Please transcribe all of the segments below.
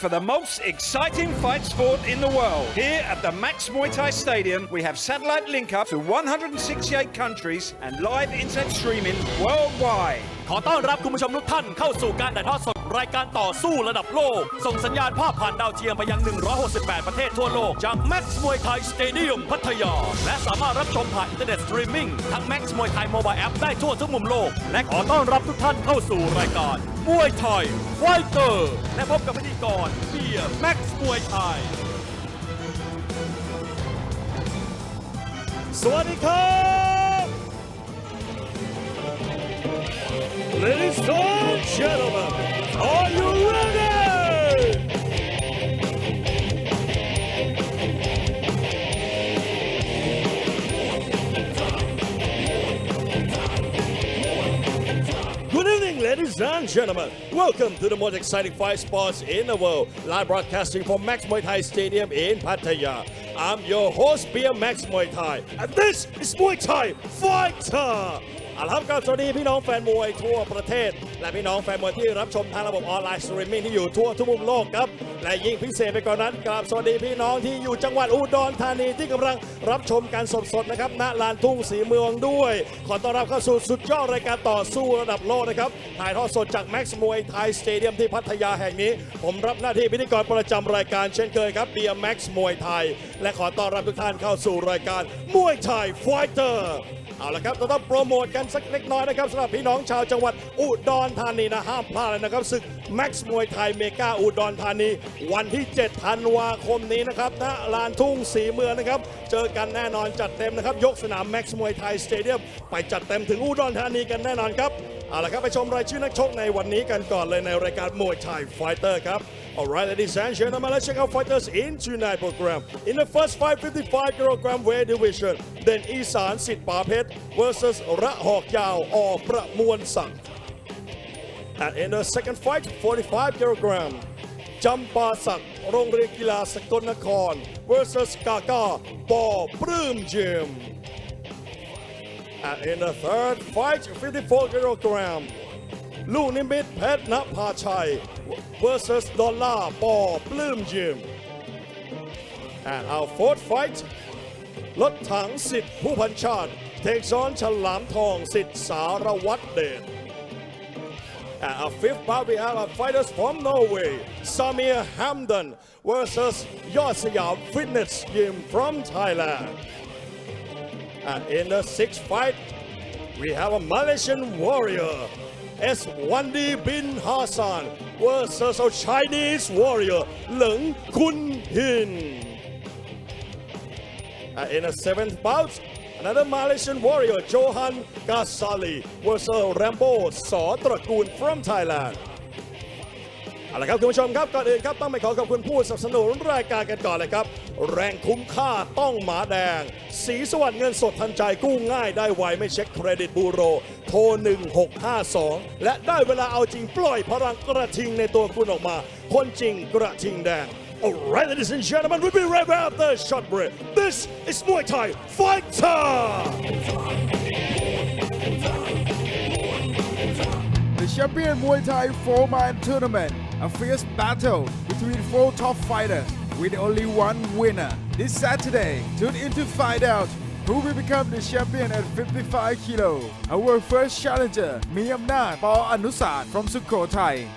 for the most exciting fight sport in the world. Here at the Max Muay Thai Stadium, we have satellite link up to 168 countries and live internet streaming worldwide. ขอต้อนรับคุณผู้ชมทุกท่านเข้าสู่การถ่ายทอดสดรายการต่อสู้ระดับโลกส่งสัญญาณภาพผ่านดาวเทียมไปยัง168ประเทศทั่วโลกจาก Max Muay Thai Stadium พัทยาและสามารถรับชมผ่านอินเทอร์เน็ตสตรีมมิ่งทั้ง Max Muay Thai Mobile App ได้ทั่วทุกมุมโลกและขอต้อนรับทุกท่านเข้าสู่รายการมวยไทยไฟเตอร์และพบกับพิธีกรเบียร์ Max Muay Thai สวัสดีครับ Ladies and gentlemen, are you ready? Good evening, ladies and gentlemen. Welcome to the most exciting fight sports in the world. Live broadcasting from Max Muay Thai Stadium in Pattaya. I'm your host, Beer Max Muay Thai, and this is Muay Thai Fighter. เอาละครับสวัสดีพี่น้องแฟนมวยทั่วประเทศและพี่น้องแฟนมวยที่รับชมทางระบบออนไลน์สตรีมมิ่งที่อยู่ทั่วทุกมุมโลกครับและยิ่งพิเศษไปกว่านั้นกราบสวัสดีพี่น้องที่อยู่จังหวัดอุดรธานีที่กำลังรับชมการสดๆนะครับณลานทุ่งศรีเมืองด้วยขอต้อนรับเข้าสู่สุดยอดรายการต่อสู้ระดับโลกนะครับถ่ายทอดสดจาก Max Muay Thai Stadium ที่พัทยาแห่งนี้ผมรับหน้าที่พิธีกรประจำรายการเช่นเคยครับเบียร์ Max Muay Thai และขอต้อนรับทุกท่านเข้าสู่รายการ Muay Thai Fighterเอาละครับเราต้องโปรโมทกันสักเล็กน้อยนะครับสำหรับพี่น้องชาวจังหวัดอุดรธานีนะห้ามพลาดเลยนะครับศึก Max Muay Thai เมกาอุดรธานีวันที่7ธันวาคมนี้นะครับณลานทุ่งศรีเมืองนะครับเจอกันแน่นอนจัดเต็มนะครับยกสนาม Max Muay Thai Stadium ไปจัดเต็มถึงอุดรธานีกันแน่นอนครับเอาละครับไปชมรายชื่อนักชกในวันนี้กันก่อนเลยในรายการ Muay Thai Fighter ครับ Alright, ladies and gentlemen, let's check out fighters in tonight's program. In the first fight, 55kg weight division, then Isan Sit Papet versus Rahok Yao or Pramuan Sang. And in the second fight, 45kg, Jampa Sak, Rongreen Kila Sakonakon versus Kaka Paul Prum Jim. And in the third fight, 54kg, ลูกนิมิตเพชรณภาชัย versus ดอลลาร์ปอปลื้มยิม and our fourth fight รถถังสิทธิ์ผู้พันชาติเทคซอนฉลามทองสิทธิ์สารวัตรเดช and our fifth bout we have our fighters from Norway Samir Hamdan versus ยอดสยาม Fitness Gym from Thailand and in the sixth fight we have a Malaysian warrior S1D bin Hassan versus a Chinese warrior Leng Kun Hin. In the seventh bout, another Malaysian warrior Johan Ghazali versus Rambo Saw Trakul from Thailand. เอาละครับคุณผู้ชมครับก่อนอื่นครับต้องไปขอขอบคุณผู้สนับสนุนรายการกันก่อนเลยครับแรงคุ้มค่าต้องหมาแดงสีสวัสดิ์เงินสดทันใจกู้ง่ายได้ไวไม่เช็คเครดิตบูโรโทร1652และได้เวลาเอาจริงปล่อยพลังกระทิงในตัวคุณออกมาคนจริงกระทิงแดง Alright, ladies and gentlemen, we'll be right back after a short break. This is Muay Thai Fighter. The Champion Muay Thai 4-man tournament, a fierce battle between 4 top fighters with only one winner. This Saturday, tune in to find out who will become the champion at 55 kilo. Our first challenger, Miyamnath Paul Anusat from Sukhothai.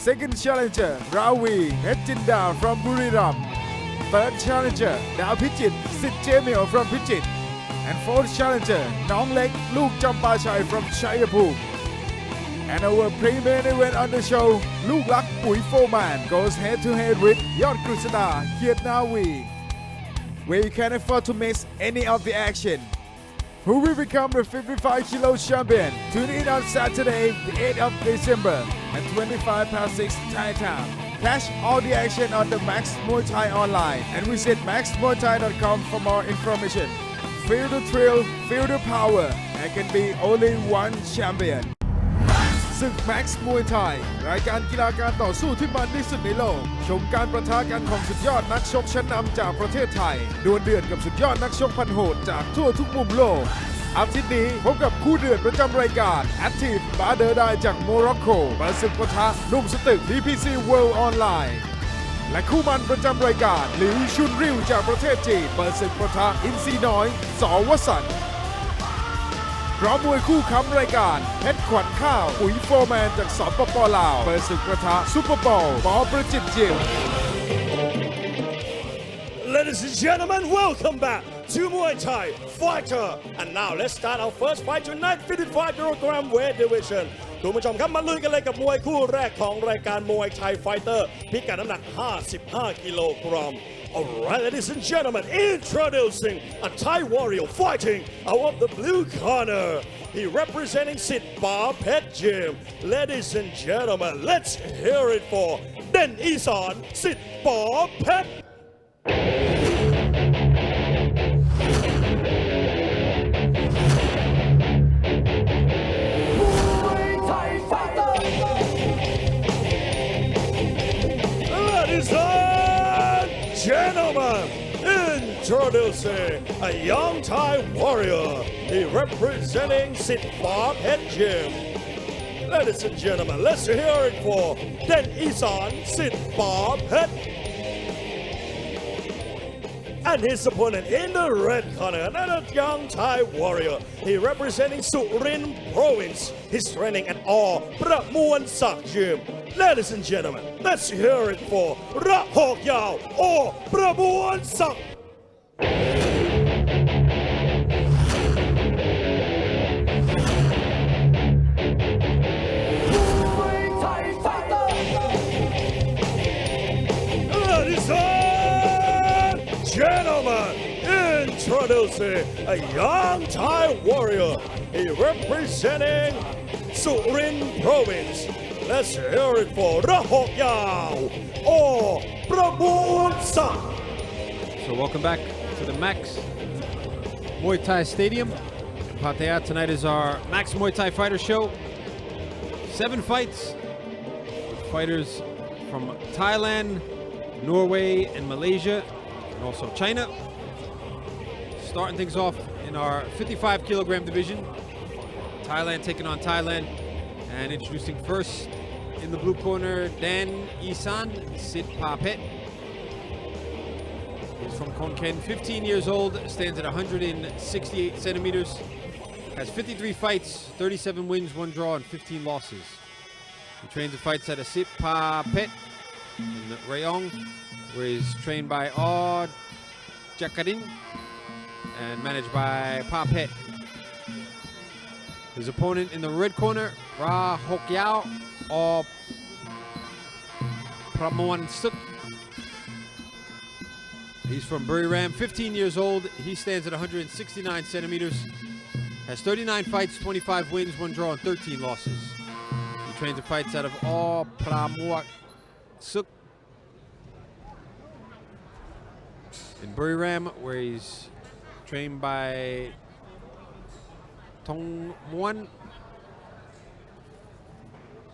Second challenger, Ravi Hejinda from Buriram. Third challenger, Dao Pichit Sit Jamil from Pichit. And fourth challenger, Nong Lek Luke Champachai from Chayapur. And our pre-main event on the show, Luke Lak Pui Foman goes head-to-head with Yod Krishna Kietnawi, where you can't afford to miss any of the action. Who will become the 55 kilo champion? Tune in on Saturday, the 8th of December at 6 Thai Town. Catch all the action on the Max Muay Thai online and visit maxmuaythai.com for more information. Feel the thrill, feel the power, and can be only one champion. ศึก Max Muay Thai รายการกีฬาการต่อสู้ที่มันที่สุดในโลกชมการประทะกันของสุดยอดนักชกชั้นนำจากประเทศไทยดวลเดือดกับสุดยอดนักชกพันโหดจากทั่วทุกมุมโลกอาทิตย์นี้พบกับคู่เดือดประจำรายการ Active บาเดอร์ไดจากโมร็อกโกมาศึกปะทะนุ่มสตึก DPC World Online และคู่มันประจำรายการหลิวชุนริวจากประเทศจีนเปิดศึกปะทะอินทรีน้อยสอวสันต์พร้อมมวยคู่ค้ำรายการเพชรขวัญข้าวปุ๋ยโฟร์แมนจากสปป.ลาวเปิดศึกปะทะซุปเปอร์บอลปอประจิตยิม Ladies and gentlemen, welcome back to Muay Thai Fighter. And now let's start our first fight tonight, 55 kilogram weight division. คุณผู้ชมครับมาลุยกันเลยกับมวยคู่แรกของรายการ Muay Thai Fighter พิกัดน้ำหนัก 55 กิโลกรัม. Alright, ladies and gentlemen, introducing a Thai warrior fighting out of the blue corner. He representing Sit Pa Pet Gym. Ladies and gentlemen, let's hear it for Den Isan Sit Pa Pet. Ladies and gentlemen, introducing a young Thai warrior. He representing Sit Pa Pet Gym. Ladies and gentlemen, let's hear it for Den Isan Sit Pa Pet. And his opponent in the red corner, another young Thai warrior. He representing Surin Province. He's training at all Pramuan Sak Gym. Ladies and gentlemen, let's hear it for Rahok Yao or Pramuan Sak. Ladies and gentlemen, introducing a young Thai warrior. He representing Surin Province. Let's hear it for Rahok Yao or Pramuan Sak. So welcome back to the Max Muay Thai Stadium in Pattaya. Tonight is our Max Muay Thai Fighter Show. 7 fights with fighters from Thailand, Norway, and Malaysia, and also China. Starting things off in our 55 kilogram division. Thailand taking on Thailand. And introducing first in the blue corner, Dan Isan Sit Pa Pet. He's from Khon Kaen, 15 years old, stands at 168 centimeters, has 53 fights, 37 wins, 1 draw, and 15 losses. He trains and fights at a Sit Pa Pet in Rayong, where he's trained by Jakarin and managed by Pa Pet. His opponent in the red corner, Rahok Yao or Pramuan Sak. He's from Buriram, 15 years old. He stands at 169 centimeters, has 39 fights, 25 wins, 1 draw, and 13 losses. He trains and fights out of Pramuan Sak in Buriram, where he's trained by Thong Muan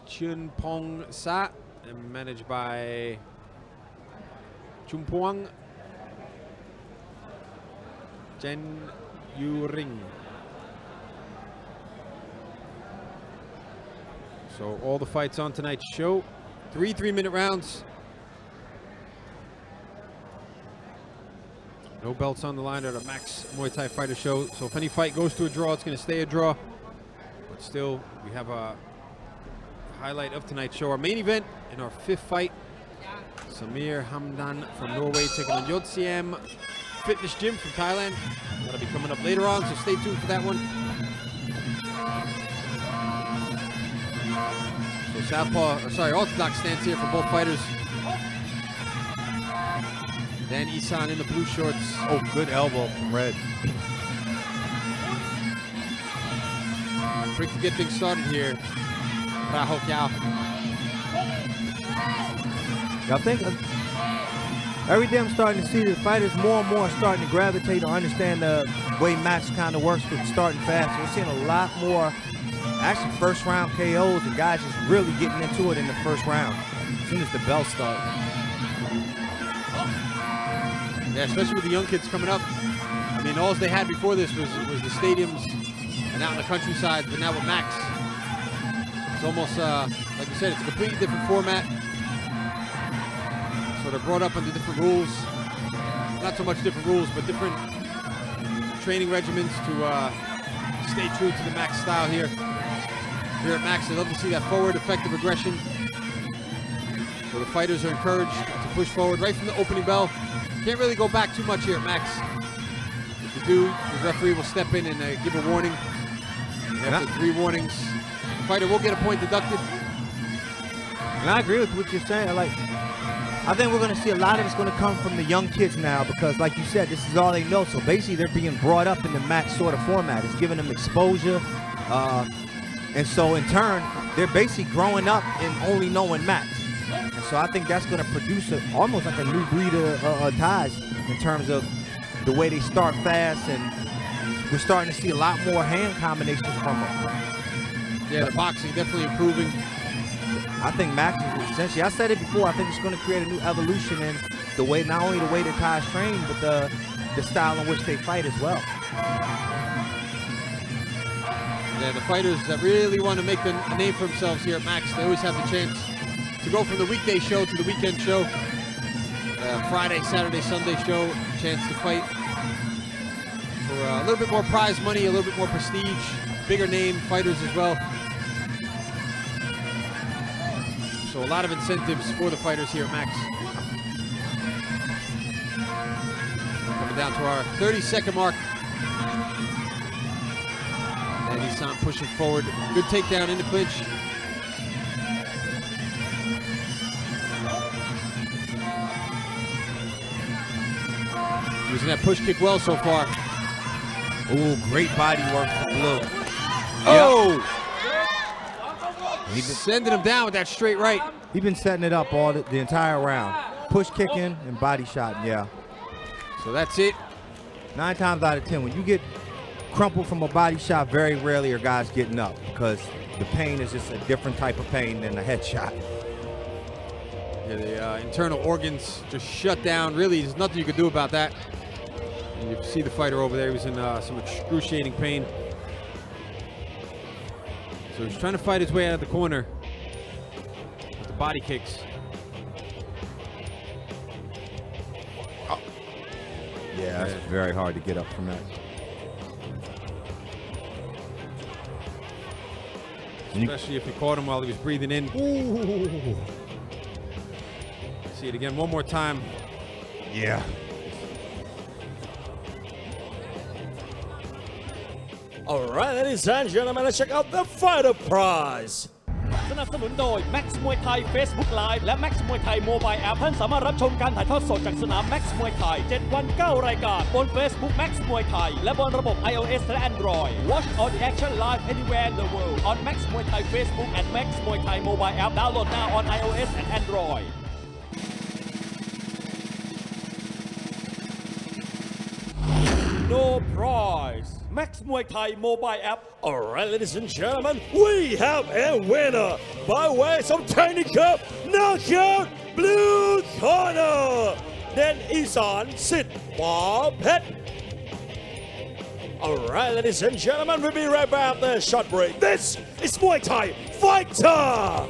Chun Pong Sa and managed by Chumpuang Jen Yu Ring. So all the fights on tonight's show, 3 3-minute rounds. No belts on the line at a Max Muay Thai Fighter Show. So if any fight goes to a draw, it's going to stay a draw. But still, we have a highlight of tonight's show. Our main event in our 5th fight, Samir Hamdan from Norway taking on Yotsiam Fitness Gym from Thailand. That'll be coming up later on, so stay tuned for that one. So orthodox stance here for both fighters. Dan Isan in the blue shorts. Oh, good elbow from Red. Quick to get things started here. Rahok Yao. I think every day I'm starting to see the fighters more and more starting to gravitate or understand the way Max kind of works with starting fast. We're seeing a lot more actually first round KOs and guys just really getting into it in the first round as soon as the bell starts. Yeah, especially with the young kids coming up. I mean, all they had before this was the stadiums and out in the countryside, but now with Max, it's almost, like you said, it's a completely different format. So they're brought up under different rules. Not so much different rules, but different training regimens to stay true to the Max style here. Here at Max, they love to see that forward effective aggression. So the fighters are encouraged to push forward right from the opening bell. Can't really go back too much here at Max. If you do, the referee will step in and give a warning. And after 3 warnings, the fighter will get a point deducted. And I agree with what you're saying. Like, I think we're going to see a lot of it's going to come from the young kids now because, like you said, this is all they know. So basically, they're being brought up in the Max sort of format. It's giving them exposure. And so, in turn, they're basically growing up and only knowing Max. And so I think that's going to produce almost like a new breed of ties in terms of the way they start fast. And we're starting to see a lot more hand combinations from them. Yeah, the boxing definitely improving. I think Max is essentially, I said it before, I think it's going to create a new evolution in the way, not only the way the Thais train, but the style in which they fight as well. Yeah, the fighters that really want to make a name for themselves here at Max, they always have the chance to go from the weekday show to the weekend show. Friday, Saturday, Sunday show, chance to fight for a little bit more prize money, a little bit more prestige, bigger name fighters as well. So a lot of incentives for the fighters here at Max. Coming down to our 30-second mark. And Isan pushing forward. Good takedown in the clinch. Using that push kick well so far. Ooh, great body work from Blue. Oh! He's sending him down with that straight right. He's been setting it up all the entire round. Push kicking and body shot, yeah. So that's it. 9 times out of 10, when you get crumpled from a body shot, very rarely are guys getting up because the pain is just a different type of pain than a headshot. Yeah, the internal organs just shut down. Really, there's nothing you could do about that. And you see the fighter over there, he was in some excruciating pain. So he's trying to fight his way out of the corner with the body kicks. Oh. Yeah, that's very hard to get up from that. Especially if you caught him while he was breathing in. Ooh. See it again one more time. Yeah. All right, ladies and gentlemen, let's check out the fighter prize. สนับสนุนโดย Max มวยไทย Facebook Live และ Max มวยไทย Mobile App ท่านสามารถรับชมการถ่ายทอดสดจากสนาม Max มวยไทย 7 วัน 9 รายการบน Facebook Max มวยไทยและบนระบบ iOS และ Android. Watch all the action live anywhere in the world on Max มวยไทย Facebook and Max มวยไทย Mobile App. Download now on iOS and Android. No prize. Max Muay Thai mobile app. All right, ladies and gentlemen, we have a winner by way of technical knockout blue corner. Then Isan Sit Pet. All right, ladies and gentlemen, we'll be right back after a short break. This is Muay Thai Fighter.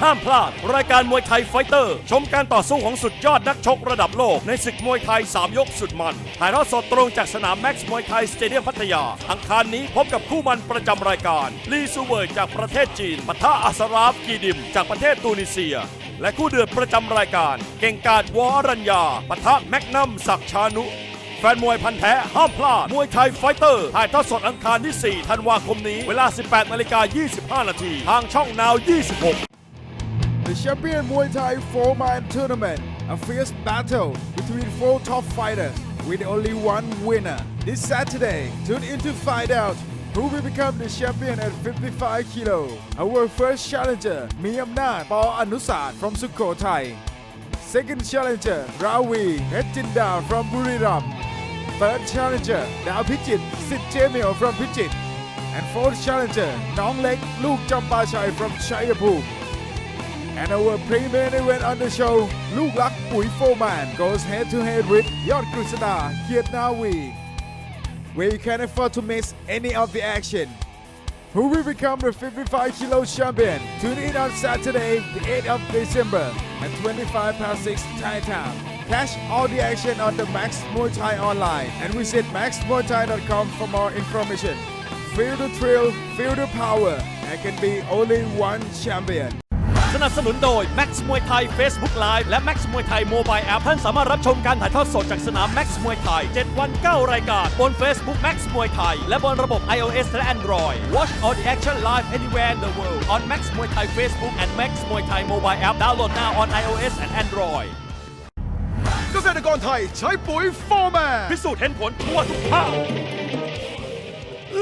ห้ามพลาดรายการมวยไทยไฟเตอร์ชมการต่อสู้ของสุดยอดนักชกระดับโลกในศึกมวยไทย3ยกสุดมันถ่ายทอดสดตรงจากสนามแม็กซ์มวยไทยสเตเดียมพัทยาอังคารนี้พบกับคู่มันประจำรายการลีซูเวยจากประเทศจีนปะทะอัสราฟกีดิมจากประเทศตูนิเซียและคู่เดือดประจำรายการเก่งกาจวอรัญญาปะทะแมกนัมศักดิ์ชานุแฟนมวยพันธุ์แท้ห้ามพลาดมวยไทยไฟเตอร์ถ่ายทอดสดอังคารที่ 4 ธันวาคมนี้เวลา 18:25 นาทีทางช่องนาว 26 The champion Muay Thai 4-man tournament, a fierce battle between 4 top fighters with only one winner. This Saturday, tune in to find out who will become the champion at 55 kilo. Our first challenger, Miyamnath Paul Anusat from Sukhothai. Second challenger, Ravi Hechinda from Buriram. Third challenger, Dao Pichit Sit Chemio from Pichit. And fourth challenger, Nong Lek Luke Champachai from Chayapur. And our premier event on the show, Luke Luck Pui Foreman goes head-to-head with Yod Krishna Kietnawi, where you can't afford to miss any of the action. Who will become the 55 kilo champion? Tune in on Saturday, the 8th of December at 6 Thai time. Catch all the action on the Max Muay Thai online and visit maxmuaythai.com for more information. Feel the thrill, feel the power. There can be only one champion. สนับสนุนโดย Max Muay Thai Facebook Live และ Max Muay Thai Mobile App ท่านสามารถรับชมการถ่ายทอดสดจากสนาม Max Muay Thai 7 วัน 9 รายการบน Facebook Max Muay Thai และบนระบบ iOS และ Android. Watch all the action live anywhere in the world on Max Muay Thai Facebook and Max Muay Thai Mobile App. Download now on iOS and Android. เกษตรกรไทยใช้ปุ๋ยโฟร์แมน พิสูจน์เห็นผลทั่วทุกภาค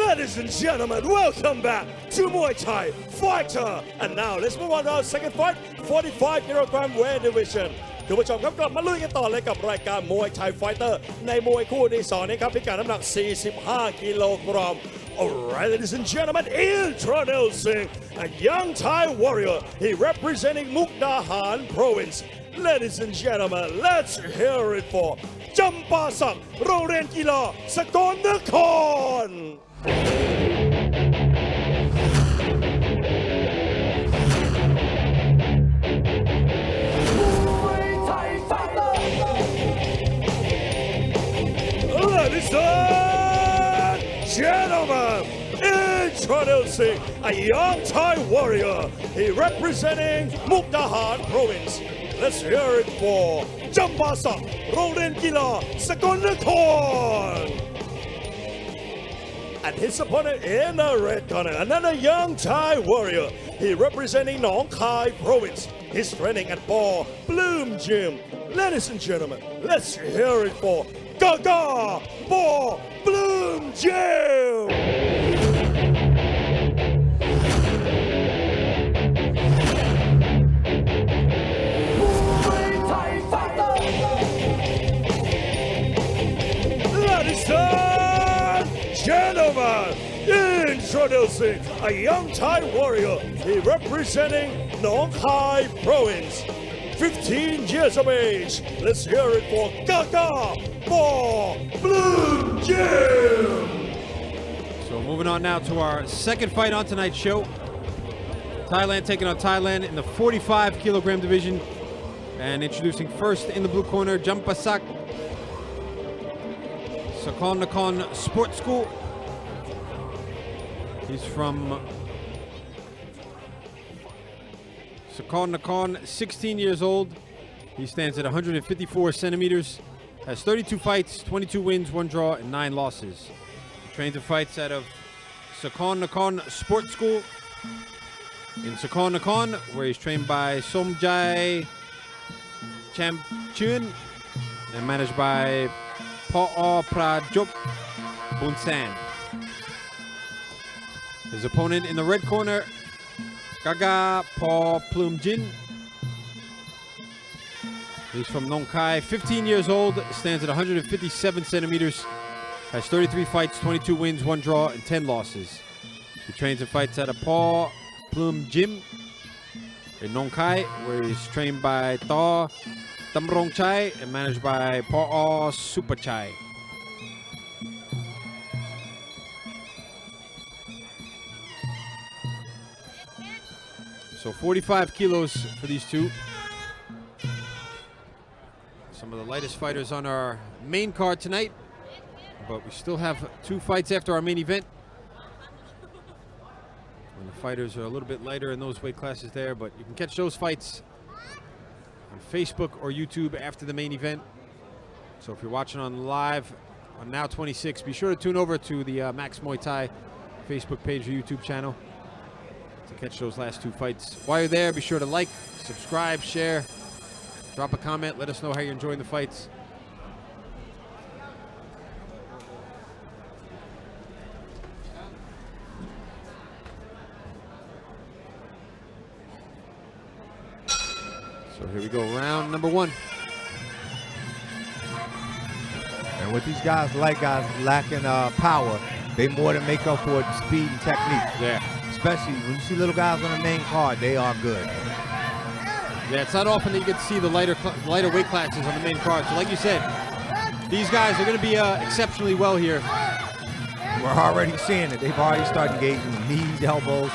Ladies and gentlemen, welcome back to Muay Thai Fighter. And now let's move on to our second fight, 45 kilogram weight division. คุณผู้ชมครับกลับมาลุยกันต่อเลยกับรายการ Muay Thai Fighter ในมวยคู่ที่2นี้ครับพิกัดน้ำหนัก 45 กิโลกรัม. Alright, ladies and gentlemen, introducing a young Thai warrior. He representing Mukdahan Province. Ladies and gentlemen, let's hear it for จำปาสักโรงเรียนกีฬาสกลนคร. Ladies and gentlemen, introducing a young Thai warrior. He representing Mukdahan Province. Let's hear it for จำปาสักโรงเรียนกีฬาสกลนคร. And his opponent in the red corner, another young Thai warrior. He representing Nong Khai Province. He's training at Ball Bloom Gym. Ladies and gentlemen, let's hear it for Gaga Ball Bloom Gym. Ladies and gentlemen, introducing a young Thai warrior. He representing Nong Khai Province. 15 years of age. Let's hear it for Gaga Ball Bloom Gym. So moving on now to our second fight on tonight's show. Thailand taking on Thailand in the 45 kilogram division. And introducing first in the blue corner, Jampasak Sakon Nakhon Sports School. He's from Sakon Nakhon, 16 years old. He stands at 154 centimeters, has 32 fights, 22 wins, 1 draw, and 9 losses. He trains and fights out of Sakon Nakhon Sports School in Sakon Nakhon, where he's trained by Somjai Chamchun and managed by Pa'a Prajop Bunsan. His opponent in the red corner, Gaga Paw Plumjin. He's from Nong Khai, 15 years old, stands at 157 centimeters, has 33 fights, 22 wins, 1 draw, and 10 losses. He trains and fights at a Paw Plum Gym in Nong Khai, where he's trained by Thaw Tamrong Chai and managed by Paw Super Chai. So 45 kilos for these two. Some of the lightest fighters on our main card tonight, but we still have 2 fights after our main event. And the fighters are a little bit lighter in those weight classes there, but you can catch those fights on Facebook or YouTube after the main event. So if you're watching on live on Now 26, be sure to tune over to the Max Muay Thai Facebook page or YouTube channel to catch those last 2 fights. While you're there, be sure to like, subscribe, share, drop a comment, let us know how you're enjoying the fights. So here we go, round number 1. And with these guys, light guys lacking power, they more than make up for it in speed and technique. Yeah. Especially when you see little guys on the main card, they are good. Yeah, it's not often that you get to see the lighter weight classes on the main card. So like you said, these guys are going to be exceptionally well here. We're already seeing it. They've already started engaging knees, elbows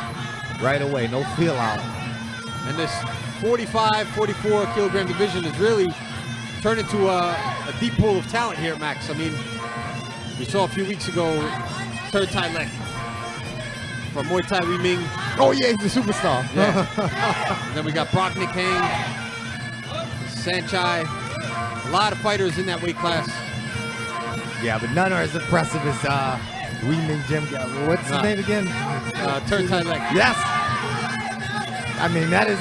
right away. No feel out. And this 45, 44 kilogram division has really turned into a deep pool of talent here, Max. I mean, we saw a few weeks ago, third Tai Lek from Muay Thai Wee Ming. Oh yeah, he's a superstar. Yeah. And then we got Brock Nick Hang, Sanchai. A lot of fighters in that weight class. Yeah, but none are as impressive as Wee Ming Jim. What's his name again? Third Tai Lek. Yes. I mean, that is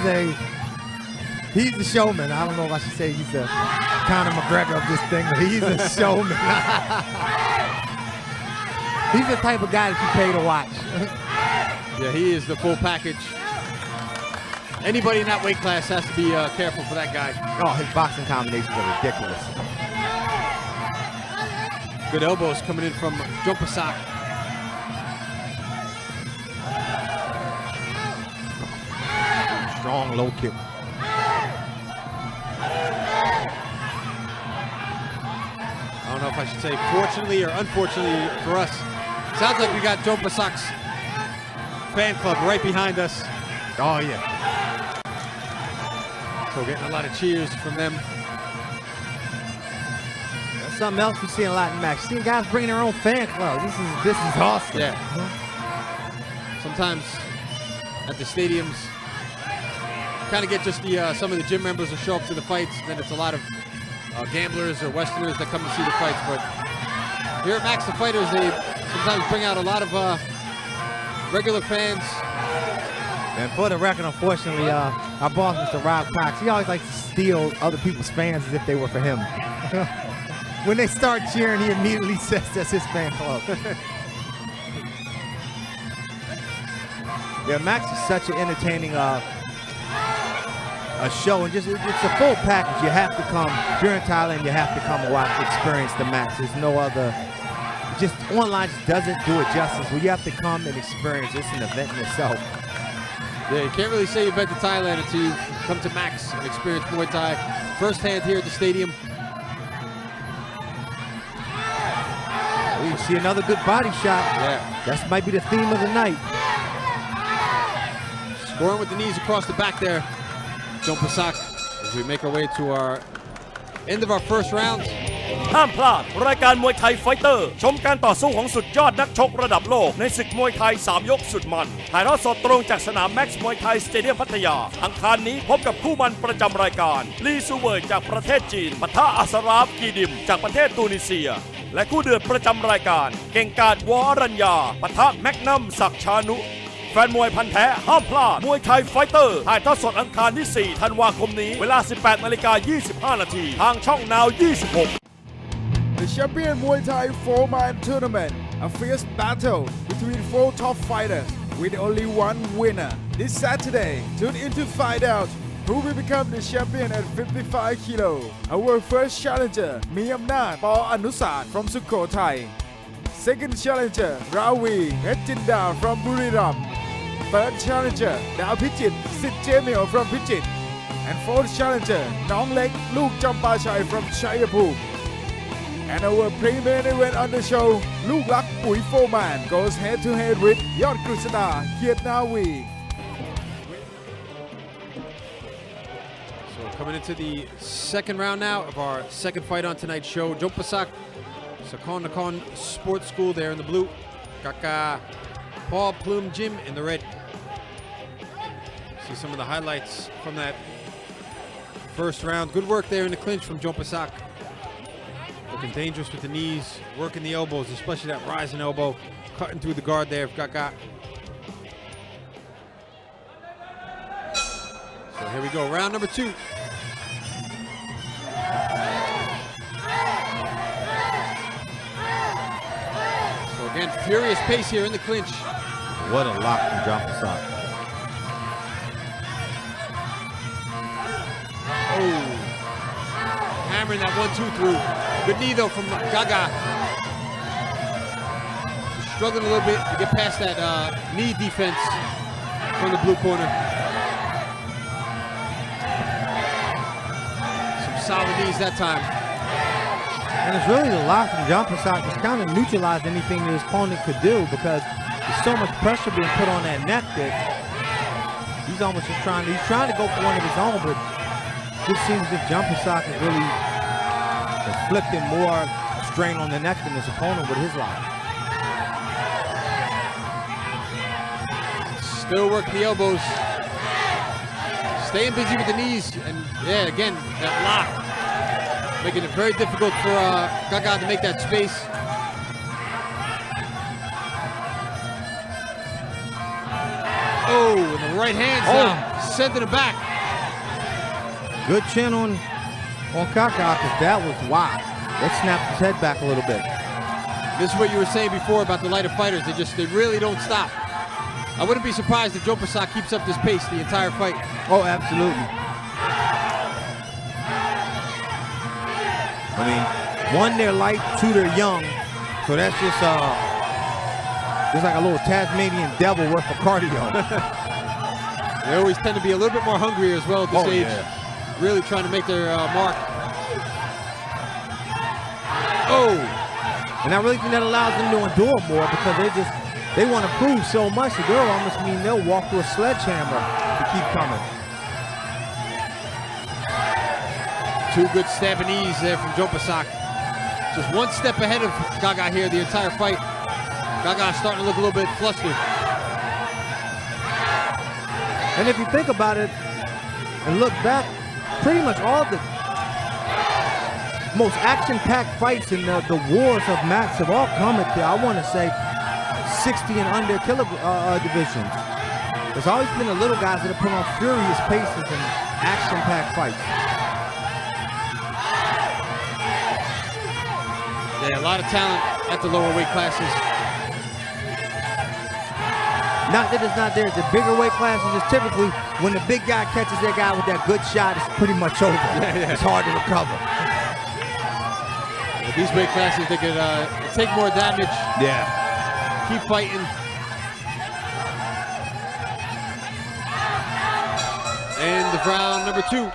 he's the showman. I don't know if I should say he's the Conor McGregor of this thing, but he's a showman. He's the type of guy that you pay to watch. Yeah, he is the full package. Anybody in that weight class has to be careful for that guy. Oh, his boxing combinations are ridiculous. Good elbows coming in from Jompasak. Strong low kick. I don't know if I should say fortunately or unfortunately for us. Sounds like we got Jompasak's fan club right behind us. Oh yeah. So getting a lot of cheers from them. That's something else we see a lot in Max. Seeing guys bringing their own fan club. This is awesome. Yeah. Sometimes at the stadiums, kind of get just some of the gym members to show up to the fights. Then it's a lot of gamblers or Westerners that come to see the fights. But here at Max the Fighters, they sometimes bring out a lot of regular fans. And for the record, unfortunately, our boss, Mr. Rob Cox, he always likes to steal other people's fans as if they were for him. When they start cheering, he immediately says that's his fan club. Yeah, Max is such an entertaining a show, and just it's a full package. You have to come. If you're in Thailand, you have to come and watch, experience the Max. There's no other. Just online just doesn't do it justice. Well, you have to come and experience. It's an event in itself. Yeah, you can't really say you've been to Thailand until you come to Max and experience Muay Thai firsthand here at the stadium. We see another good body shot. Yeah. That might be the theme of the night. Scoring with the knees across the back there. Jompasak as we make our way to our end of our first round. ห้ามพลาดรายการมวยไทยไฟเตอร์ชมการต่อสู้ของสุดยอดนักชกระดับโลกในศึกมวยไทย3ยกสุดมันถ่ายทอดสดตรงจากสนามแม็กซ์มวยไทยสเตเดียมพัทยาอังคารนี้พบกับคู่มันประจำรายการลีซูเวยจากประเทศจีนปะทะอัสราฟกีดิมจากประเทศตูนิเซียและคู่เดือดประจำรายการเก่งกาจวอรัญญาปะทะแมกนัมศักดิ์ชานุแฟนมวยพันธุ์แท้ห้ามพลาดมวยไทยไฟเตอร์ถ่ายทอดสดอังคารที่ 4 ธันวาคมนี้เวลา 18:25 นาทีทางช่องนาว 26 The champion Muay Thai 4-man tournament, a fierce battle between 4 top fighters with only one winner. This Saturday, tune in to find out who will become the champion at 55 kilo. Our first challenger, Miyamnath Paul Anusat from Sukhothai. Second challenger, Ravi Hechinda from Buriram. Third challenger, Dao Pichit Sitchemio from Pichit. And fourth challenger, Nong Lek Luke Champachai from Chayapur. And our premier event on the show, Luke Lak Pui Foreman goes head to head with Yod Krishna Kietnawi. So coming into the second round now of our second fight on tonight's show, Jompasak, Sakon Nakhon Sports School there in the blue, Kaka Paul Plume Gym in the red. See some of the highlights from that first round. Good work there in the clinch from Jompasak. Looking dangerous with the knees, working the elbows, especially that rising elbow, cutting through the guard there of Kaka. So here we go, round number 2. So again, furious pace here in the clinch. What a lock from Jompasak. Oh, hammering that 1-2 through. Good knee though from Gaga. Struggling a little bit to get past that knee defense from the blue corner. solid knees that time. And it's really the lock from John Passat just kind of neutralized anything that his opponent could do, because there's so much pressure being put on that neck that he's almost just trying to go for one of his own, but it just seems as if John Passat is really inflicting more strain on the neck than his opponent with his lock. Still working the elbows. Staying busy with the knees, and yeah, again, that lock. Making it very difficult for Gaga to make that space. Oh, and the right hand's sending him back. Good chin on Gaga, because that was wow. That snapped his head back a little bit. This is what you were saying before about the lighter fighters. They really don't stop. I wouldn't be surprised if Joe Passat keeps up this pace the entire fight. Oh, absolutely. I mean, one, they're light, two, they're young. So that's just like a little Tasmanian devil worth of cardio. They always tend to be a little bit more hungry as well at this age. Yeah. Really trying to make their mark. Oh! And I really think that allows them to endure more, because they want to prove so much that they'll almost mean they'll walk through a sledgehammer to keep coming. Two good stabbing knees there from Joe Passat. Just one step ahead of Gaga here the entire fight. Gaga starting to look a little bit flustered. And if you think about it and look back, pretty much all the most action-packed fights in the wars of Max have all come at I want to say, 60 and under divisions. There's always been the little guys that have put on furious paces and action-packed fights. Yeah, a lot of talent at the lower weight classes. Not that it's not there. The bigger weight classes is typically when the big guy catches that guy with that good shot, it's pretty much over. Yeah. It's hard to recover. With these weight classes, they could take more damage. Yeah. Keep fighting. And the round number 2.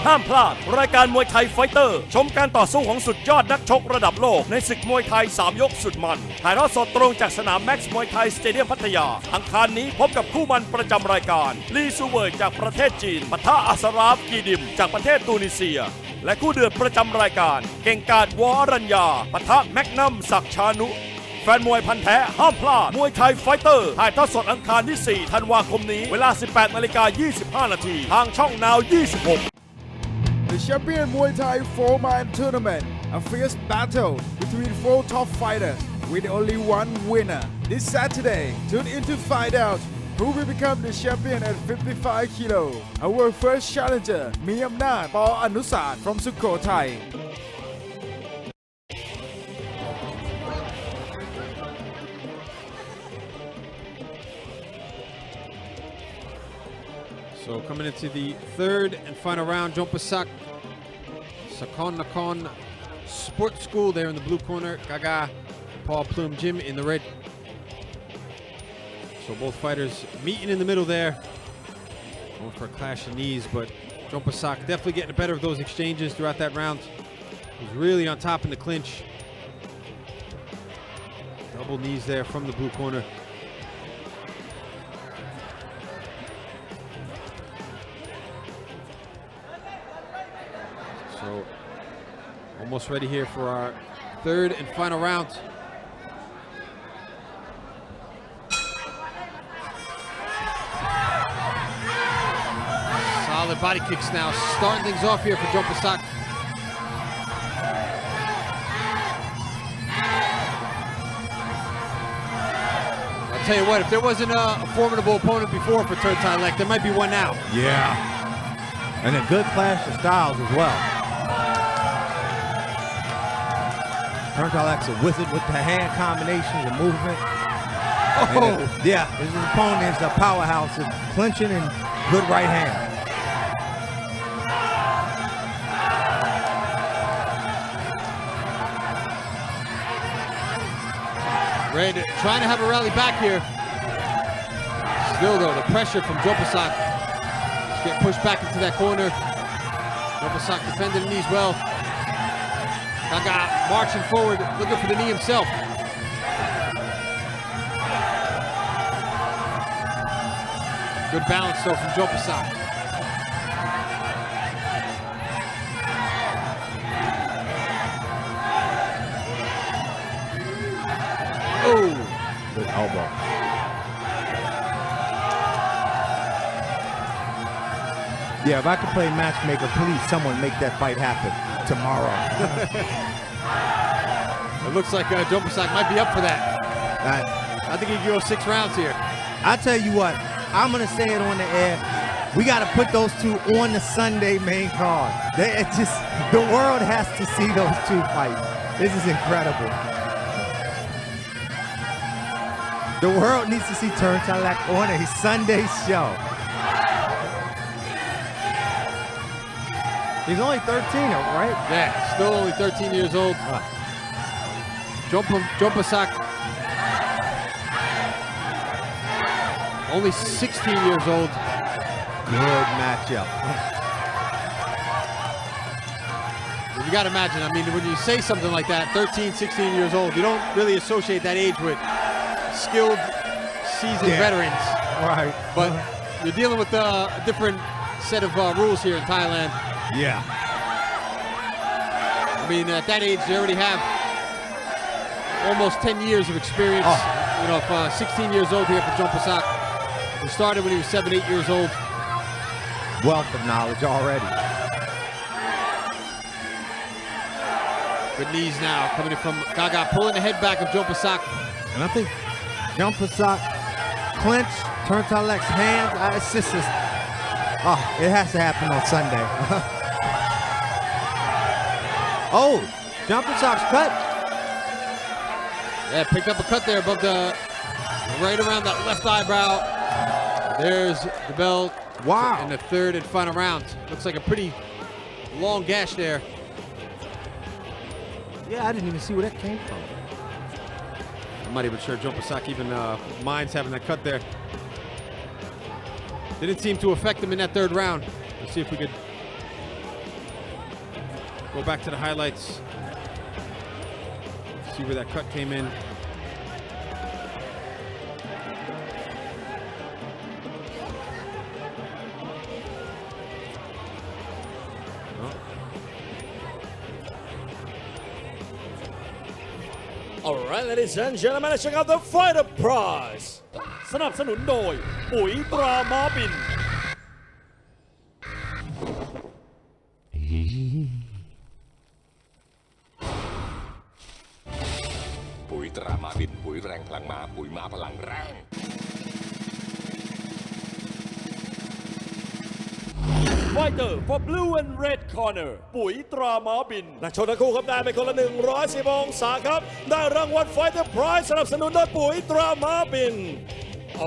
ห้ามพลาดรายการมวยไทยไฟเตอร์ชมการต่อสู้ของสุดยอดนักชกระดับโลกในศึกมวยไทย3ยกสุดมันถ่ายทอดสดตรงจากสนามแม็กซ์มวยไทยสเตเดียมพัทยาอังคารนี้พบกับคู่มันประจำรายการลีซูเวยจากประเทศจีนปะทะอัสราฟกีดิมจากประเทศตูนิเซียและคู่เดือดประจำรายการเก่งกาจวอรัญญาปะทะแมกนัมศักดิ์ชานุแฟนมวยพันธุ์แท้ห้ามพลาดมวยไทยไฟเตอร์ถ่ายทอดสดอังคารที่ 4 ธันวาคมนี้เวลา 18:25 นาทีทางช่องนาว 26 The Champion Muay Thai 4-man tournament, a fierce battle between 4 top fighters with only one winner. This Saturday, tune in to find out who will become the champion at 55 kilo. Our first challenger, Miyamnat Paul Anusat from Sukhothai. So coming into the third and final round, Joe Passat, Sakon Nakhon Sports School there in the blue corner, Gaga Paul Plume Jim in the red. So both fighters meeting in the middle there. Going for a clash of knees, but Joe Passat definitely getting the better of those exchanges throughout that round. He's really on top in the clinch. Double knees there from the blue corner. So, almost ready here for our third and final round. Solid body kicks now, starting things off here for Joe Passat. I'll tell you what, if there wasn't a formidable opponent before for Third Thai Lek, there might be one now. Yeah. And a good clash of styles as well. Turntile's a wizard with the hand combinations and movement. Oh! Yeah, his opponent is a powerhouse of clinching and good right hand. Ready, trying to have a rally back here. Still though, the pressure from Joe Passat is Get pushed back into that corner. Jompasak defending the knees well. Gaga marching forward, looking for the knee himself. Good balance though from Jompasak. Oh, Good elbow. Yeah, if I could play matchmaker, please someone make that fight happen tomorrow. it looks like Jompasak might be up for that. I think he can go 6 rounds here. I tell you what, I'm gonna say it on the air. We gotta put those two on the Sunday main card. The world has to see those two fight. This is incredible. The world needs to see Turntalak on a Sunday show. He's only 13, right? Yeah, still only 13 years old. Jompasak, only 16 years old. Good matchup. You got to imagine, I mean, when you say something like that, 13, 16 years old, you don't really associate that age with skilled, seasoned veterans. Right. But you're dealing with a different set of rules here in Thailand. Yeah. I mean, at that age, they already have almost 10 years of experience. You know, 16 years old here for Jompasak. He started when he was 7, 8 years old. Wealth of knowledge already. Good knees now coming in from Gaga, pulling the head back of Jompasak. And I think Jompasak clinch Turntalak's hands. It's just it has to happen on Sunday. Oh, Jompasak's cut. Yeah, picked up a cut there above right around that left eyebrow. There's the bell. Wow. In the 3rd and final round. Looks like a pretty long gash there. Yeah, I didn't even see where that came from. I'm not even sure Jompasak even minds having that cut there. Didn't seem to affect him in that 3rd round. Let's see if we could go back to the highlights. See where that cut came in. Alright, ladies and gentlemen, let's check out the fighter prize. สนับสนุนโดยปุ๋ยตราม้าบิน ปุ๋ยตราม้าบินปุ๋ยแรงพลังม้าปุ๋ยม้าพลังแรง Fighter for blue and red corner ปุ๋ยตราม้าบินนักชกทั้งคู่ครับได้ไปคนละ110องศาครับได้รางวัล Fighter Prize สนับสนุนโดยปุ๋ยตราม้าบิน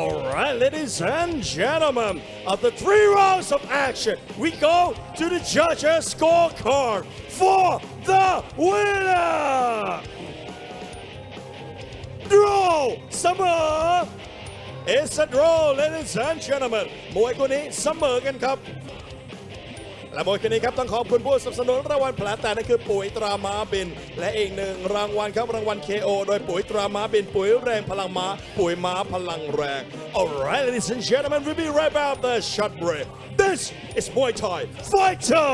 Alright, ladies and gentlemen, after 3 rounds of action, we go to the judges' scorecard for the winner! Draw! เสมอ It's a draw, ladies and gentlemen มวยคู่นี้เสมอกันครับและมวยคู่นี้ครับต้องขอบคุณผู้สนับสนุนรางวัลแผลแต่นั่นคือปุ๋ยตราม้าบินและอีก1รางวัลครับรางวัล KO โดยปุ๋ยตราม้าบินปุ๋ยแรงพลังม้าปุ๋ยม้าพลังแรง Alright, ladies and gentlemen, we'll be right back after a short break. This is Muay Thai Fighter.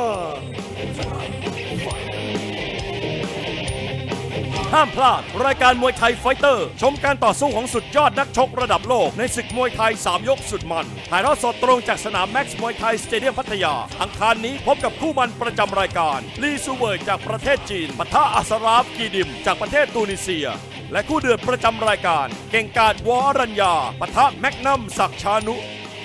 ห้ามพลาดรายการมวยไทยไฟเตอร์ชมการต่อสู้ของสุดยอดนักชกระดับโลกในศึกมวยไทย3ยกสุดมันถ่ายทอดสดตรงจากสนามแม็กซ์มวยไทยสเตเดียมพัทยาอังคารนี้พบกับคู่มันประจำรายการลีซูเวิร์จากประเทศจีนปะทะอัสราฟกีดิมจากประเทศตูนิเซียและคู่เดือดประจำรายการเก่งกาจวอรัญญาปะทะแมกนัมศักดิ์ชานุ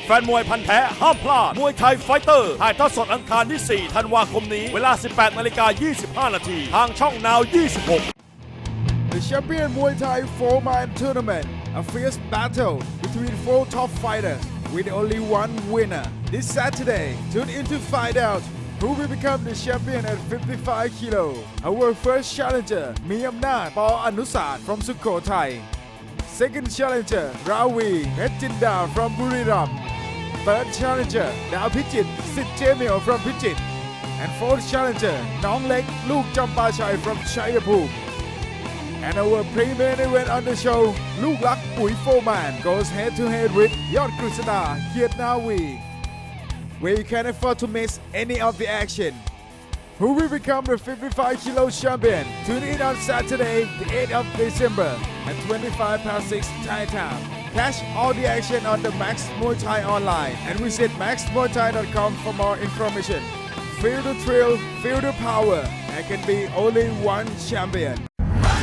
แฟนมวยพันธุ์แท้ห้ามพลาดมวยไทยไฟเตอร์ถ่ายทอดสดอังคารที่ 4 ธันวาคมนี้เวลา 18:25 น.ทางช่องนาว 26 The champion Muay Thai 4-man tournament, a fierce battle between 4 top fighters with only one winner. This Saturday, tune in to find out who will become the champion at 55 kilo. Our first challenger, Miyamnath Paul Anusat from Sukhothai. Second challenger, Ravi Petchinda from Buriram. Third challenger, Dao Pichit, Sid Jamil from Pichit. And fourth challenger, Nong Lek, Luke Champachai from Chayapur. And our pre-main event on the show, Luke Lak Pui Foreman goes head-to-head with Yod Krishna Kiet Nawi, where you can't afford to miss any of the action. Who will become the 55 kilo champion? Tune in on Saturday, the 8th of December at 25:06 Thai time. Catch all the action on the Max Muay Thai online and visit maxmuaythai.com for more information. Feel the thrill, feel the power. There can be only one champion.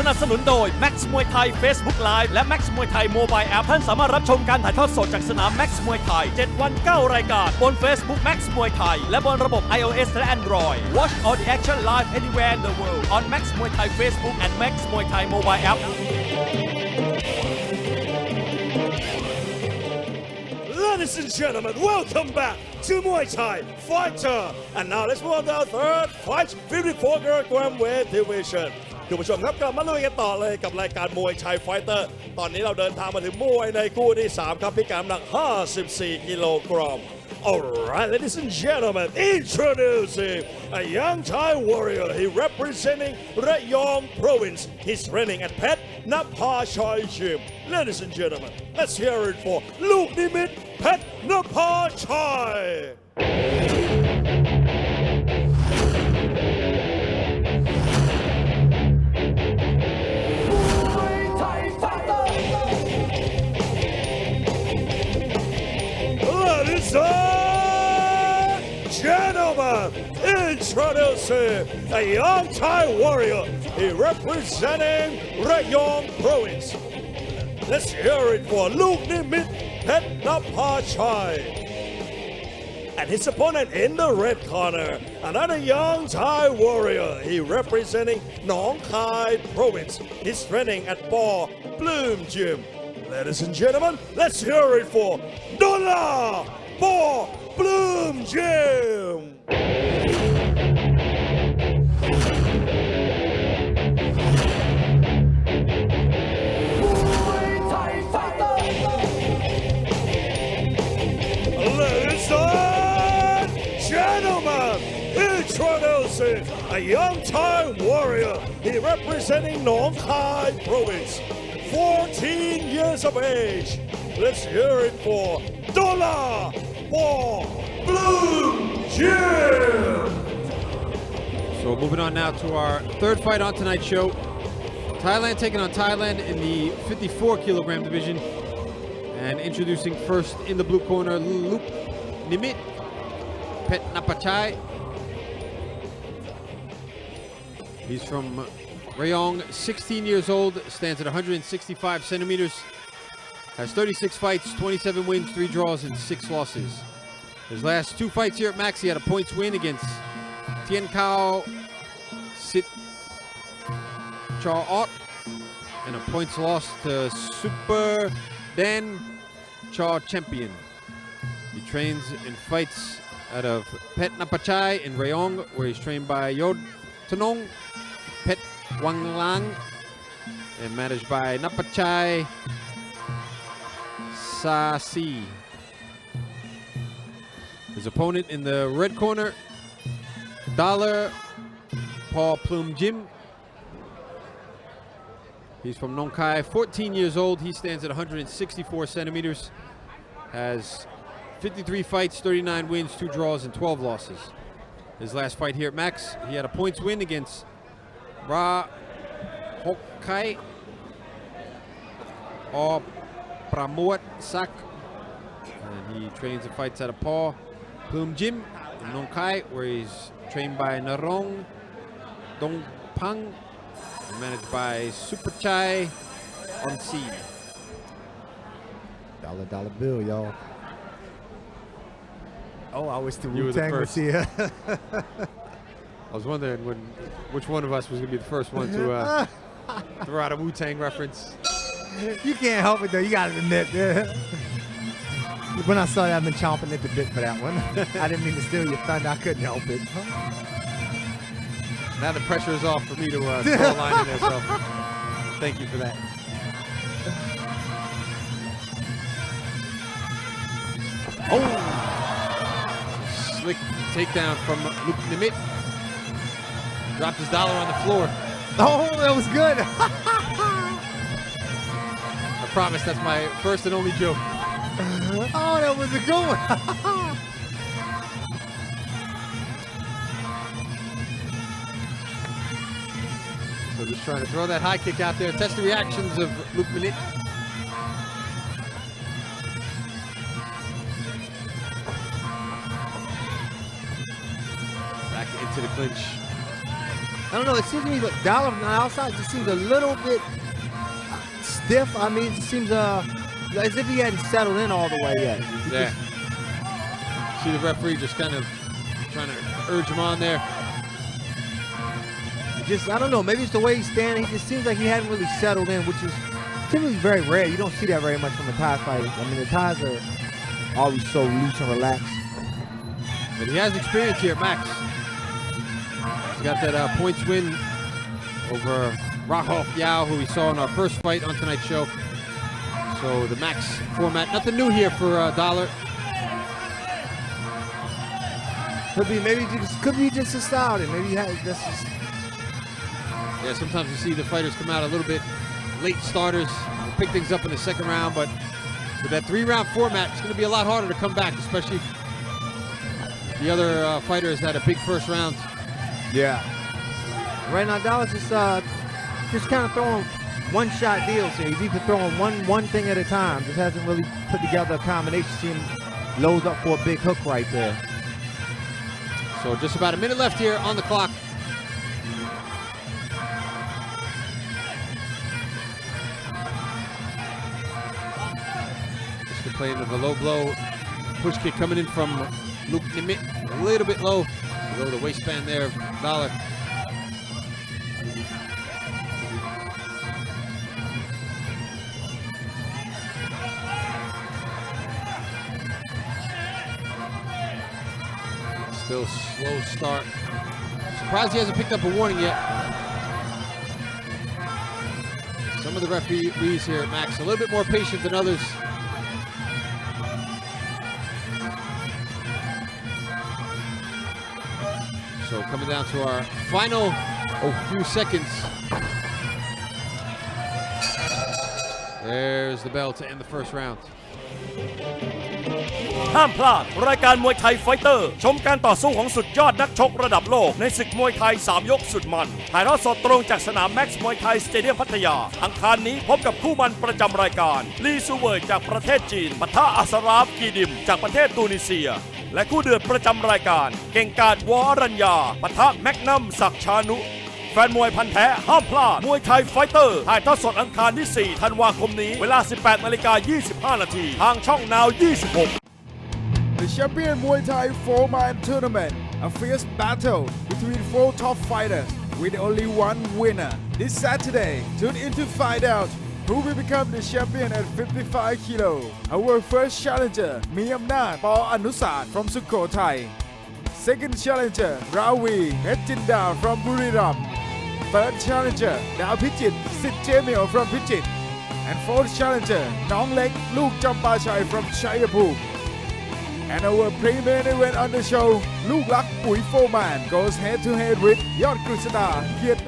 สนับสนุนโดย Max Muay Thai Facebook Live และ Max Muay Thai Mobile App ท่านสามารถรับชมการถ่ายทอดสดจากสนาม Max Muay Thai 7 วัน 9 รายการบน Facebook Max Muay Thai และบนระบบ iOS และ Android. Watch all the action live anywhere in the world on Max Muay Thai Facebook and Max Muay Thai Mobile App. Ladies and gentlemen, welcome back to Muay Thai Fighter. And now let's move on to our third fight, 54 kg weight division. คุณผู้ชมครับกลับมาลุยกันต่อเลยกับรายการมวยไทยไฟเตอร์ตอนนี้เราเดินทางมาถึงมวยในคู่ที่ 3 ครับพิกัดน้ำหนัก 54 กิโลกรัม Alright, ladies and gentlemen, introducing a young Thai warrior. He representing Rayong province. He's training at Pet Napa Chai Gym. Ladies and gentlemen, let's hear it for Luke Nimit Pet Napa Chai. Ladies and gentlemen, introducing a young Thai warrior. He representing Rayong province. Let's hear it for Luke Nimit Pet Napa Chai. And his opponent in the red corner, another young Thai warrior. He representing Nong Khai province. He's training at Paul Bloom Gym. Ladies and gentlemen, let's hear it for Dollar Paul Bloom Gym. Ladies and gentlemen, introducing a young Thai warrior. He representing Nong Khai province. 14 years of age. Let's hear it for Dollar for Blue Gym. So moving on now to our third fight on tonight's show. Thailand taking on Thailand in the 54 kilogram division. And introducing first in the blue corner, Luke Nimit Pet Napachai. He's from Rayong, 16 years old, stands at 165 centimeters, has 36 fights, 27 wins, 3 draws, and 6 losses. His last 2 fights here at Max, he had a points win against Tien Khao Sit Char Ot, and a points loss to Super Dan Char Champion. He trains and fights out of Pet Napachai in Rayong, where he's trained by Yod Tanong Pet Wang Lang and managed by Napachai Sasi. His opponent in the red corner, Dollar Paul Plum Jim. He's from Nong Khai, 14 years old. He stands at 164 centimeters, has 53 fights, 39 wins, 2 draws, and 12 losses. His last fight here at Max, he had a points win against Ra Hokai or Pramot Sak. And he trains and fights at a Paul Plum Gym in Nong Khai, where he's trained by Narong Dong Pang and managed by Superchai on C. Dollar bill, y'all. Oh, I wish the You were the Wu-Tang was first. here. I was wondering which one of us was going to be the first one to throw out a Wu-Tang reference. You can't help it, though. You got to admit. When I saw that, I've been chomping at the bit for that one. I didn't mean to steal your thunder. I couldn't help it. Now the pressure is off for me to throw a line in there, so thank you for that. Oh! Slick takedown from Luke Nimit. Dropped his dollar on the floor. Oh, that was good. I promise that's my first and only joke. Oh, that was a good one. So just trying to throw that high kick out there. Test the reactions of Luke Nimit. Back into the clinch. I don't know, it seems to me that Dollar on the outside just seems a little bit stiff. I mean, it just seems as if he hadn't settled in all the way yet. Yeah. See the referee just kind of trying to urge him on there. I don't know, maybe it's the way he's standing. He just seems like he hadn't really settled in, which is typically very rare. You don't see that very much from a Thai fighter. I mean, the Thais are always so loose and relaxed. But he has experience here, Max. He's got that points win over Rahul Yao, who we saw in our first fight on tonight's show. So the Max format, nothing new here for Dollar. Could be just a style. Maybe he has this. Yeah, sometimes you see the fighters come out a little bit late starters, pick things up in the second round, but with that 3-round format, it's going to be a lot harder to come back, especially if the other fighter has had a big first round. Yeah. Right now, Dallas is just kind of throwing one-shot deals here. He's either throwing one thing at a time. Just hasn't really put together a combination. See him load up for a big hook right there. So just about a minute left here on the clock. Just complaining of a low blow. Push kick coming in from Luke Nimit. A little bit low. Below the waistband there of Dollar. Still slow start. Surprised he hasn't picked up a warning yet. Some of the referees here at Max a little bit more patient than others. So coming down to our final few seconds. There's the bell to end the first round. ห้ามพลาดรายการมวยไทยไฟเตอร์ชมการต่อสู้ของสุดยอดนักชกระดับโลกในศึกมวยไทย3ยกสุดมันถ่ายทอดสดตรงจากสนามแม็กซ์มวยไทยสเตเดียมพัทยาอังคารนี้พบกับคู่มันประจำรายการลีซูเวยจากประเทศจีนปะทะอัสราฟกีดิมจากประเทศตูนิเซียและคู่เดือดประจำรายการเก่งกาจวอรัญญาปะทะแมกนัมศักดิ์ชานุแฟนมวยพันธุ์แท้ห้ามพลาดมวยไทยไฟเตอร์ถ่ายทอดสดอังคารที่ 4 ธันวาคมนี้เวลา 18:25 น.ทางช่องนาว 26 The champion Muay Thai 4-man tournament, a fierce battle between 4 top fighters with only one winner. This Saturday, tune in to find out who will become the champion at 55 kilo. Our first challenger, Miyamnath Paul Anusat from Sukhothai. Second challenger, Ravi Hechinda from Buriram. Third challenger, Dao Pichit Sit Chemio from Pichit. And fourth challenger, Nong Lek Luke Champachai from Chayapur. And our pre-main event on the show, Luke Lak Pui Foreman goes head-to-head with Yod Krishna Kiet.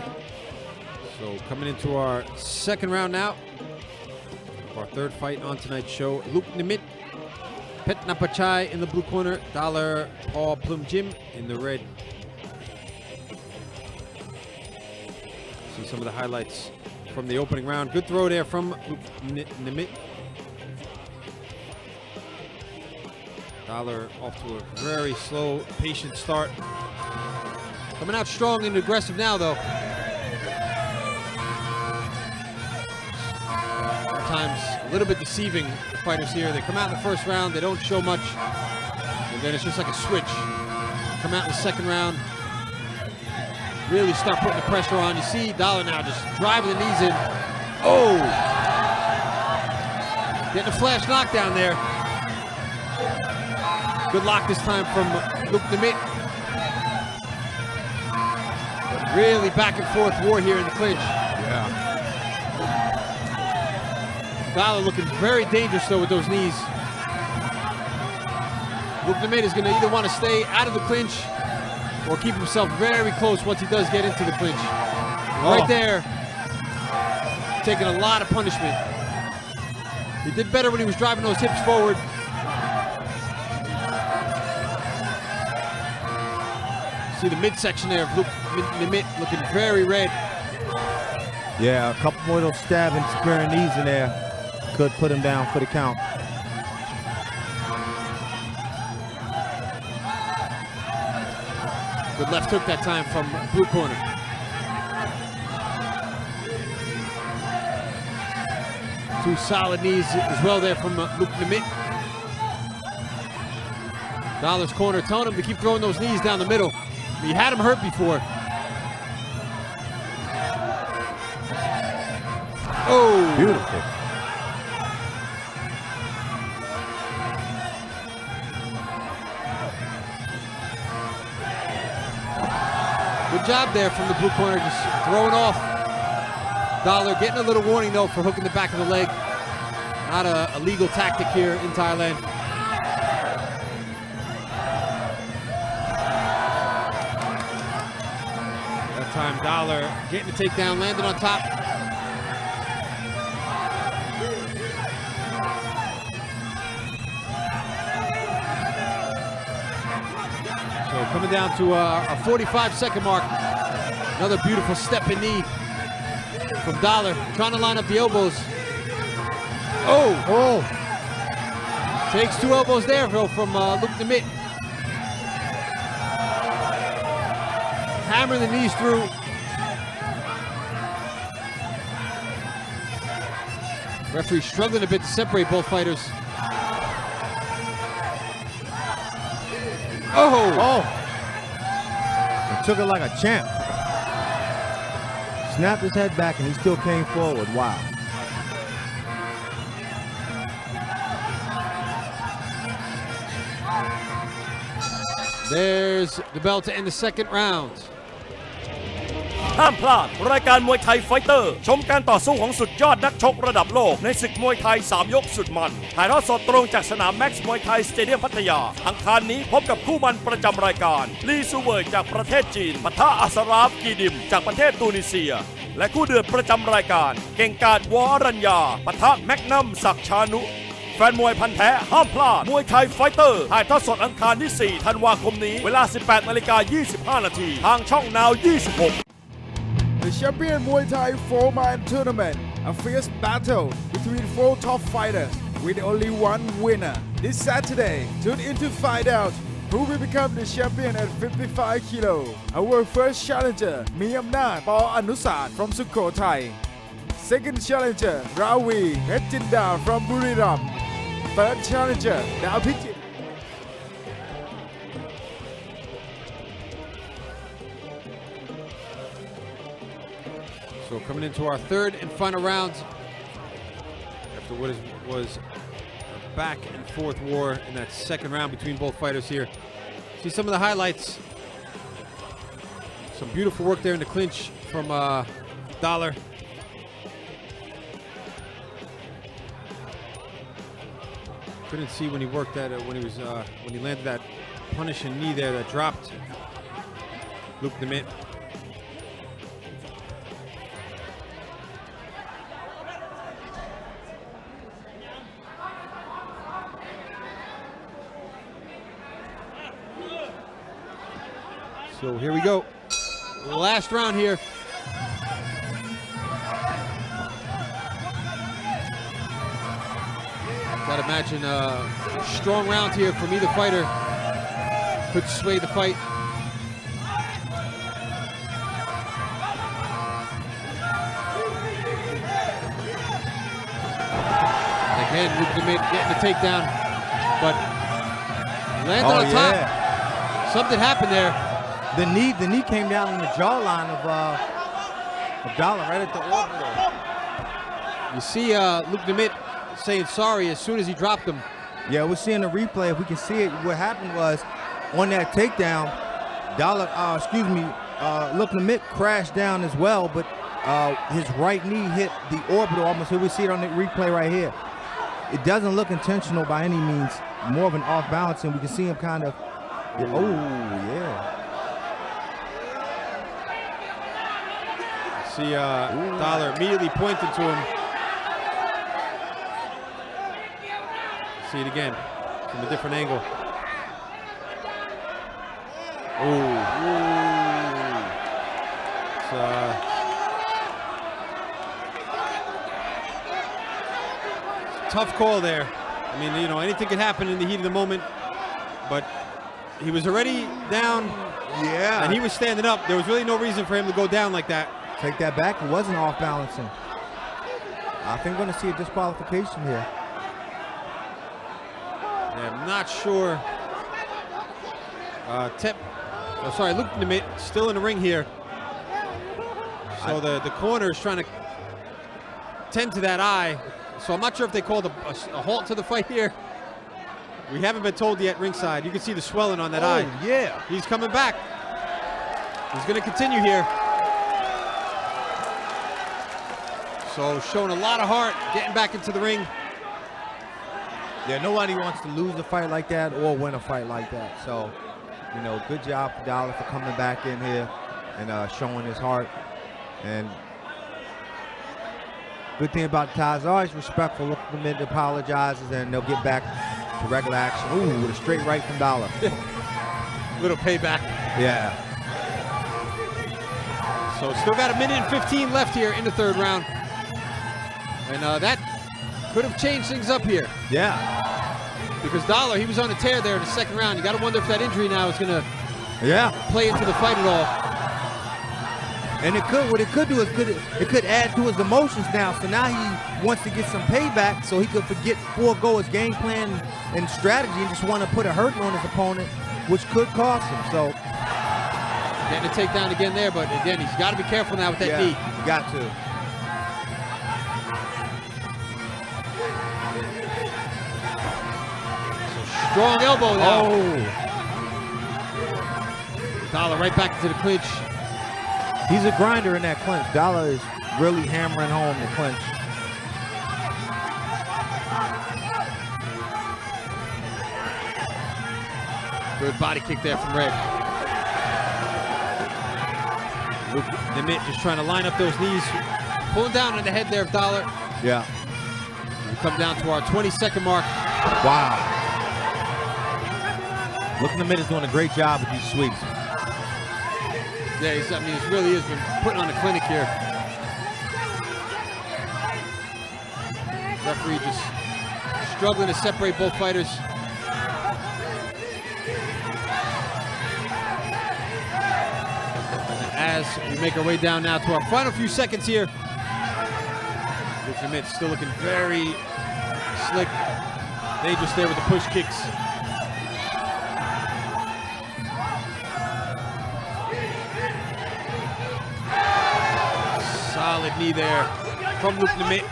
So coming into our second round now. Our third fight on tonight's show, Luke Nimit, Pet Napachai in the blue corner, Dollar Paul Plum Jim in the red. See some of the highlights from the opening round. Good throw there from Luke Nimit. Dollar off to a very slow, patient start. Coming out strong and aggressive now, though. Sometimes a little bit deceiving, the fighters here. They come out in the first round, they don't show much, and then it's just like a switch. Come out in the second round, really start putting the pressure on. You see Dollar now just driving the knees in. Oh! Getting a flash knockdown there. Good lock this time from Luke Nimit. Really back and forth war here in the clinch. Yeah. Dollar looking very dangerous though with those knees. Luke Nemeth is going to either want to stay out of the clinch or keep himself very close once he does get into the clinch. Right there, taking a lot of punishment. He did better when he was driving those hips forward. See the midsection there of Luke Nemeth looking very red. Yeah, a couple more of those stabbing, spearing knees in there could put him down for the count. Good left hook that time from blue corner. Two solid knees as well there from Luke Nemeth. Dollar's corner telling him to keep throwing those knees down the middle. He had him hurt before. Oh! Beautiful. Good job there from the blue corner, just throwing off. Dollar getting a little warning though for hooking the back of the leg. Not a legal tactic here in Thailand. That time Dollar getting the takedown, landed on top. So coming down to a 45-second mark. Another beautiful stepping knee from Dollar, trying to line up the elbows. Oh! Takes two elbows there from Luke Nemeth. Hammering the knees through. Referee struggling a bit to separate both fighters. Oh! He took it like a champ. Snapped his head back and he still came forward. Wow. There's the bell to end the second round. ห้ามพลาดรายการมวยไทยไฟเตอร์ชมการต่อสู้ของสุดยอดนักชกระดับโลกในศึกมวยไทย3ยกสุดมันถ่ายทอดสดตรงจากสนามแม็กซ์มวยไทยสเตเดียมพัทยาอังคารนี้พบกับคู่มันประจำรายการลีซูเวยจากประเทศจีนปะทะอัสราฟกีดิมจากประเทศตูนิเซียและคู่เดือดประจำรายการเก่งกาจวอรัญญาปะทะแมกนัมศักดิ์ชานุแฟนมวยพันธุ์แท้ห้ามพลาดมวยไทยไฟเตอร์ถ่ายทอดสดอังคารที่ 4 ธันวาคมนี้เวลา 18:25 นาทีทางช่องนาว 26 The champion Muay Thai 4-man tournament, a fierce battle between 4 top fighters with only one winner. This Saturday, tune in to find out who will become the champion at 55 kilo. Our first challenger, Miyamnath Paul Anusat from Sukhothai. Second challenger, Ravi Hechinda from Buriram. Third challenger, Dapijit. So coming into our third and final round, after what was a back and forth war in that second round between both fighters here. See some of the highlights. Some beautiful work there in the clinch from Dollar. Couldn't see when he worked that when he landed that punishing knee there that dropped Luke Nemeth. So here we go. Last round here. Gotta imagine a strong round here from either fighter. Could sway the fight. And again, Luke Nemeth getting the takedown, but landed on top. Something happened there. The knee came down on the jawline of Dollar right at the orbital. You see Luke Nemeth saying sorry as soon as he dropped him. Yeah, we're seeing the replay. If we can see it, what happened was on that takedown, Luke Nemeth crashed down as well, but his right knee hit the orbital almost. Here we see it on the replay right here. It doesn't look intentional by any means. more of an off balance, and we can see him kind of. Oh yeah. See Dollar immediately pointed to him. See it again from a different angle. Ooh. It's tough call there. I mean, you know, anything could happen in the heat of the moment, but he was already down. Yeah. And he was standing up. There was really no reason for him to go down like that. Take that back. It wasn't off balancing. I think we're going to see a disqualification here. Yeah, I'm not sure. Luke Nemeth still in the ring here. So the corner is trying to tend to that eye. So I'm not sure if they called a halt to the fight here. We haven't been told yet ringside. You can see the swelling on that eye. Yeah. He's coming back. He's going to continue here. So showing a lot of heart, getting back into the ring. Yeah, nobody wants to lose a fight like that or win a fight like that. So, you know, good job for Dollar for coming back in here and showing his heart. And good thing about Ty's always respectful. Look at them, apologizes, and they'll get back to regular action. Ooh, with a straight right from Dollar. Little payback. Yeah. So still got 1:15 left here in the third round. And that could have changed things up here. Yeah. Because Dollar, he was on a tear there in the second round. You got to wonder if that injury now is going to play into the fight at all. And what it could do is it could add to his emotions now. So now he wants to get some payback so he could forego his game plan and strategy and just want to put a hurting on his opponent, which could cost him. So getting a takedown again there, but again, he's got to be careful now with that knee. Got to. Strong elbow now. Oh. Dollar right back into the clinch. He's a grinder in that clinch. Dollar is really hammering home the clinch. Good body kick there from Red. Luke Nemeth just trying to line up those knees. Pulling down on the head there of Dollar. Yeah. We come down to our 20-second mark. Wow. Luke Nemeth is doing a great job with these sweeps. Yeah, he really has been putting on a clinic here. Referee just struggling to separate both fighters. And as we make our way down now to our final few seconds here, Luke Nemeth still looking very slick, dangerous there with the push kicks. Solid knee there from Luke Nemeth.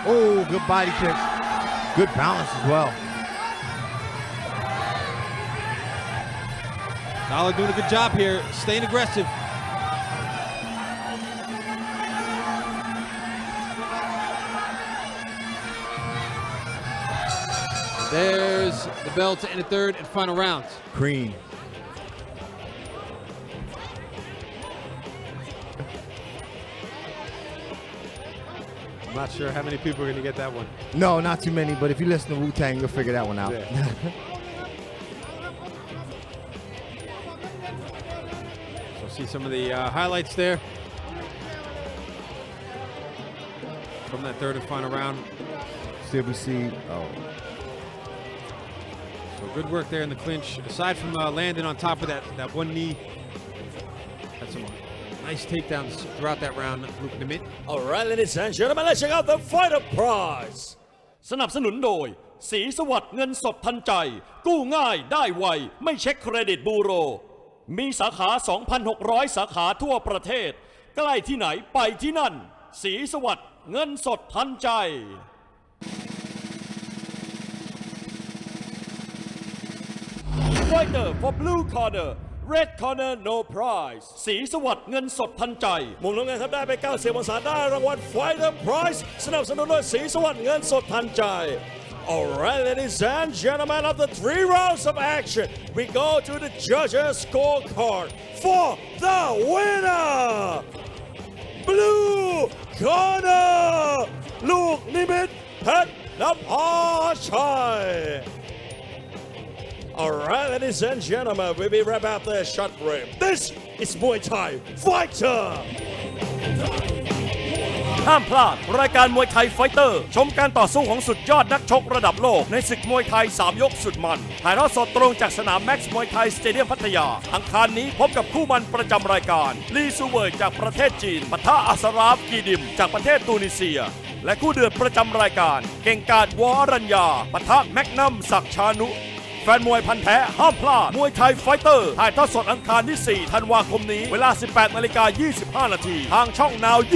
Oh, good body kicks. Good balance as well. Dollar doing a good job here, staying aggressive. There's the bell to end the third and final rounds. Cream. I'm not sure how many people are going to get that one. No, not too many, but if you listen to Wu-Tang, you'll figure that one out. Yeah. So see some of the highlights there from that third and final round. Still we see, So good work there in the clinch. Aside from landing on top of that one knee, had some nice takedowns throughout that round, Luke Nemeth. Alright, ladies and gentlemen, let's check out the fighter prize สนับสนุนโดยศรีสวัสดิ์เงินสดทันใจกู้ง่ายได้ไวไม่เช็คเครดิตบูโรมีสาขา 2,600 สาขาทั่วประเทศใกล้ที่ไหนไปที่นั่นศรีสวัสดิ์เงินสดทันใจ Fighter for blue corner Red Corner No Prize สีสวัสดิ์เงินสดทันใจ มุมน้ำเงินครับได้ไป90องศาได้รางวัล Fighter Prize สนับสนุนโดยสีสวัสดิ์เงินสดทันใจ Alright, ladies and gentlemen, after 3 rounds of action, we go to the judges' scorecard for the winner! Blue Corner ลูกนิมิตเพชรนภาชัย Alright, ladies and gentlemen, we'll be right after a short break. This is Muay Thai Fighter! ห้ามพลาดรายการมวยไทยไฟเตอร์ชมการต่อสู้ของสุดยอดนักชกระดับโลกในศึกมวยไทย3ยกสุดมันถ่ายทอดสดตรงจากสนามแม็กซ์มวยไทยสเตเดียมพัทยาอังคารนี้พบกับคู่มันประจำรายการลีซูเวยจากประเทศจีนปะทะอัสราฟกีดิมจากประเทศตูนิเซียและคู่เดือดประจำรายการเก่งกาจวอรัญญาปะทะแมกนัมศักดิ์ชานุแฟนมวยพันธุ์แท้ห้ามพลาดมวยไทยไฟเตอร์ถ่ายทอดสดอังคารที่ 4 ธันวาคมนี้เวลา 18:25 นาทีทางช่องนาว 26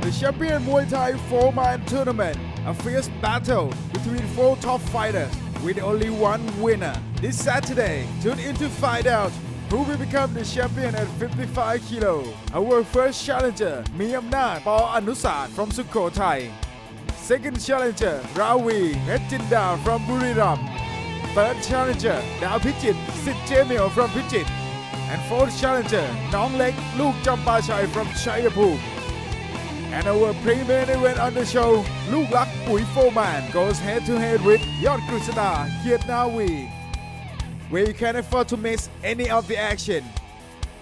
The champion Muay Thai 4-man tournament, a fierce battle between 4 top fighters with only one winner. This Saturday, tune in to find out who will become the champion at 55 kilo. Our first challenger, Miyamnath Paul Anusat from Sukhothai. Second challenger, Ravi Retjinda from Buriram. Third challenger, Dao Pichit Sit Jemil from Pichit. And fourth challenger, Nong Lek Luke Champachai from Chayapur. And our premier event on the show, Luke Lak Pui Foman goes head to head with Yot Krishna Kiet Nawi, where you can't afford to miss any of the action.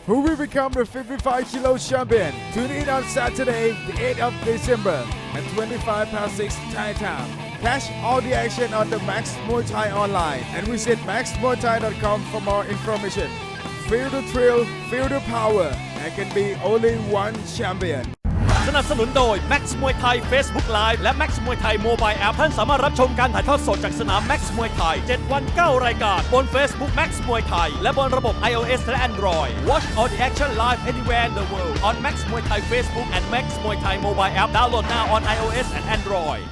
Who will become the 55 kilo champion? Tune in on Saturday, the 8th of December at 25:06 Thai time. Catch all the action on the Max Muay Thai online and visit maxmuaythai.com for more information. Feel the thrill, feel the power. There can be only one champion. สนับสนุนโดย Max Muay Thai Facebook Live และ Max Muay Thai Mobile App ท่านสามารถรับชมการถ่ายทอดสดจากสนาม Max Muay Thai 7 วัน 9 รายการบน Facebook Max Muay Thai และบนระบบ iOS และ Android. Watch all the action live anywhere in the world on Max Muay Thai Facebook and Max Muay Thai Mobile App. Download now on iOS and Android.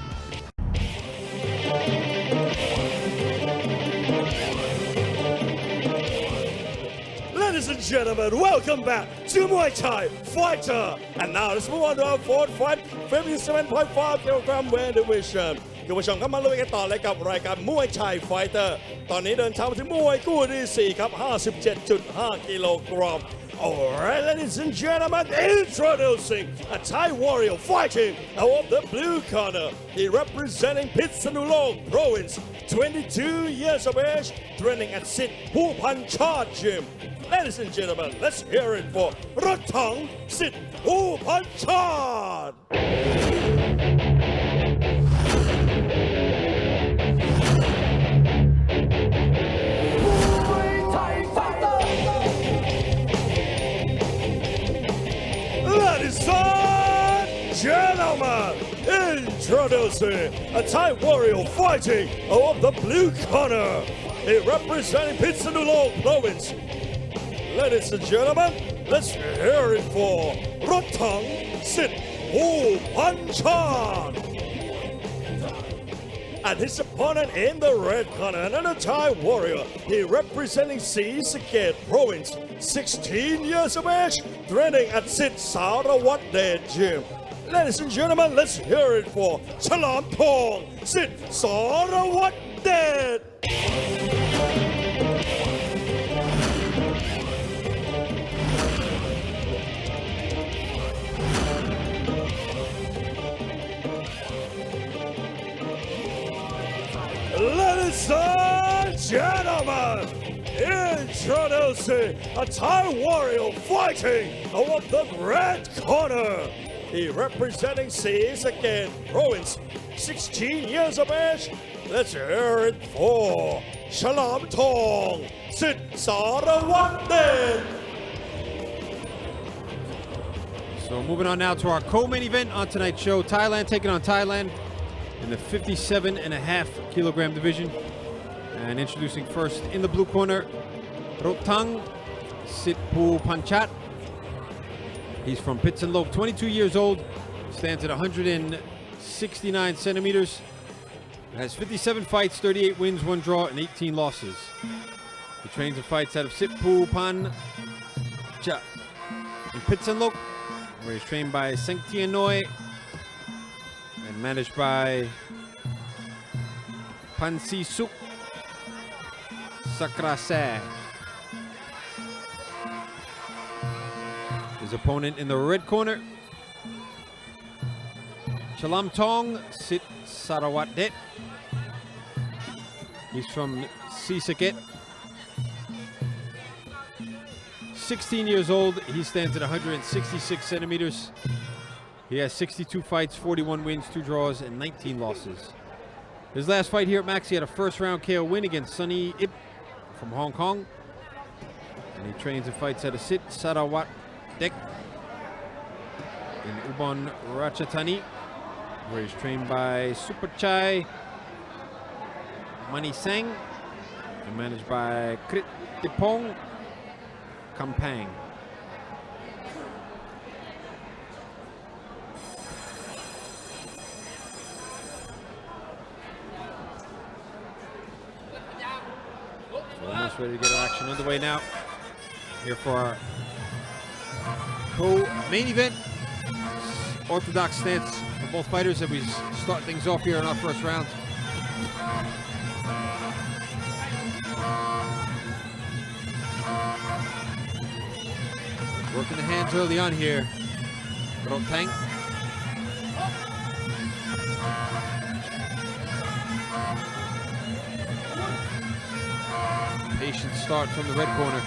Ladies and gentlemen, welcome back to Muay Thai Fighter. And now let's move on to our fourth fight, 57.5 kilogram weight division. คุณผู้ชมครับมาลุยกันต่อเลยกับรายการมวยไทยไฟเตอร์ตอนนี้เดินทางมาถึงมวยคู่ที่ 4 ครับ 57.5 กิโลกรัม Alright, ladies and gentlemen, introducing a Thai warrior fighting out of the blue corner. He representing Pitsanulong Province, 22 years of age, training at Sit Pupanchat Gym. Ladies and gentlemen, let's hear it for Ratang Sit Pupanchat. Ladies and gentlemen, introducing a Thai warrior fighting out of the blue corner. He representing Pitsanulong Province. Ladies and gentlemen, let's hear it for Ratang Sit Pupanchat. And his opponent in the red corner, another Thai warrior. He representing Srisaket Province, 16 years of age, training at Sit Sarawat Gym. Ladies and gentlemen, let's hear it for Chalam Thong Sit Sarawat. Ladies and gentlemen, introducing a Thai warrior fighting out of the red corner. He representing Srisaket Province, 16 years of age. Let's hear it for Chalam Thong Sit Sarawat. So moving on now to our co-main event on tonight's show, Thailand taking on Thailand in the 57.5 kilogram division. And introducing first in the blue corner, Rotang Sitpupanchat. He's from Pitsanulong, 22 years old, stands at 169 centimeters, has 57 fights, 38 wins, 1 draw, and 18 losses. He trains and fights out of Sitpu Pan Cha in Pitsenlok, where he's trained by Seng Tien Noi and managed by Pan Si Suk Sakrase. His opponent in the red corner, Chalam Tong Sit Sarawat Det. He's from Sisaket. 16 years old. He stands at 166 centimeters. He has 62 fights, 41 wins, 2 draws, and 19 losses. His last fight here at Max, he had a first-round KO win against Sunny Ip from Hong Kong. And he trains and fights at a Sit Sarawat Dek in Ubon Ratchathani, where he's trained by Superchai Mani Sang and managed by Krit Dipong Kampang. So almost ready to get our action underway now. Here for our co-main event. Orthodox stance for both fighters as we start things off here in our first round. Working the hands early on here. Rotang. Patient start from the red corner.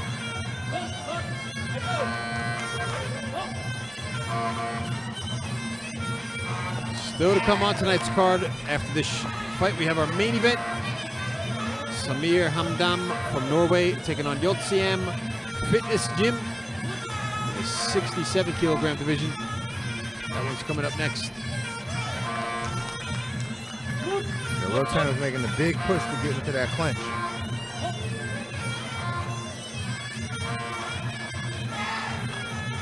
Still to come on tonight's card after this fight, we have our main event. Samir Hamdam from Norway taking on Yotsiam Fitness Gym in the 67 kilogram division. That one's coming up next. Rotan is making a big push to get into that clinch.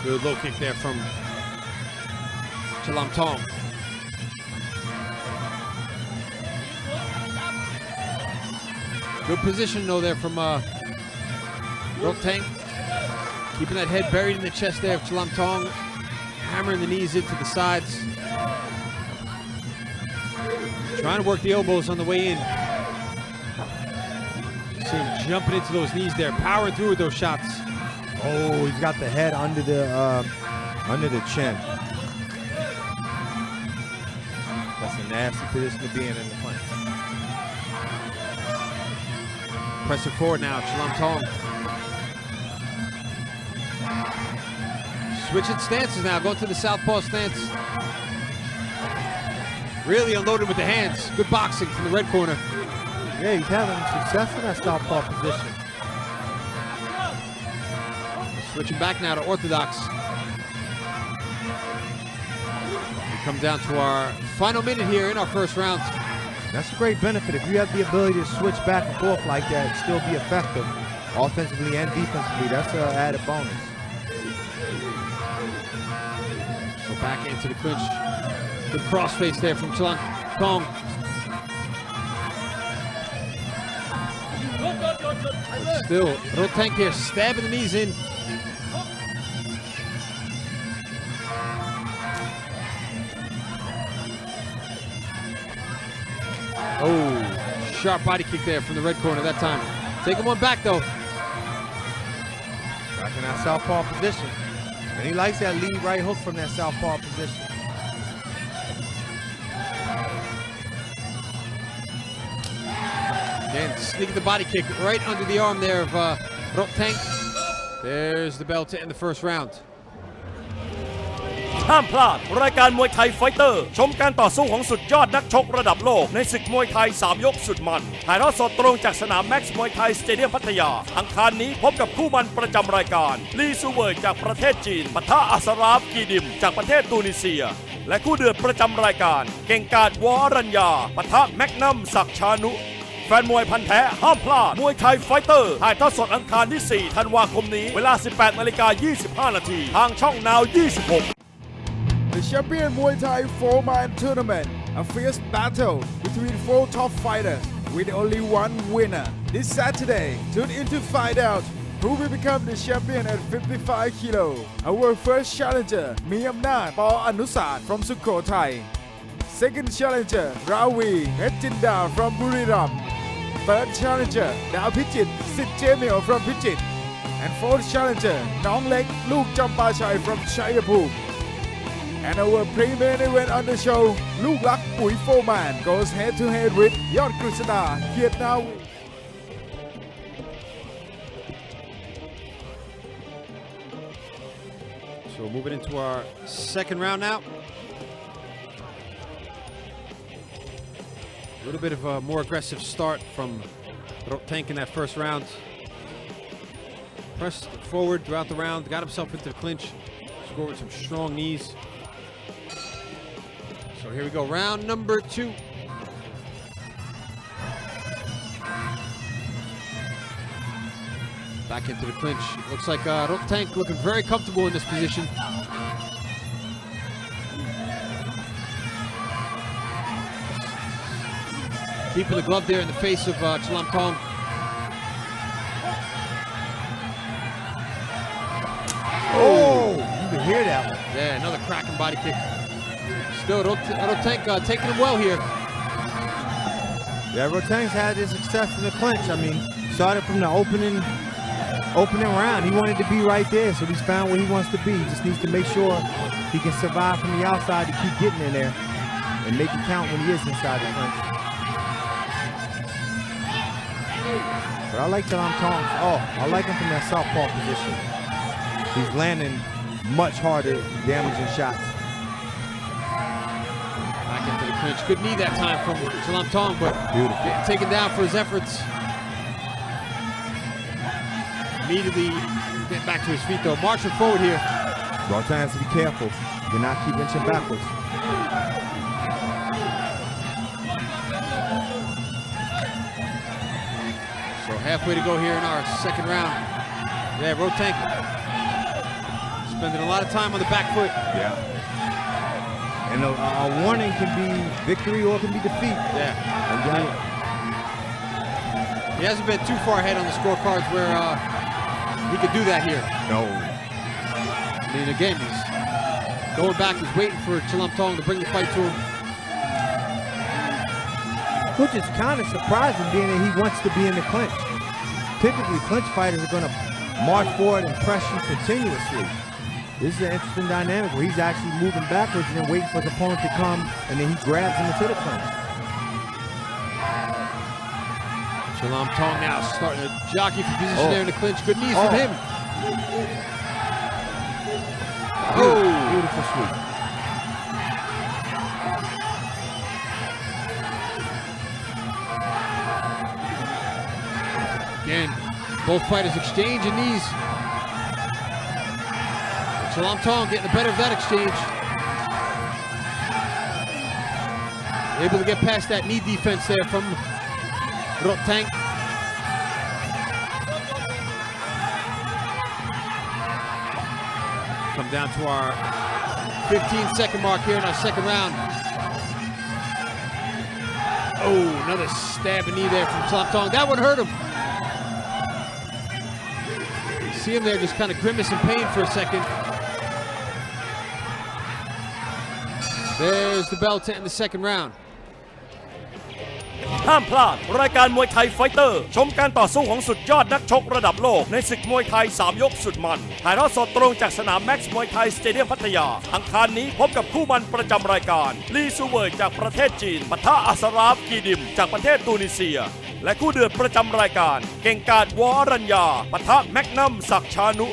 Good low kick there from Chalam Tong. Good position though there from Rotang. Keeping that head buried in the chest there of Chalam Tong. Hammering the knees into the sides. Trying to work the elbows on the way in. See him jumping into those knees there, powering through with those shots. Oh, he's got the head under the chin. That's a nasty position to be in the clinch. Pressing forward now, Chalam Tong. Switching stances now, going to the southpaw stance. Really unloaded with the hands. Good boxing from the red corner. Yeah, he's having success in that southpaw position. Switching back now to orthodox. We come down to our final minute here in our first round. That's a great benefit. If you have the ability to switch back and forth like that and still be effective, offensively and defensively, that's an added bonus. So back into the clinch. Good crossface there from Chalam Tong. Still, Rotang here stabbing the knees in. Oh, sharp body kick there from the red corner that time. Taking one back though. Back in that southpaw position. And he likes that lead right hook from that southpaw position. Again, sneaking the body kick right under the arm there of Rotang. There's the bell to end the first round. ห้ามพลาดรายการมวยไทยไฟเตอร์ชมการต่อสู้ของสุดยอดนักชกระดับโลกในศึกมวยไทย3ยกสุดมันถ่ายทอดสดตรงจากสนามแม็กซ์มวยไทยสเตเดียมพัทยาอังคารนี้พบกับคู่มันประจำรายการลีซูเวิร์จากประเทศจีนปะทะอัสราฟกีดิมจากประเทศตูนิเซียและคู่เดือดประจำรายการเก่งกาจวอรัญญาปะทะแมกนัมศักดิ์ชานุแฟนมวยพันธุ์แท้ห้ามพลาดมวยไทยไฟเตอร์ถ่ายทอดสดอังคารที่4ธันวาคมนี้เวลา 18:25 น.ทางช่องนาว 26 The champion Muay Thai 4-man tournament, a fierce battle between 4 top fighters with only one winner. This Saturday, tune in to find out who will become the champion at 55 kilo. Our first challenger, Mi Amnat Paul Anusat from Sukhothai. Second challenger, Ravi Hechinda from Buriram. Third challenger, Dao Pichit Sit Jamil from Pichit. And fourth challenger, Nong Lek Luke Champachai from Chayapur. And our pre-main event on the show, Luke Lak Pui Foreman goes head-to-head with Yod Krishna Kietnawi. So moving into our second round now. A little bit of a more aggressive start from Tank in that first round. Pressed forward throughout the round, got himself into the clinch, scored with some strong knees. So here we go, round number 2. Back into the clinch. Looks like Tank looking very comfortable in this position. Keeping the glove there in the face of Chalamthong. Oh, you can hear that one. Yeah, another cracking body kick. Still, Tank taking him well here. Yeah, Rotang's had his success in the clinch. I mean, started from the opening round. He wanted to be right there, so he's found where he wants to be. He just needs to make sure he can survive from the outside to keep getting in there and make it count when he is inside the clinch. But I like Chalamthong. Oh, I like him from that southpaw position. He's landing much harder, damaging shots. Back into the clinch. Good knee that time from Chalamthong, but getting taken down for his efforts. Immediately get back to his feet though. Marching forward here. Rotang has to be careful. Do not keep inching backwards. So halfway to go here in our second round. Yeah, Rotang spending a lot of time on the back foot. Yeah. And a warning can be victory or it can be defeat. Yeah. He hasn't been too far ahead on the scorecards where he could do that here. No. I mean, again, he's going back. He's waiting for Chalamthong to bring the fight to him. Which is kind of surprising, being that he wants to be in the clinch. Typically, clinch fighters are going to march forward and press you continuously. This is an interesting dynamic where he's actually moving backwards and then waiting for his opponent to come, and then he grabs him into the clinch. Chalamthong now starting to jockey for position there in the clinch. Good knees from him. Beautiful sweep. Again, both fighters exchanging knees. Chalamthong getting the better of that exchange. Able to get past that knee defense there from Rotang. Come down to our 15-second mark here in our second round. Oh, another stabbing knee there from Chalamthong. That one hurt him. You see him there just kind of grimace in pain for a second. There's the bell to end the second round. ห้ามพลาดรายการมวยไทยไฟเตอร์ชมการต่อสู้ของสุดยอดนักชกระดับโลกในศึกมวยไทย3ยกสุดมันถ่ายทอดสดตรงจากสนามแม็กซ์มวยไทยสเตเดียมพัทยาอังคารนี้พบกับคู่มันประจำรายการลีซูเวิร์จากประเทศจีนปะทะอัสราฟกีดิมจากประเทศตูนิเซียและคู่เดือดประจำรายการเก่งกาจวอรัญญาปะทะแมกนัมศักดิ์ชานุ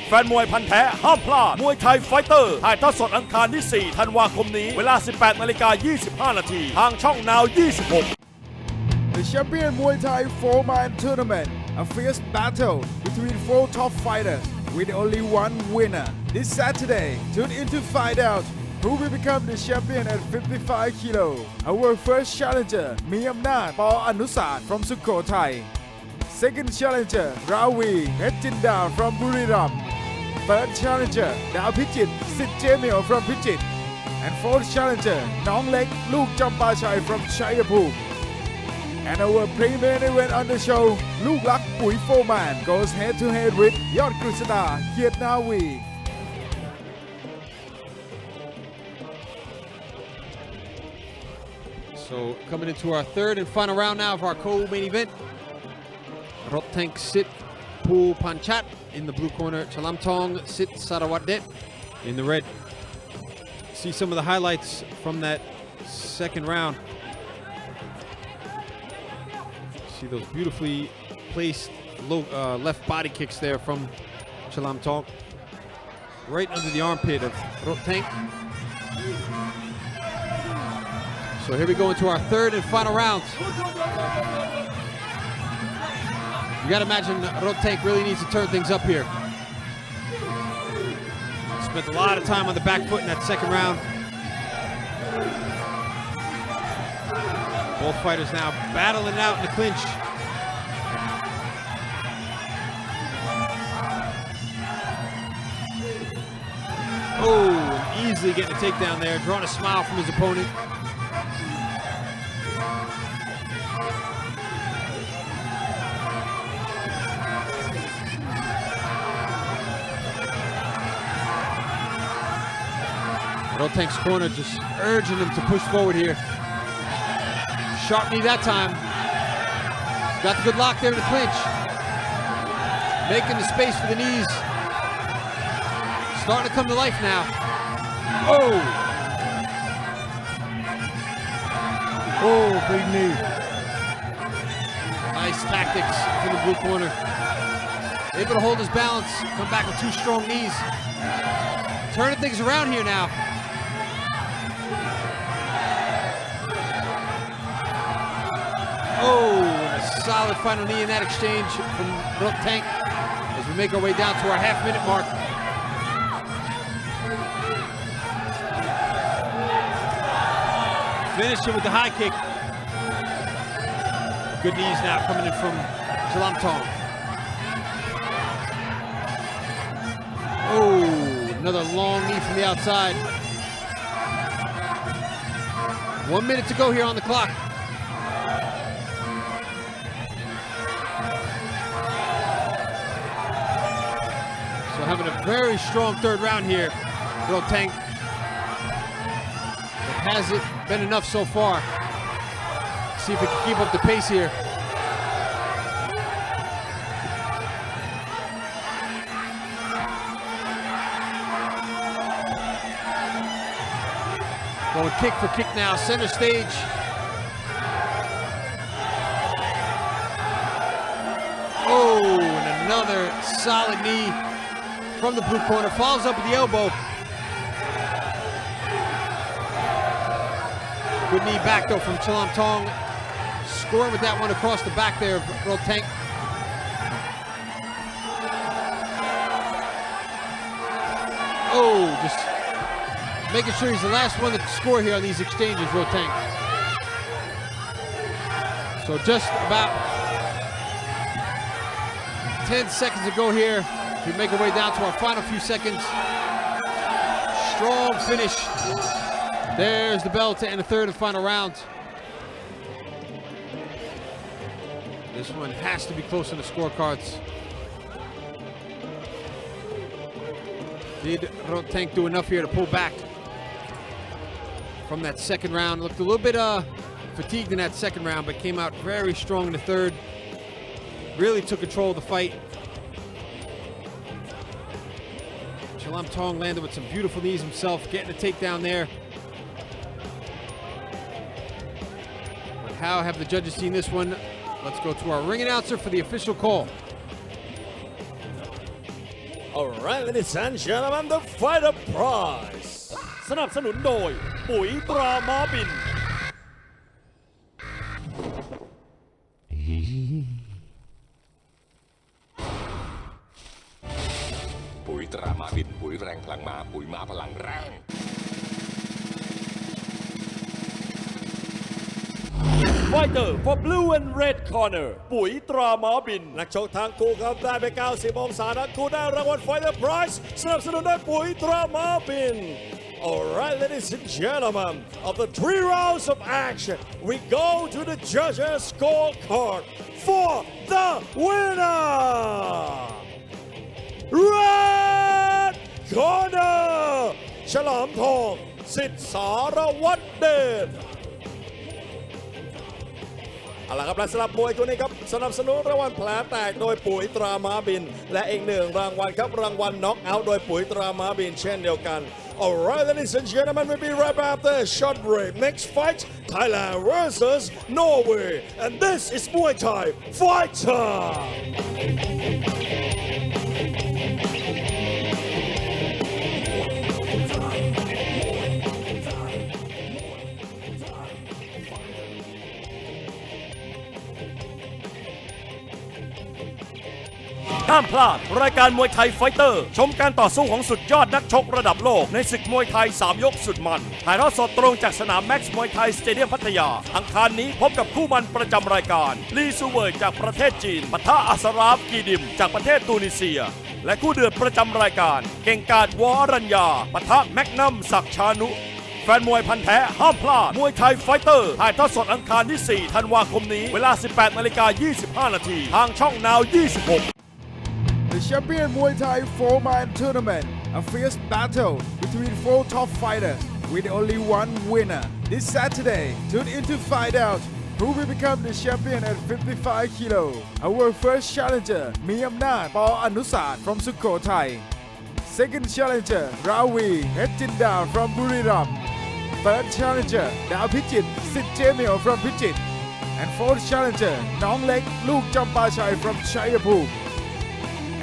แฟนมวยพันธุ์แท้ห้ามพลาดมวยไทยไฟเตอร์ถ่ายทอดสดอังคารที่4ธันวาคมนี้เวลา 18:25 น.ทางช่องนาว 26 The Champion Muay Thai 4-man tournament, a fierce battle between 4 top fighters with only one winner. This Saturday, tune in to find out who will become the champion at 55 kilo. Our first challenger, Mi Amnat Paul Anusat from Sukhothai. Second challenger, Ravi Hechinda from Buriram. Third challenger, Dao Pichit Sit Jamil from Pichit. And fourth challenger, Nong Lek Luke Champachai from Chayapur. And our premier event on the show ลูกรักปุ๋ยโฟร์แมน goes head to head with ยอดกฤษดาเกียรตินาวี So coming into our third and final round now of our co-main event. Rottank Sit Pool Panchat in the blue corner. Chalamtong Sit Sarawatdet in the red. See some of the highlights from that second round. See those beautifully placed low, left body kicks there from Chalamtong. Right under the armpit of Rottank. So here we go into our third and final round. You gotta imagine Rottank really needs to turn things up here. Spent a lot of time on the back foot in that second round. Both fighters now battling it out in the clinch. Oh, easily getting a takedown there, drawing a smile from his opponent. Rotank's corner just urging him to push forward here. Sharp knee that time. Got the good lock there in the clinch. Making the space for the knees. Starting to come to life now. Oh! Oh, big knee. Nice tactics from the blue corner. Able to hold his balance, come back with two strong knees. Turning things around here now. Oh, and a solid final knee in that exchange from Rottank as we make our way down to our half-minute mark. Finishing with the high kick. Good knees now coming in from Chalamtong. Oh, another long knee from the outside. 1 minute to go here on the clock. So having a very strong third round here, Rottank. Has it been enough so far? See if we can keep up the pace here. Going kick for kick now, center stage. Oh, and another solid knee from the blue corner. Follows up with the elbow. Good knee back though from Chalamtong. Scoring with that one across the back there of Rottank. Oh, just making sure he's the last one to score here on these exchanges, Rottank. So just about 10 seconds to go here. We make our way down to our final few seconds. Strong finish. There's the bell to end the third and final round. This one has to be close in the scorecards. Did Rottank do enough here to pull back from that second round? Looked a little bit fatigued in that second round, but came out very strong in the third. Really took control of the fight. Chalamtong landed with some beautiful knees himself, getting a takedown there. How have the judges seen this one? Let's go to our ring announcer for the official call. All right, ladies and gentlemen, the fighter prize. สนับสนุนโดยปุ๋ยตราม้าบิน ปุ๋ยตราม้าบินปุ๋ยแรงพลังม้าปุ๋ยม้าพลังแรง Fighter for blue and red corner ปุ๋ยตราม้าบิน นักชกทางคู่ครับได้ไป 90 องศาทั้งคู่ได้รางวัล Fighter Prize สนับสนุนโดยปุ๋ยตราม้าบิน All right, ladies and gentlemen, of the 3 rounds of action, we go to the judges' scorecard for the winner. Red corner ฉลามทองสิทธิ์สารวัตรเดชเอาละครับและสำหรับมวยตัวนี้ครับสนับสนุนรางวัลแผลแตกโดยปุ๋ยตราม้าบินและอีก1รางวัลครับรางวัลน็อกเอาท์โดยปุ๋ยตราม้าบินเช่นเดียวกัน Alright, ladies and gentlemen, we'll be right back after a short break. Next fight, Thailand versus Norway. And this is Muay Thai Fighter. ห้ามพลาดรายการมวยไทยไฟเตอร์ชมการต่อสู้ของสุดยอดนักชกระดับโลกในศึกมวยไทย3ยกสุดมันถ่ายทอดสดตรงจากสนามแม็กซ์มวยไทยสเตเดียมพัทยาอังคารนี้พบกับคู่มันประจำรายการลีซูเวยจากประเทศจีนปะทะอัสราฟกีดิมจากประเทศตูนิเซียและคู่เดือดประจำรายการเก่งกาจวอรัญญาปะทะแมกนัมศักดิ์ชานุแฟนมวยพันธุ์แท้ห้ามพลาดมวยไทยไฟเตอร์ถ่ายทอดสดอังคารที่ 4 ธันวาคมนี้เวลา 18:25 นาทีทางช่องนาว 26 The champion Muay Thai 4-man tournament, a fierce battle between 4 top fighters with only one winner. This Saturday, tune in to find out who will become the champion at 55 kilo. Our first challenger, Miyamnath Paul Anusat from Sukhothai. Second challenger, Ravi Hetjinda from Buriram. Third challenger, Dao Pichit Sit Jamil from Pichit. And fourth challenger, Nong Lek Luke Champachai from Chayapur.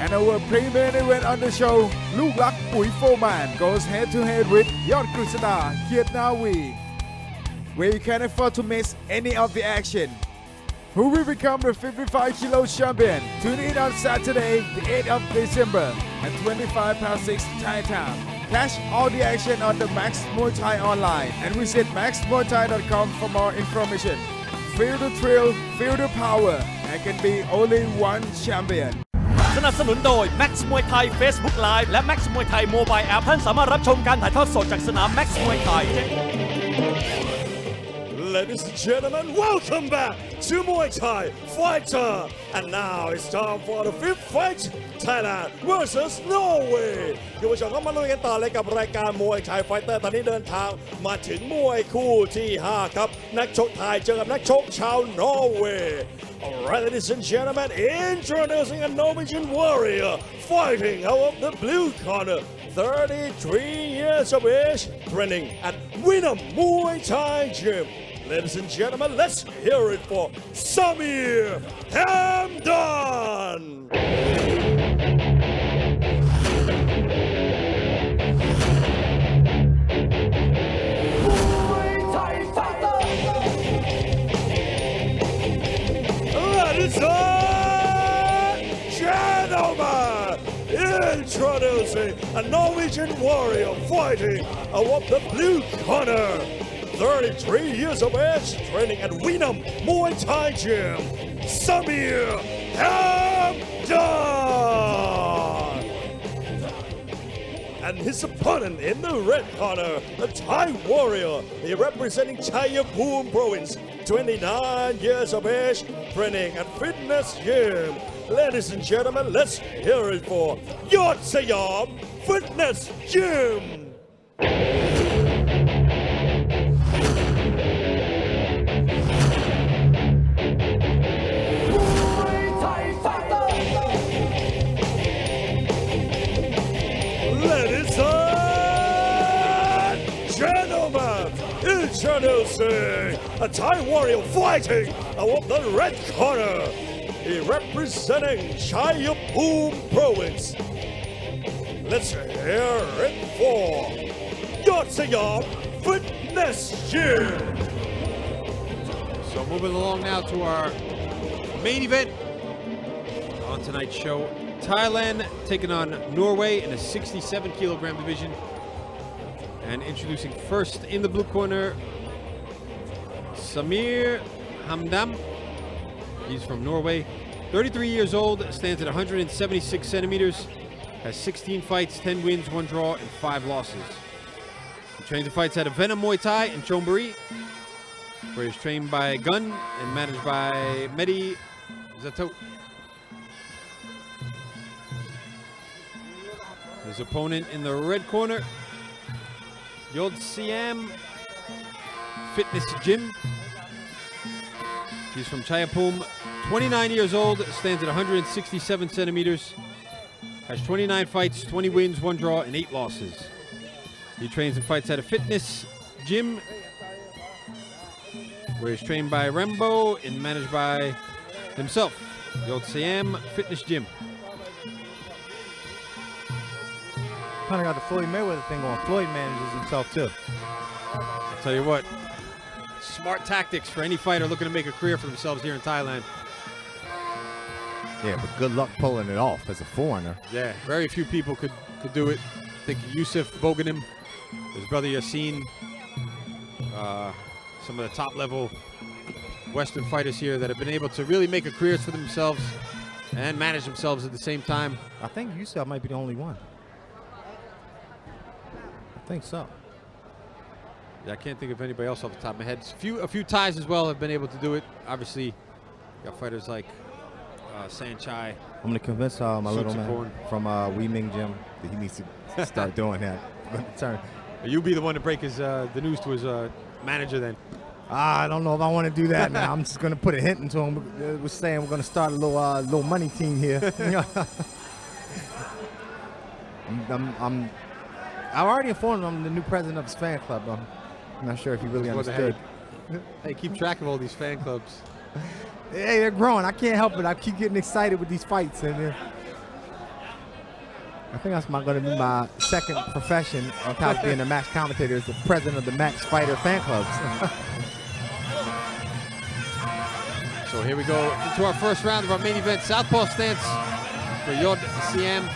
And our pre-main event on the show, Luke Lak Pui Foreman goes head-to-head with Yot Krishna Kiet Nawi, where you can't afford to miss any of the action. Who will become the 55 kilo champion? Tune in on Saturday, the 8th of December at 25:06 Thai time. Catch all the action on the Max Muay Thai online and visit maxmuaythai.com for more information. Feel the thrill, feel the power, and can be only one champion. สนับสนุนโดย Max Muay Thai Facebook Live และ Max Muay Thai Mobile App ท่านสามารถรับชมการถ่ายทอดสดจากสนาม Max Muay Thai Ladies and gentlemen, welcome back to Muay Thai Fighter. And now it's time for the 5th fight, Thailand versus Norway. คุณผู้ชมก็มาลุยกันต่อเลยกับรายการมวยไทยไฟเตอร์ตอนนี้เดินทางมาถึงมวยคู่ที่ 5 ครับนักชกไทยเจอกับนักชกชาวนอร์เวย์ Alright, ladies and gentlemen, introducing a Norwegian warrior fighting out of the blue corner. 33 years of age, training at Winam Muay Thai Gym. Ladies and gentlemen, let's hear it for Samir Hamdan. Ladies and gentlemen, introducing a Norwegian warrior fighting out of the blue corner. 33 years of age, training at Winam Muay Thai Gym, Samir Hamdan. And his opponent in the red corner, a Thai warrior, he representing Chayapur Province, 29 years of age, training at Fitness Gym. Ladies and gentlemen, let's hear it for Yot Sayam Fitness Gym. Ladies and gentlemen, introducing a Thai warrior fighting out of the red corner. He representing Chayapur Province. Let's hear it for Yot Sayam Fitness Gym. So moving along now to our main event on tonight's show. Thailand taking on Norway in a 67 kilogram division. And introducing first in the blue corner, Samir Hamdam. He's from Norway. 33 years old, stands at 176 centimeters, has 16 fights, 10 wins, 1 draw, and 5 losses. trains and fights out of Venom Muay Thai in Chonburi, where he's trained by Gun and managed by Mehdi Zato. His opponent in the red corner, Yod Siam Fitness Gym. He's from Chayapum, 29 years old, stands at 167 centimeters, has 29 fights, 20 wins, 1 draw, and 8 losses. He trains and fights at a fitness gym where he's trained by Rembo and managed by himself, Yod Siam Fitness Gym. Kind of got the Floyd Mayweather thing on. Floyd manages himself too. I'll tell you what, smart tactics for any fighter looking to make a career for themselves here in Thailand. Yeah, but good luck pulling it off as a foreigner. Yeah, very few people could do it. I think Yusuf Boganim, his brother Yassine, some of the top level Western fighters here that have been able to really make a career for themselves and manage themselves at the same time. I think Yusuf might be the only one. I think so. Yeah, I can't think of anybody else off the top of my head. A few Thais as well have been able to do it. Obviously, you got fighters like Sanchai. I'm going to convince my little man from Wee Ming Gym that he needs to start doing that. You'll be the one to break his the news to his manager then. I don't know if I want to do that now. I'm just going to put a hint into him. We're saying we're going to start a little money team here. I've already informed him I'm the new president of his fan club. I'm not sure if he really understood. Hey, keep track of all these fan clubs. Hey, they're growing. I can't help it. I keep getting excited with these fights. And I think that's going to be my second profession on top of being a Max commentator as the president of the Max Fighter fan clubs. So here we go into our first round of our main event. Southpaw stance for Yod Siam.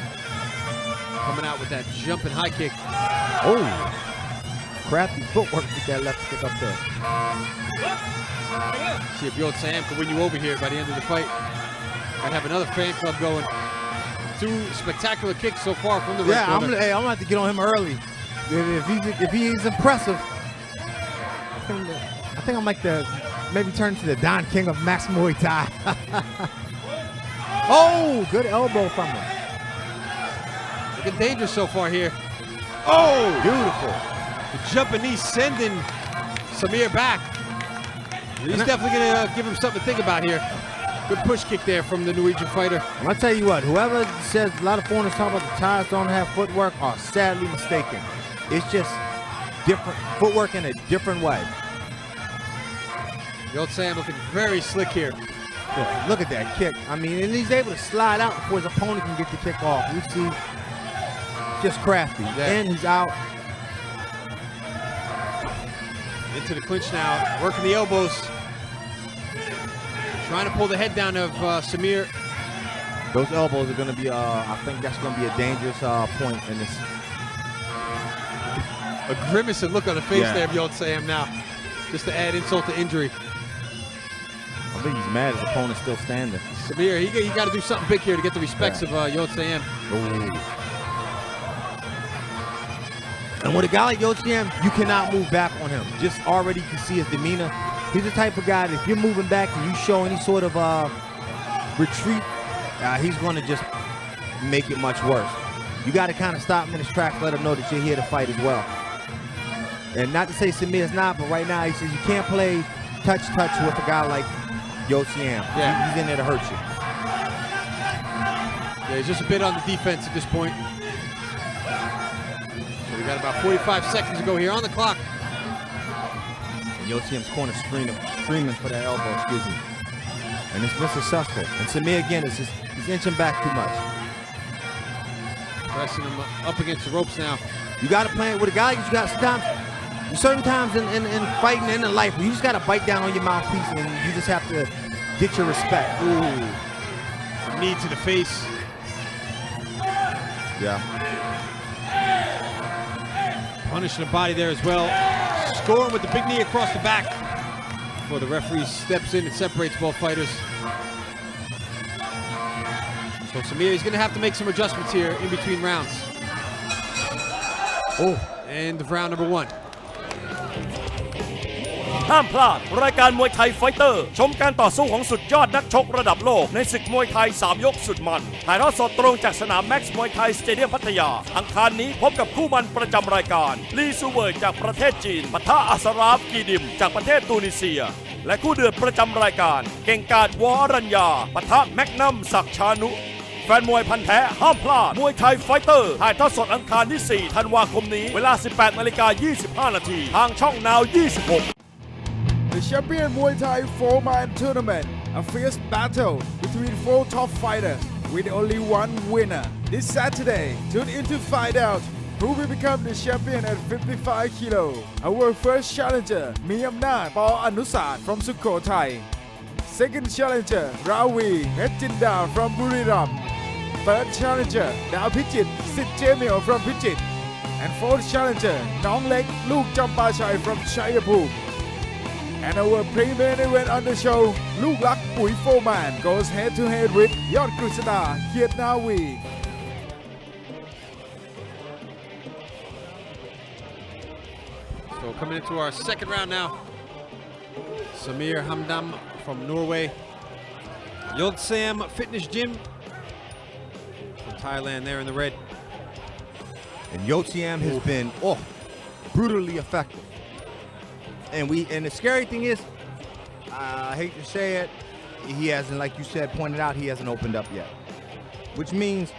Coming out with that jumping high kick. Oh, crafty footwork with that left kick up there. See if Yod Siam can win you over here by the end of the fight. Might have another fan club going. 2 spectacular kicks so far from the red corner. I'm gonna have to get on him early. If he's impressive, I think I'm like maybe turn to the Don King of Max Muay Thai. Oh, good elbow from him. Looking dangerous so far here. Oh, beautiful. The jumping knee sending Samir back. He's definitely going to give him something to think about here. Good push kick there from the Norwegian fighter. I'm going to tell you what, whoever says a lot of foreigners talk about the Thais don't have footwork are sadly mistaken. It's just different footwork in a different way. Yod Siam looking very slick here. Yeah, look at that kick. I mean, and he's able to slide out before his opponent can get the kick off. You see, just crafty. Yeah. And he's out. Into the clinch now, working the elbows. Trying to pull the head down of Samir. Those elbows are going to be, I think that's going to be a dangerous point in this. A grimace and look on the face there of Yod Siam now, just to add insult to injury. I think he's mad his opponent's still standing. Samir, he got to do something big here to get the respects of Yod Siam. And with a guy like Yod Siam, you cannot move back on him. Just already you can see his demeanor. He's the type of guy that if you're moving back and you show any sort of retreat, he's going to just make it much worse. You got to kind of stop him in his tracks, let him know that you're here to fight as well. And not to say Samir's not, but right now he says you can't play touch with a guy like Yod Siam. Yeah. He's in there to hurt you. Yeah, he's just a bit on the defense at this point. So we got about 45 seconds to go here on the clock. And Yod Siam's corner screaming for that elbow, excuse me. And it's been successful. And Samir again is he's inching back too much. Pressing him up against the ropes now. You got to play it with a guy. You got certain times in fighting and in life where you just got to bite down on your mouthpiece and you just have to get your respect. Ooh. Knee to the face. Yeah. Punishing the body there as well. Scoring with the big knee across the back before the referee steps in and separates both fighters. So Samir is going to have to make some adjustments here in between rounds. Oh, end of round number 1. ห้ามพลาดรายการมวยไทยไฟเตอร์ชมการต่อสู้ของสุดยอดนักชกระดับโลกในศึกมวยไทย3ยกสุดมันถ่ายทอดสดตรงจากสนามแม็กซ์มวยไทยสเตเดียมพัทยาอังคารนี้พบกับคู่มันประจำรายการลีซูเวิร์จากประเทศจีนปะทะอัสราฟกีดิมจากประเทศตูนิเซียและคู่เดือดประจำรายการเก่งกาจวอรัญญาปะทะแมกนัมศักดิ์ชานุแฟนมวยพันธุ์แท้ห้ามพลาดมวยไทยไฟเตอร์ถ่ายทอดสดอังคารที่ 4 ธันวาคมนี้เวลา 18:25 นาทีทางช่องนาว 26 The champion Muay Thai 4-man tournament, a fierce battle between 4 top fighters with only one winner. This Saturday, tune in to find out who will become the champion at 55 kilo. Our first challenger, Miyamnath Paul Anusat from Sukhothai. Second challenger, Ravi Metjinda from Buriram. Third challenger, Dao Pichit Sitjemio from Pichit. And fourth challenger, Nong Lek Luke Champachai from Chayapur. And our pre-main event on the show, Luke Lak Pui Foreman goes head-to-head with Yot Krishna Kiet Nawi. So coming into our second round now, Samir Hamdam from Norway, Yod Sam Fitness Gym from Thailand there in the red. And Yotiam has been brutally effective. And the scary thing is, I hate to say it, he hasn't, like you said, pointed out, he hasn't opened up yet, which means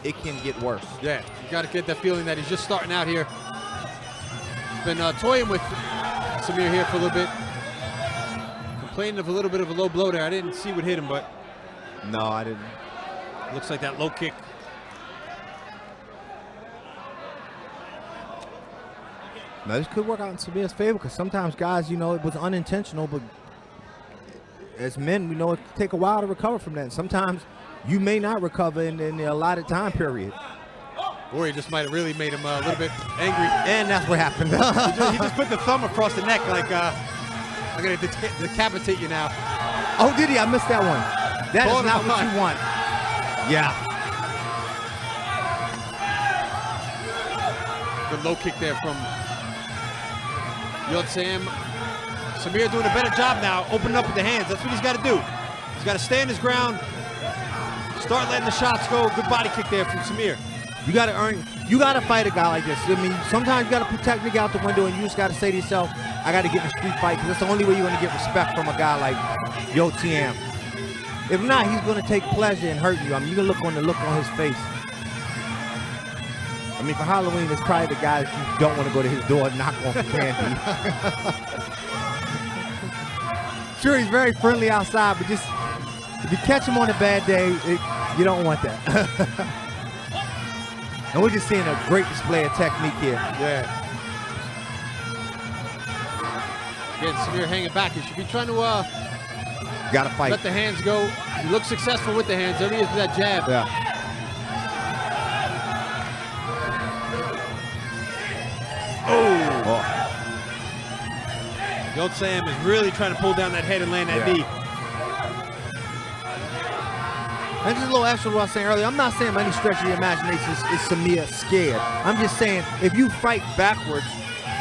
it can get worse. Yeah, you got to get that feeling that he's just starting out here. He's been toying with Samir here for a little bit. Complaining of a little bit of a low blow there. I didn't see what hit him, but no, I didn't. Looks like that low kick. Now this could work out in Samir's favor because sometimes guys, you know, it was unintentional, but as men, we know it can take a while to recover from that. And sometimes you may not recover in the allotted time period. Or he just might have really made him a little bit angry. And that's what happened. he just put the thumb across the neck like, I'm going to decapitate you now. Oh, did he? I missed that one. That is not what you want. Yeah. Good low kick there from Yod Sam. Samir doing a better job now, opening up with the hands. That's what he's got to do. He's got to stand his ground, start letting the shots go. Good body kick there from Samir. You got to fight a guy like this. I mean, sometimes you got to put technique out the window and you just got to say to yourself, I got to get in a street fight because that's the only way you're going to get respect from a guy like Yod Sam. If not, he's going to take pleasure in hurting you. I mean, you can look on his face. I mean, for Halloween, it's probably the guy that you don't want to go to his door and knock on for candy. Sure, he's very friendly outside, but just if you catch him on a bad day, you don't want that. And we're just seeing a great display of technique here. Yeah. Again, Samir hanging back. He should be trying to gotta fight. Let the hands go. He looks successful with the hands. There he is with that jab. Yeah. Oh. Yod Sam is really trying to pull down that head and land that knee. And just a little extra what I was saying earlier. I'm not saying by any stretch of the imagination is Samir scared. I'm just saying if you fight backwards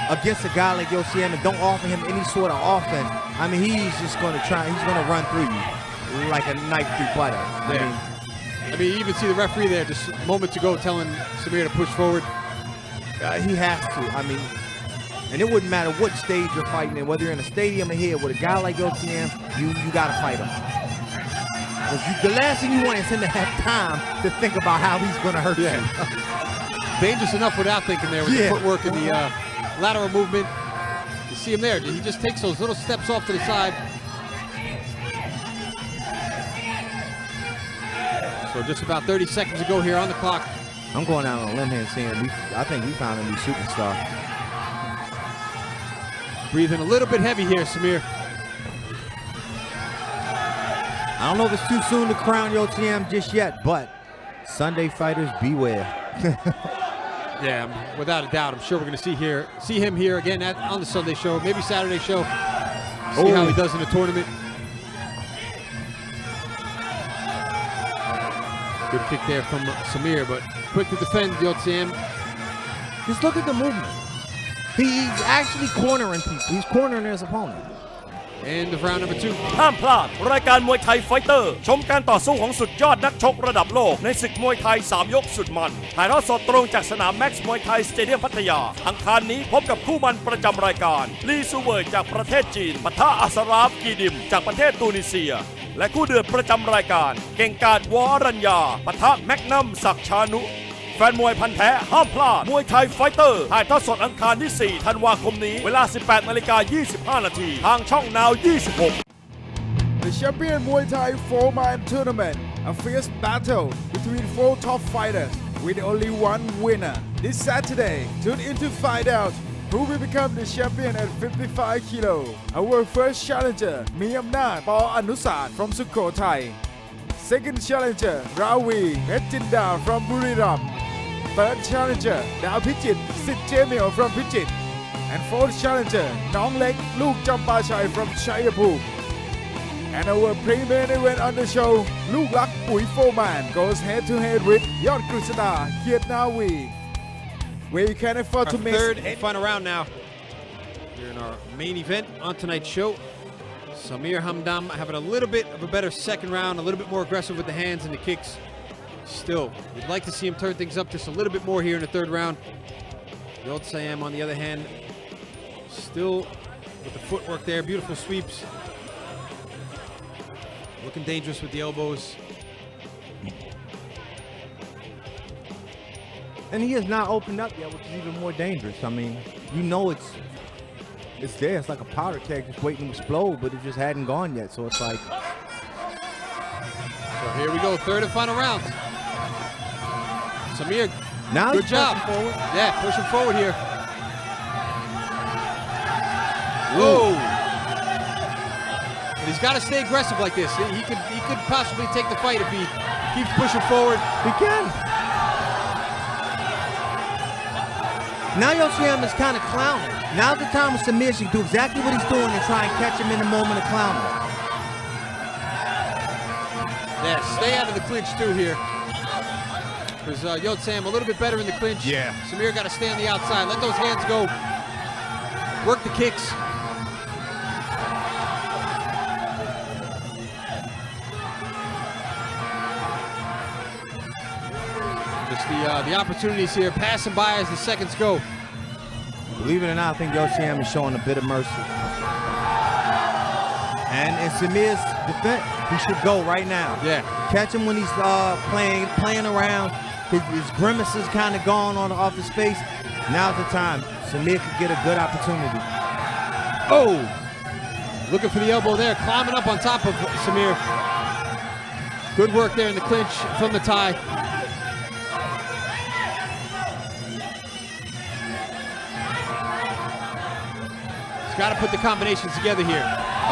against a guy like Yod Sam and don't offer him any sort of offense, I mean, he's just going to try. He's going to run through you like a knife through butter. I mean, you even see the referee there just moments ago telling Samir to push forward. He has to. I mean, and it wouldn't matter what stage you're fighting in, whether you're in a stadium or here, with a guy like Yod Sam, you got to fight him. The last thing you want is him to have time to think about how he's going to hurt you. Dangerous enough without thinking there with the footwork and the lateral movement. You see him there. He just takes those little steps off to the side. So just about 30 seconds to go here on the clock. I'm going out on a limb here and saying I think we found a new superstar. Breathing a little bit heavy here, Samir. I don't know if it's too soon to crown Yod Sam just yet, but Sunday fighters beware. Yeah, without a doubt. I'm sure we're going to see him here again on the Sunday show, maybe Saturday show. See how he does in the tournament. Good kick there from Samir, but quick to defend Yod Sam. Just look at the movement. He's actually cornering people. He's cornering his opponent. End of round number 2. ห้ามพลาดรายการมวยไทยไฟเตอร์ชมการต่อสู้ของสุดยอดนักชกระดับโลกในศึกมวยไทย3ยกสุดมันถ่ายทอดสดตรงจากสนามแม็กซ์มวยไทยสเตเดียมพัทยาอังคารนี้พบกับคู่มันประจำรายการลีซูเวยจากประเทศจีนปะทะอัสราฟกีดิมจากประเทศตูนิเซียและคู่เดือดประจำรายการเก่งกาจวอรัญญาปะทะแมกนัมศักดิ์ชานุแฟนมวยพันธุ์แท้ห้ามพลาดมวยไทยไฟเตอร์ถ่ายทอดสดอังคารที่ 4 ธันวาคมนี้เวลา 18:25 นาทีทางช่องนาว 26 The champion Muay Thai 4-man tournament, a fierce battle between 4 top fighters with only one winner. This Saturday, tune in to find out who will become the champion at 55 kilo. Our first challenger, Miyamnath Paul Anusat from Sukhothai. Second challenger, Ravi Petchinda from Buriram. Third challenger, Dao Pichit Sit Jamil from Pichit. And fourth challenger, Nong Lek Luke Champachai from Chayapur. And our pre-main event on the show, Luke Lak Pui Foreman goes head-to-head with Yod Krishna Kiet Nawi. Where you can afford to miss Third and final round now. Here in our main event on tonight's show. Samir Hamdam having a little bit of a better second round, a little bit more aggressive with the hands and the kicks. Still, we'd like to see him turn things up just a little bit more here in the third round. Yod Sayam, on the other hand, still with the footwork there, beautiful sweeps. Looking dangerous with the elbows. And he has not opened up yet, which is even more dangerous. I mean, you know it's there. It's like a powder keg just waiting to explode, but it just hadn't gone yet. So it's like... So here we go, third and final round. Samir, now good job. Forward. Yeah, pushing forward here. Whoa. But he's got to stay aggressive like this. He could possibly take the fight if he keeps pushing forward. He can. Now Yoshiyama is kind of clowning. Now's the time with Samir to do exactly what he's doing and try and catch him in the moment of clowning. Yeah, stay out of the clinch too here. Because Yod Sam a little bit better in the clinch. Yeah. Samir got to stay on the outside. Let those hands go. Work the kicks. Just the opportunities here passing by as the seconds go. Believe it or not, I think Yoshiyama is showing a bit of mercy. And in Samir's defense, he should go right now. Yeah. Catch him when he's playing around. His grimaces kind of gone off his face. Now's the time. Samir could get a good opportunity. Oh! Looking for the elbow there, climbing up on top of Samir. Good work there in the clinch from the tie. He's got to put the combinations together here.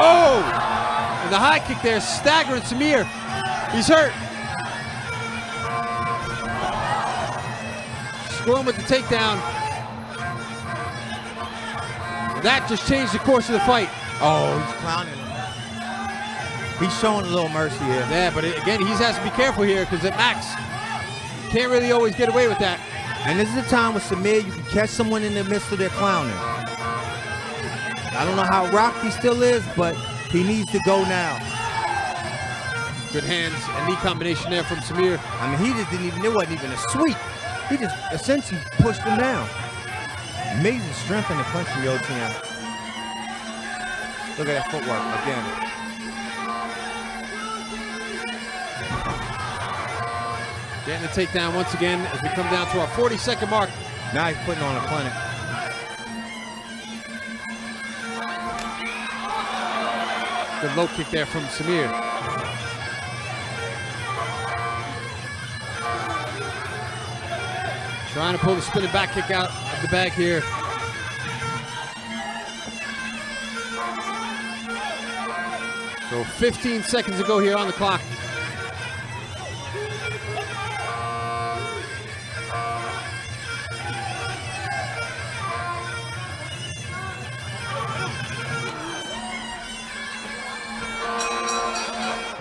Oh! And the high kick there, staggering Samir. He's hurt. Scoring with the takedown. That just changed the course of the fight. Oh, he's clowning him. He's showing a little mercy here. Yeah, but again, he has to be careful here because at max, can't really always get away with that. And this is the time with Samir, you can catch someone in the midst of their clowning. I don't know how rocked he still is, but he needs to go now. Good hands and knee combination there from Samir. I mean, he just didn't even, it wasn't even a sweep. He just essentially pushed him down. Amazing strength in the clinch from Yoshiyama. Look at that footwork again. Getting the takedown once again as we come down to our 40-second mark. Now he's putting on a clinic. Good low kick there from Samir. Trying to pull the spinning back kick out of the bag here. So 15 seconds to go here on the clock.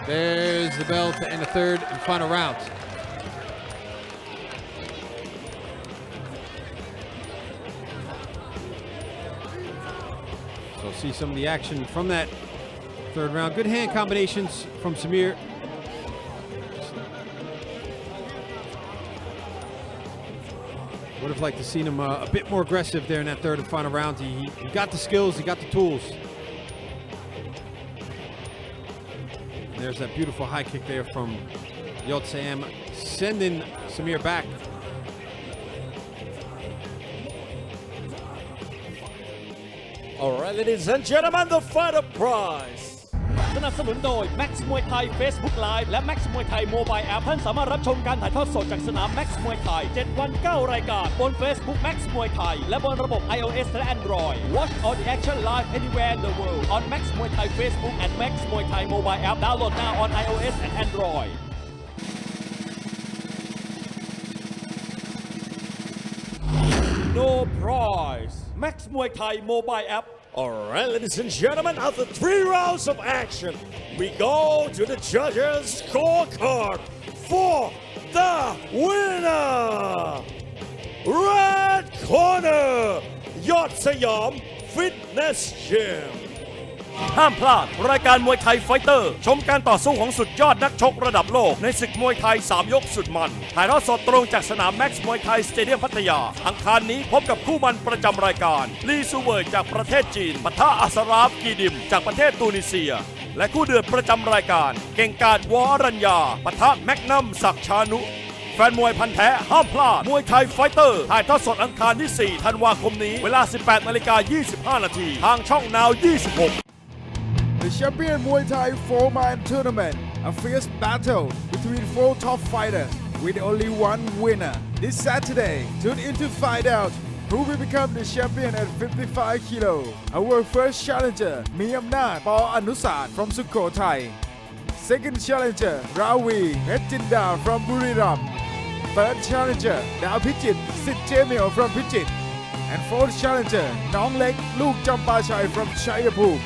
There's the bell to end the third and final round. So see some of the action from that third round. Good hand combinations from Samir. Would have liked to seen him a bit more aggressive there in that third and final round. He got the skills, he got the tools. And there's that beautiful high kick there from Yotsam, sending Samir back. All right, ladies and gentlemen, the fighter prize. สนับสนุนโดย Max มวยไทย Facebook Live และ Max มวยไทย Mobile App ท่านสามารถรับชมการถ่ายทอดสดจากสนาม Max มวยไทย 7 วัน 9 รายการบน Facebook Max มวยไทยและบนระบบ iOS และ Android. Watch all the action live anywhere in the world on Max มวยไทย Facebook and Max มวยไทย Mobile App. Download now on iOS and Android. No prize. Max มวยไทย Mobile App. All right, ladies and gentlemen, after 3 rounds of action, we go to the judges' scorecard for the winner. Red corner, Yotsam Fitness Gym. ห้ามพลาดรายการมวยไทยไฟเตอร์ชมการต่อสู้ของสุดยอดนักชกระดับโลกในศึกมวยไทย3ยกสุดมันถ่ายทอดสดตรงจากสนามแม็กซ์มวยไทยสเตเดียมพัทยาอังคารนี้พบกับคู่มันประจำรายการลีซูเวิร์จากประเทศจีนปะทะอัสราฟกีดิมจากประเทศตูนิเซียและคู่เดือดประจำรายการเก่งกาจวอรัญญาปะทะแมกนัมศักดิ์ชานุแฟนมวยพันธุ์แท้ห้ามพลาดมวยไทยไฟเตอร์ถ่ายทอดสดอังคารที่4ธันวาคมนี้เวลา 18:25 นาทีทางช่องนาว 26 The champion Muay Thai 4-man tournament, a fierce battle between 4 top fighters with only one winner. This Saturday, tune in to find out who will become the champion at 55 kilo. Our first challenger, Miyamnat Paul Anusat from Sukhothai. Second challenger, Ravi Metjinda from Buriram. Third challenger, Dao Pichit Sit Jamil from Pichit. And fourth challenger, Nong Lek Luke Champachai from Chayapur.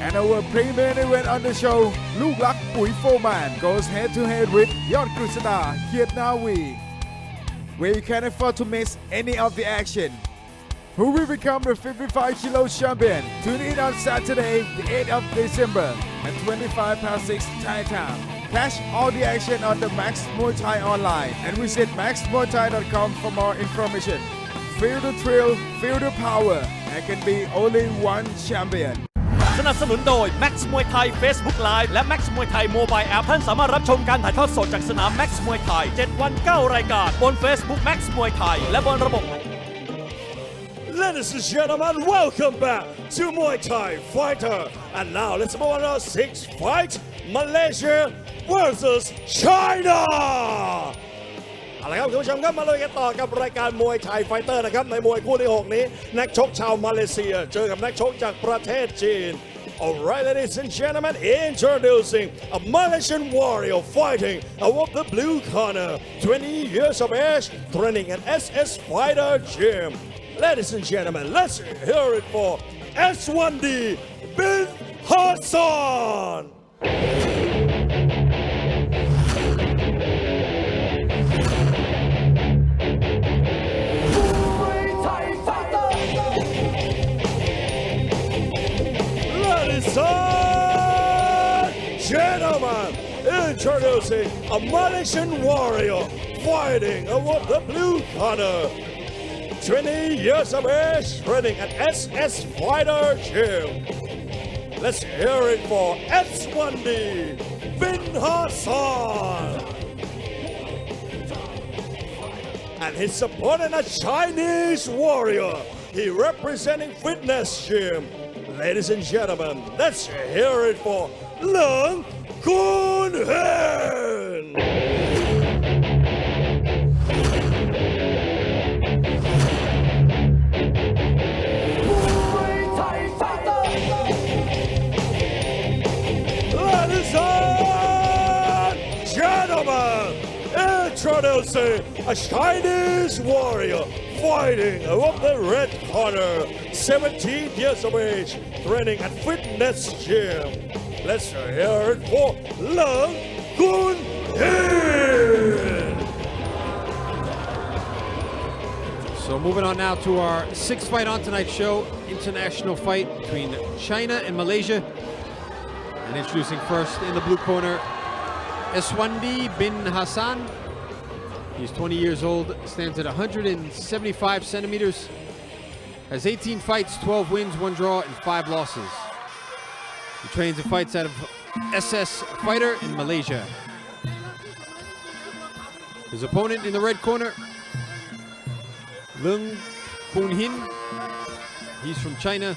And our pre-main event on the show, Luke Lak Pui Foman goes head-to-head with Yot Krishna Kietnawi, where you can't afford to miss any of the action. Who will become the 55 kilo champion? Tune in on Saturday, the 8th of December at 25:06 Thai time. Catch all the action on the Max Muay Thai online and visit maxmuaythai.com for more information. Feel the thrill, feel the power. There can be only one champion. สนับสนุนโดย Max มวยไทย Facebook Live และ Max มวยไทย Mobile App ท่านสามารถรับชมการถ่ายทอดสดจากสนาม Max มวยไทย 7 วัน 9 รายการบน Facebook Max มวยไทยและบนระบบ Ladies and gentlemen, welcome back to Muay Thai Fighter. And now let's move on to our 6th fight, Malaysia versus China. เอาละครับคุณผู้ชมครับมาเลยกันต่อกับรายการมวยไทยไฟเตอร์นะครับในมวยคู่ที่ 6 นี้นักชกชาวมาเลเซียเจอกับนักชกจากประเทศจีน Alright, ladies and gentlemen, introducing a Malaysian warrior fighting above the blue corner, 20 years of age, training at SS Fighter Gym. Ladies and gentlemen, let's hear it for S1D bin Hassan. Ladies and gentlemen, introducing a Malaysian warrior fighting above the blue corner. 20 years of age, training at SS Fighter Gym. Let's hear it for S1D bin Hassan. And his opponent, a Chinese warrior. He representing Fitness Gym. Ladies and gentlemen, let's hear it for Leung Kun Hen. Ladies and gentlemen, introducing a Chinese warrior fighting above the red corner, 17 years of age, training at Fitness Gym. Let's hear it for Leung Kun Hen. So moving on now to our 6th fight on tonight's show, international fight between China and Malaysia. And introducing first in the blue corner, Eswandi bin Hassan. He's 20 years old, stands at 175 centimeters, has 18 fights, 12 wins, 1 draw, and 5 losses. He trains and fights out of SS Fighter in Malaysia. His opponent in the red corner, Leung Kun Hin. He's from China.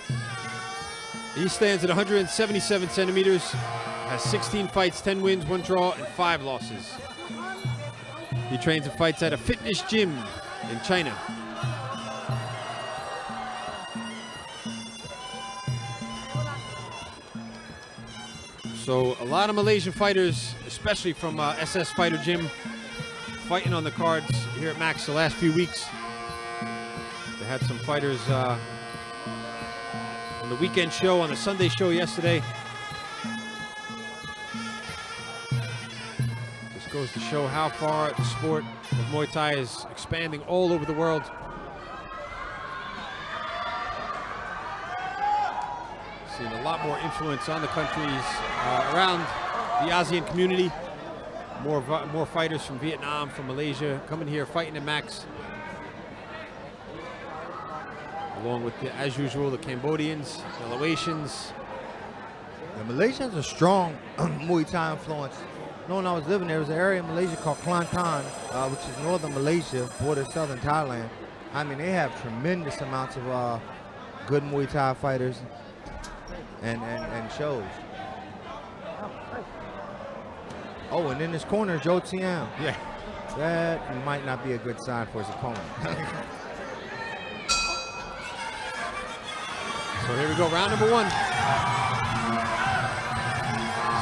He stands at 177 centimeters, has 16 fights, 10 wins, 1 draw, and 5 losses. He trains and fights at a fitness gym in China. So a lot of Malaysian fighters, especially from SS Fighter Gym, fighting on the cards here at Max the last few weeks. They had some fighters on the weekend show, on the Sunday show yesterday. Just goes to show how far the sport of Muay Thai is expanding all over the world. Seeing a lot more influence on the countries around the ASEAN community. More fighters from Vietnam, from Malaysia, coming here fighting at Max. Along with, as usual, the Cambodians, the Laotians. Yeah, Malaysia has a strong Muay Thai influence. You know, when I was living there was an area in Malaysia called Kelantan, which is northern Malaysia, border southern Thailand. I mean, they have tremendous amounts of good Muay Thai fighters and shows. Oh, and in this corner is Zhou Tian. Yeah. That might not be a good sign for his opponent. So here we go, round number 1.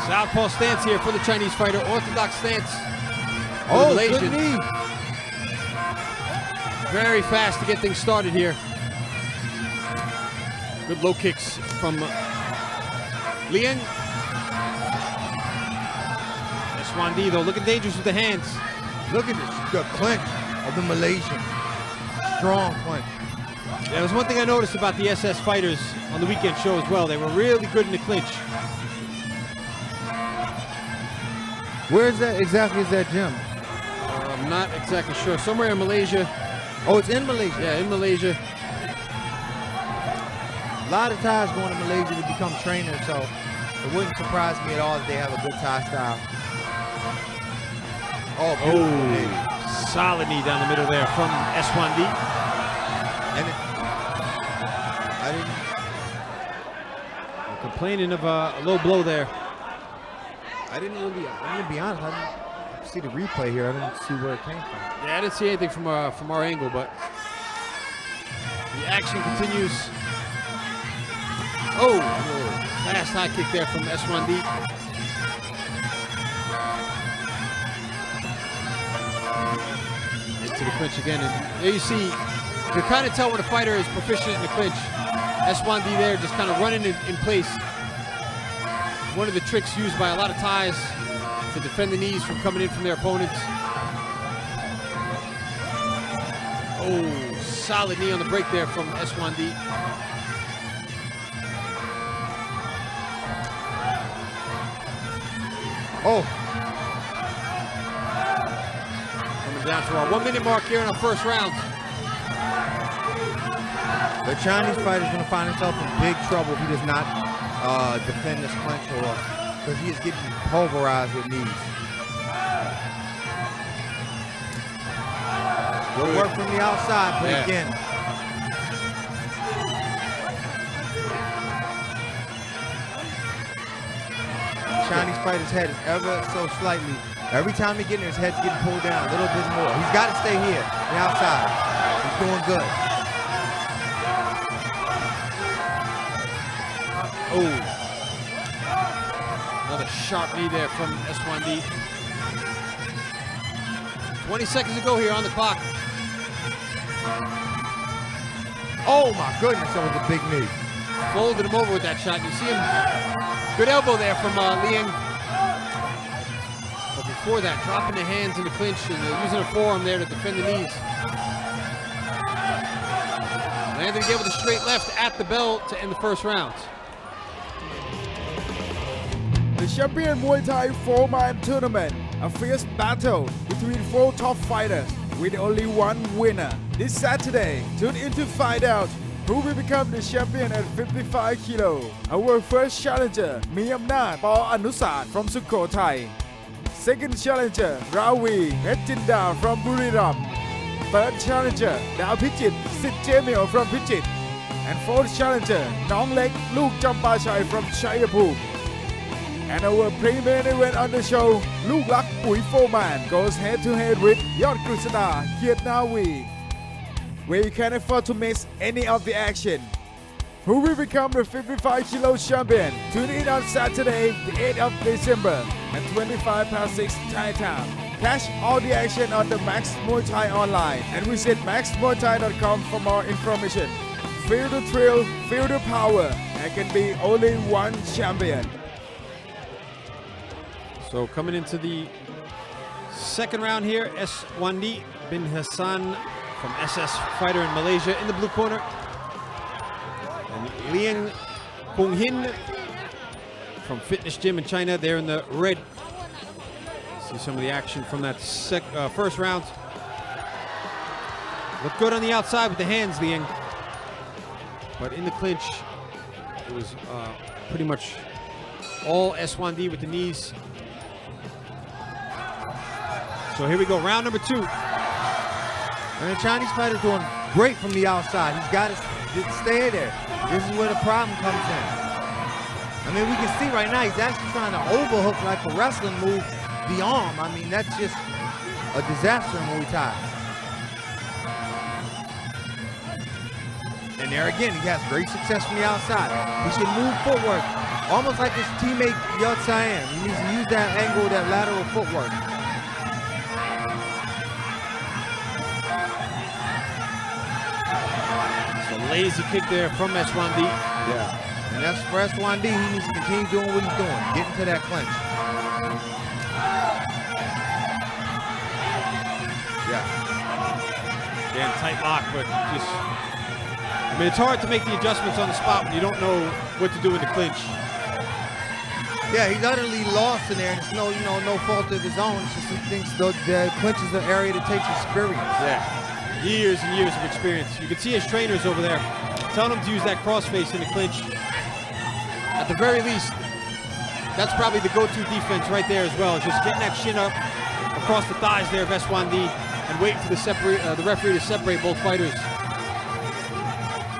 Southpaw stance here for the Chinese fighter, orthodox stance for the Malaysian. Good knee. Very fast to get things started here. Good low kicks from Liang. Eswandi though, looking dangerous with the hands. Look at the clinch of the Malaysian. Strong clinch. Yeah, there's one thing I noticed about the SS fighters on the weekend show as well. They were really good in the clinch. Where is that exactly? Is that gym? I'm not exactly sure. Somewhere in Malaysia. Oh, it's in Malaysia. Yeah, in Malaysia. A lot of Thais going to Malaysia to become trainers, so it wouldn't surprise me at all if they have a good Thai style. Oh, beautiful knee. Solid knee down the middle there from Eswandi. And Complaining of a low blow there. I'm gonna be honest, I didn't see the replay here. I didn't see where it came from. Yeah, I didn't see anything from our angle, but the action continues. Oh, fast high kick there from Eswandi. Into the clinch again, and there you see, you can kind of tell when a fighter is proficient in the clinch. Eswandi there just kind of running in place. One of the tricks used by a lot of Thais to defend the knees from coming in from their opponents. Oh, solid knee on the break there from Eswandi. Oh, Coming down to our 1 minute mark here in our first round. the Chinese fighter is going to find himself in big trouble if he does not defend this clinch, or because he is getting pulverized with knees. Good work from the outside, but again, Chinese fighter's head is ever so slightly. Every time he gets in, his head's getting pulled down a little bit more. He's got to stay here, the outside. He's doing good. Oh. Another sharp knee there from Eswandi. 20 seconds to go here on the clock. Oh my goodness, that was a big knee. Folded him over with that shot. You see him, good elbow there from Liang. But before that, dropping the hands in the clinch and using a forearm there to defend the knees. Landed again with a straight left at the bell to end the first round. The champion Muay Thai 4-man tournament, a fierce battle between 4 top fighters with only one winner. This Saturday, tune in to find out who will become the champion at 55 kilo. Our first challenger, Miyamnath Anusat from Sukhothai. Second challenger, Ravi Petchinda from Buriram. Third challenger, Dao Pichit Sitjemil from Pichit. And fourth challenger, Nong Lek Luke Champachai from Chayapur. And our pre-main event on the show, Luke Lak Pui 4-man goes head-to-head with Yot Krishna Kietnawi, where you can't afford to miss any of the action. Who will become the 55 kilo champion? Tune in on Saturday, the 8th of December at 25:06 Thai time. Catch all the action on the Max Muay Thai online and visit maxmuaythai.com for more information. Feel the thrill, feel the power. There can be only one champion. So coming into the second round here, Eswandi bin Hassan from SS Fighter in Malaysia in the blue corner. And Liang Kung-hin from Fitness Gym in China, they're in the red. See some of the action from that first round. Looked good on the outside with the hands, Liang. But in the clinch, it was pretty much all Eswandi with the knees. So here we go, round number 2. And the Chinese fighter's doing great from the outside. He's got to stay there. This is where the problem comes in. I mean, we can see right now he's actually trying to overhook like a wrestling move the arm. I mean, that's just a disaster in Muay Thai. And there again, he has great success from the outside. He should move footwork, almost like his teammate Yot Siam. He needs to use that angle, that lateral footwork. Lazy kick there from Eswandi. Yeah. And that's for Eswandi. He needs to continue doing what he's doing. Get into that clinch. Yeah. Again, tight lock, but just, I mean, it's hard to make the adjustments on the spot when you don't know what to do in the clinch. Yeah, he's utterly lost in there, and it's no fault of his own. It's just he thinks the clinch is an area that takes experience. Yeah. Years and years of experience. You can see his trainers over there telling him to use that crossface in the clinch. At the very least, that's probably the go-to defense right there as well. Just getting that shin up across the thighs there of Eswandi and waiting for the referee to separate both fighters.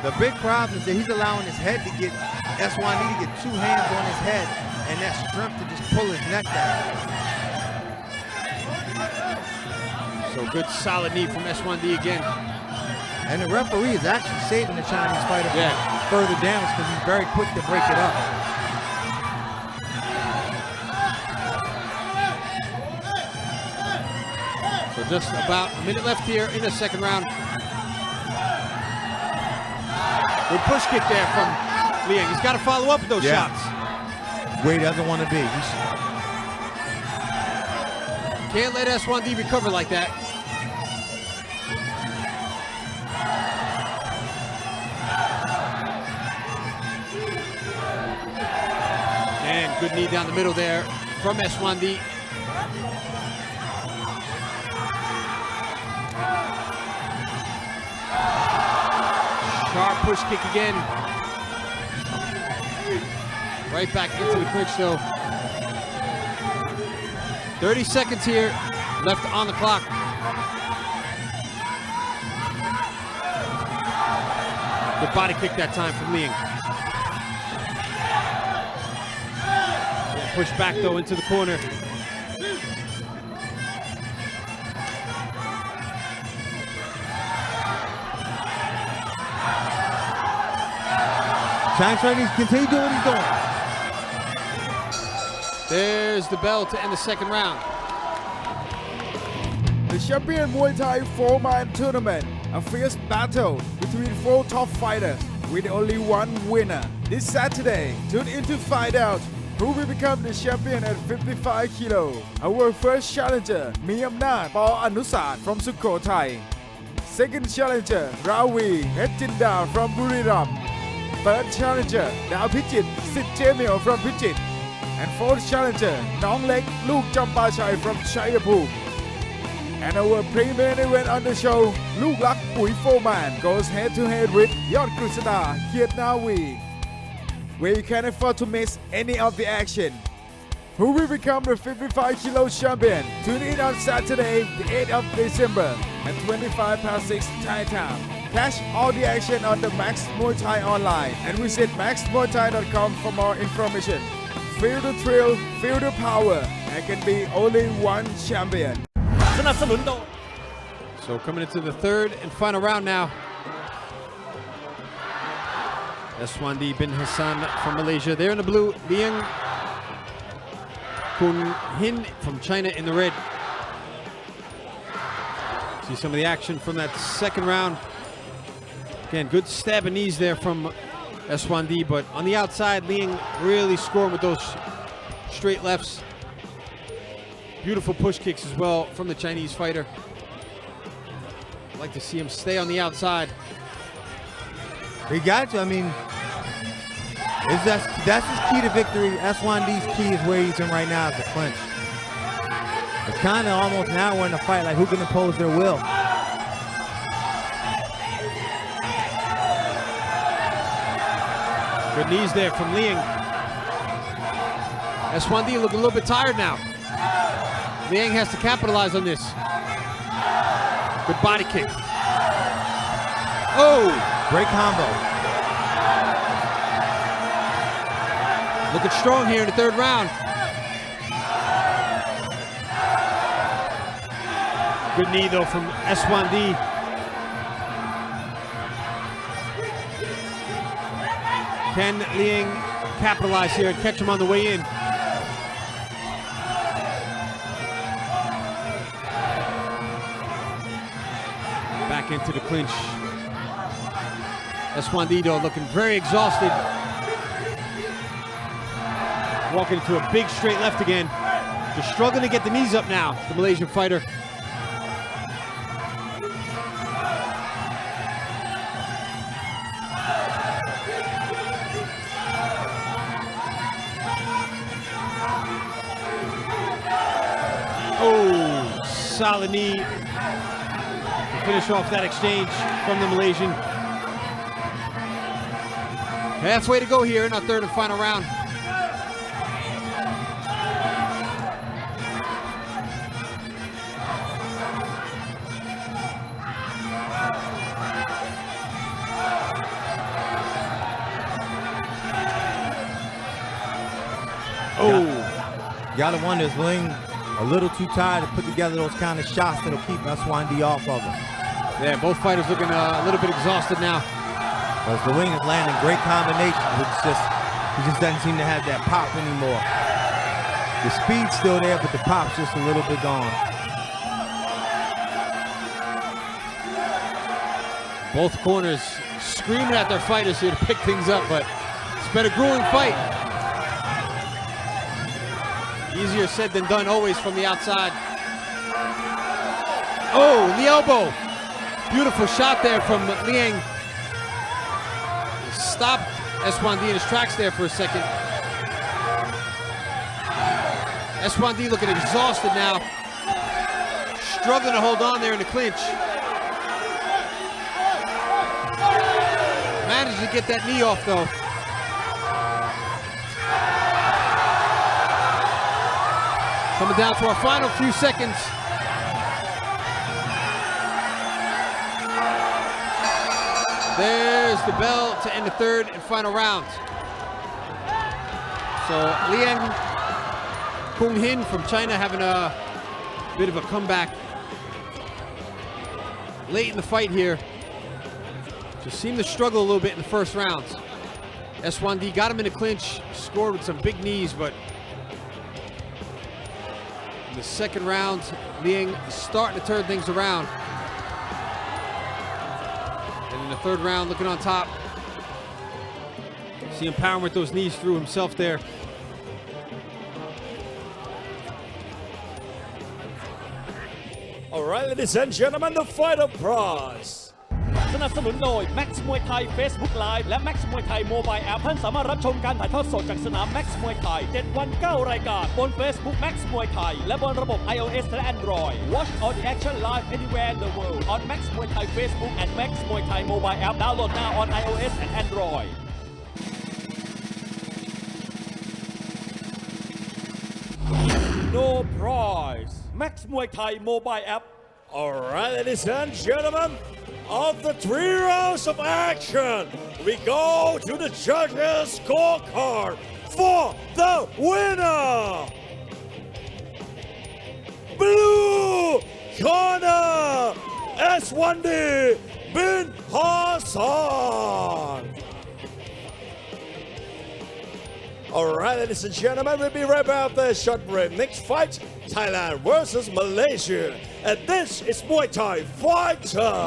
The big problem is that he's allowing his head to get Eswandi to get 2 hands on his head and that strength to just pull his neck down. So good solid knee from Eswandi again. And the referee is actually saving the Chinese fighter from further damage because he's very quick to break it up. So just about a minute left here in the second round. Good push kick there from Liang. He's got to follow up with those shots. Where he doesn't want to be. Can't let Eswandi recover like that. And good knee down the middle there from Eswandi. Sharp push kick again. Right back into the clinch though. 30 seconds here left on the clock. Good body kick that time from Liang. Push back though into the corner. Chinese fighter continue doing what he's doing. There's the bell to end the second round. The champion Muay Thai 4-man tournament, a fierce battle between 4 top fighters with only one winner. This Saturday, tune in to find out who will become the champion at 55 kilo. Our first challenger, Miyamnath Anusat from Sukhothai. Second challenger, Ravi Hechinda from Buriram. Third challenger, Dao Pichit, Sid Jamil from Pichit. And fourth challenger, Nong Lek Luke Champachai from Chayapur. And our pre-main event on the show, Luke Lak Pui Foreman goes head-to-head with Yot Krishna Kiet Nawi, where you can't afford to miss any of the action. Who will become the 55 kilo champion? Tune in on Saturday, the 8th of December at 6 Thai time. Catch all the action on the Max Muay Thai online and visit maxmuaythai.com for more information. Feel the thrill, feel the power, and can be only one champion. สนับสนุนโดย So coming into the third and final round now. Eswandi bin Hassan from Malaysia. They're in the blue. Liang Kun Hin from China in the red. See some of the action from that second round. Again, good stab and knees there from Eswandi, but on the outside, Liang really scoring with those straight lefts. Beautiful push kicks as well from the Chinese fighter. I'd like to see him stay on the outside. He got to. I mean, that's his key to victory. Eswandi's key is where he's in right now, is the clinch. It's kind of almost now we're in a fight, like who can impose their will. Good knees there from Liang. Eswandi looking a little bit tired now. Liang has to capitalize on this. Good body kick. Oh! Great combo. Looking strong here in the third round. Good knee though from Eswandi. Can Liang capitalize here and catch him on the way in? Back into the clinch. Eswandi looking very exhausted. Walking into a big straight left again. Just struggling to get the knees up now, the Malaysian fighter. Oh, solid knee to finish off that exchange from the Malaysian. Halfway to go here in our third and final round. Oh, you gotta wonder, is Liang a little too tired to put together those kind of shots that'll keep Eswandi off of him? Yeah, both fighters looking a little bit exhausted now. But Liang is landing great combinations, but he just doesn't seem to have that pop anymore. The speed's still there, but the pop's just a little bit gone. Both corners screaming at their fighters here to pick things up, but it's been a grueling fight. Easier said than done always from the outside. Oh, the elbow. Beautiful shot there from Liang. Stopped Eswandi in his tracks there for a second. Eswandi looking exhausted now. Struggling to hold on there in the clinch. Managed to get that knee off though. Coming down to our final few seconds. There's the bell to end the third and final round. So Liang Kung Hin from China having a bit of a comeback late in the fight here. Just seemed to struggle a little bit in the first rounds. Eswandi got him in the clinch, scored with some big knees, but in the second round, Liang starting to turn things around. And in the third round, looking on top. See him powering with those knees through himself there. All Alright, ladies and gentlemen, the fighter prize. สนับสนุนโดย Max มวยไทย Facebook Live และ Max มวยไทย Mobile App ท่านสามารถรับชมการถ่ายทอดสดจากสนาม Max มวยไทย 7 วัน 9 รายการบน Facebook Max มวยไทยและบนระบบ iOS และ Android Watch all the action live anywhere in the world on Max มวยไทย Facebook and Max มวยไทย Mobile App download now on iOS and Android No prize Max มวยไทย Mobile App Alright, ladies and gentlemen, of the 3 rounds of action, we go to the judges' scorecard for the winner. Blue corner, S1D bin Hassan. Alright, ladies and gentlemen, we'll be right back after a short break. Next fight, Thailand versus Malaysia. And this is Muay Thai Fighter.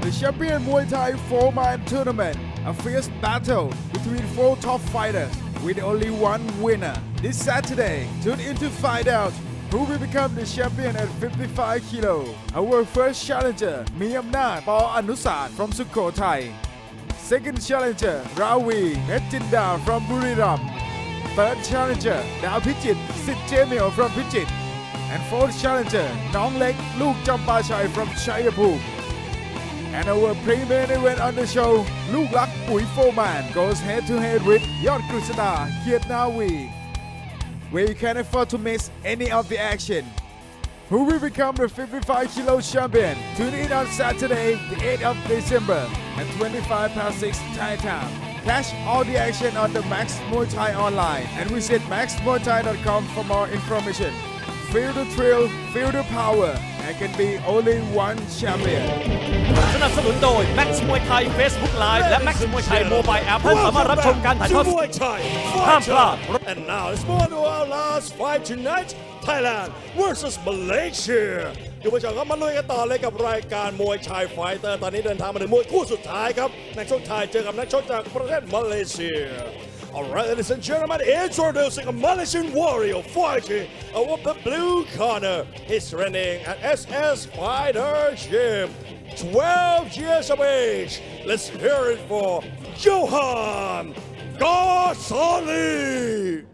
The champion Muay Thai 4-man tournament, a fierce battle between 4 top fighters with only one winner. This Saturday, tune in to find out who will become the champion at 55 kilo. Our first challenger, Miyamnath Paul Anusat from Sukhothai. Second challenger, Ravi Metjinda from Buriram. Third challenger, Dao Pichit Sit Jamil from Pichit. And fourth challenger, Nong Lek Luke Champachai from Chayapur. And our pre-main event on the show, Luke Lak Pui Foman goes head-to-head with Yot Krishna Kietnawi, where you can't afford to miss any of the action. Who will become the 55 kilo champion? Tune in on Saturday, the 8th of December at 25:06 Thai time. Catch all the action on the Max Muay Thai online and visit maxmuaythai.com for more information. Feel the thrill, feel the power, and can be only one champion. สนับสนุนโดย Max มวยไทย Facebook Live และ Max มวยไทย Mobile App ท่านสามารถรับชมการถ่ายทอดสด Muay Thai ห้ามพลาด And now let's move on to our last fight tonight, Thailand versus Malaysia. คุณผู้ชมครับมาลุยกันต่อเลยกับรายการมวยชายไฟเตอร์ตอนนี้เดินทางมาถึงมวยคู่สุดท้ายครับนักชกไทยเจอกับนักชกจากประเทศมาเลเซีย Alright, ladies and gentlemen, introducing a Malaysian warrior fighting out of the blue corner. He's training at SS Fighter Gym. 12 years of age. Let's hear it for Johan Ghazali.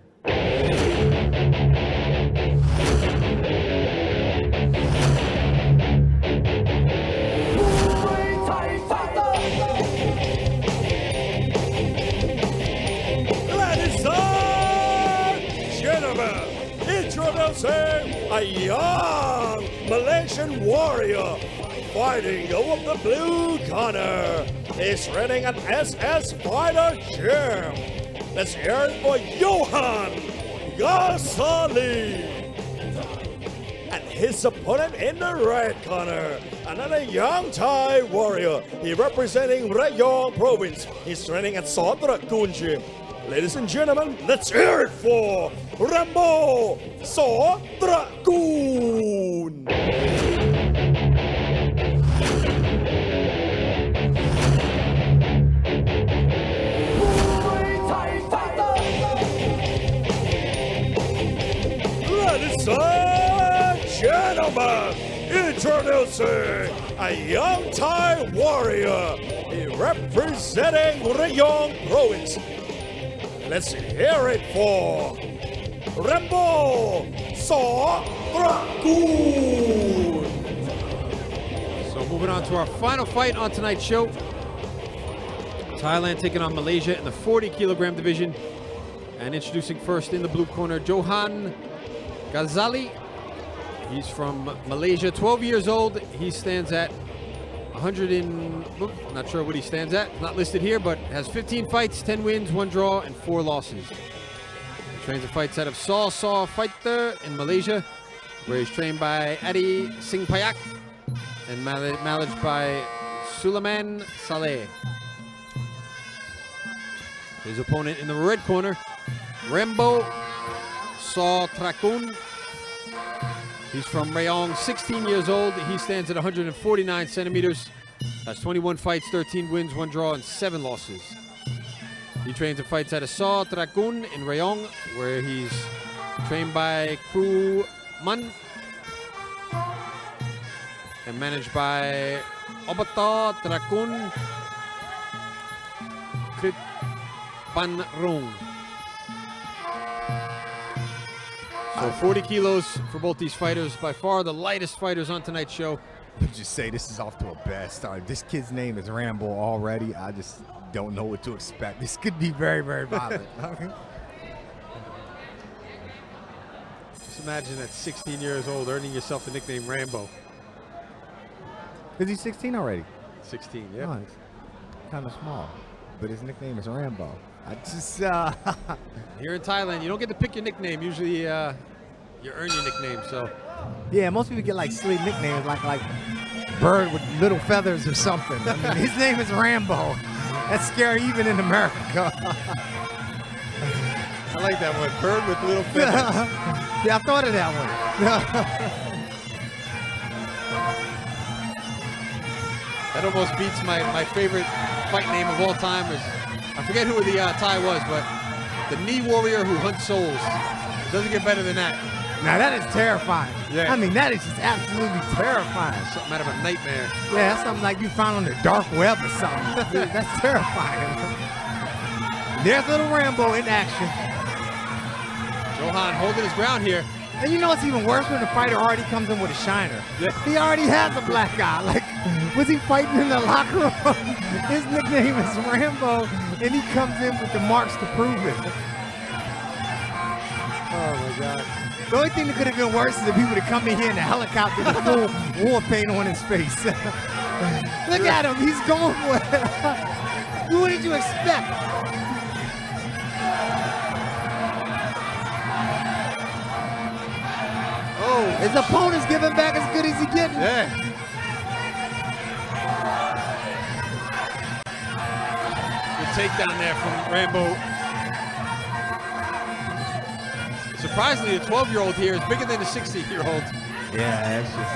Ladies and gentlemen, introducing a young Malaysian warrior fighting over the blue corner. He's training at SS Fighter Gym. Let's hear it for Johan Ghazali. And his opponent in the red corner, another young Thai warrior. He representing Rayong province. He's training at Satragun Gym. Ladies and gentlemen, let's hear it for Rambo Satragun. Ladies and gentlemen, introducing a young Thai warrior. He representing Rayong province. Let's hear it for Rambo Satragun. So moving on to our final fight on tonight's show. Thailand taking on Malaysia in the 40 kilogram division. And introducing first in the blue corner, Johan Ghazali. He's from Malaysia, 12 years old. He stands at 100 and, not sure what he stands at, not listed here, but has 15 fights, 10 wins, 1 draw, and 4 losses. He trains and fights out of Saw Fighter in Malaysia, where he's trained by Adi Singh Payak and managed by Sulaiman Saleh. His opponent in the red corner, Rembo Satragun. He's from Rayong, 16 years old. He stands at 149 centimeters. Has 21 fights, 13 wins, 1 draw, and 7 losses. He trains and fights out of Satragun in Rayong, where he's trained by Crew Man and managed by Obato Trakun Krit Panrung. So 40 kilos for both these fighters, by far the lightest fighters on tonight's show. Let's just say this is off to a bad start. This kid's name is Rambo already. I just don't know what to expect. This could be very, very violent. Just imagine at 16 years old earning yourself the nickname Rambo. Is he 16 already? 16, yeah. Oh, it's kind of small, but his nickname is Rambo. I just, Here in Thailand, you don't get to pick your nickname. Usually you earn your nickname, so. yeah, most people get like silly nicknames like bird with little feathers or something. I mean, his name is Rambo. That's scary even in America. I like that one, bird with little feathers. Yeah, I thought of that one. That almost beats my favorite fight name of all time. I forget who the Thai was, but the knee warrior who hunts souls. It doesn't get better than that. Now that is terrifying. Yeah. I mean, that is just absolutely terrifying. Something out of a nightmare. Yeah, that's something like you found on the dark web or something. Dude, that's terrifying. There's little Rambo in action. Johan holding his ground here. And you know what's even worse when the fighter already comes in with a shiner? Yeah. He already has a black eye. Like, was he fighting in the locker room? His nickname is Rambo, and he comes in with the marks to prove it. Oh my God. The only thing that could have been worse is if he would have come in here in a helicopter with full war paint on his face. Look at him, he's going for it. What did you expect? Oh, his opponent's giving back as good as he getting. Yeah. Good takedown there from Rambo. Surprisingly, the 12-year-old here is bigger than the 16-year-old. Yeah, that's just...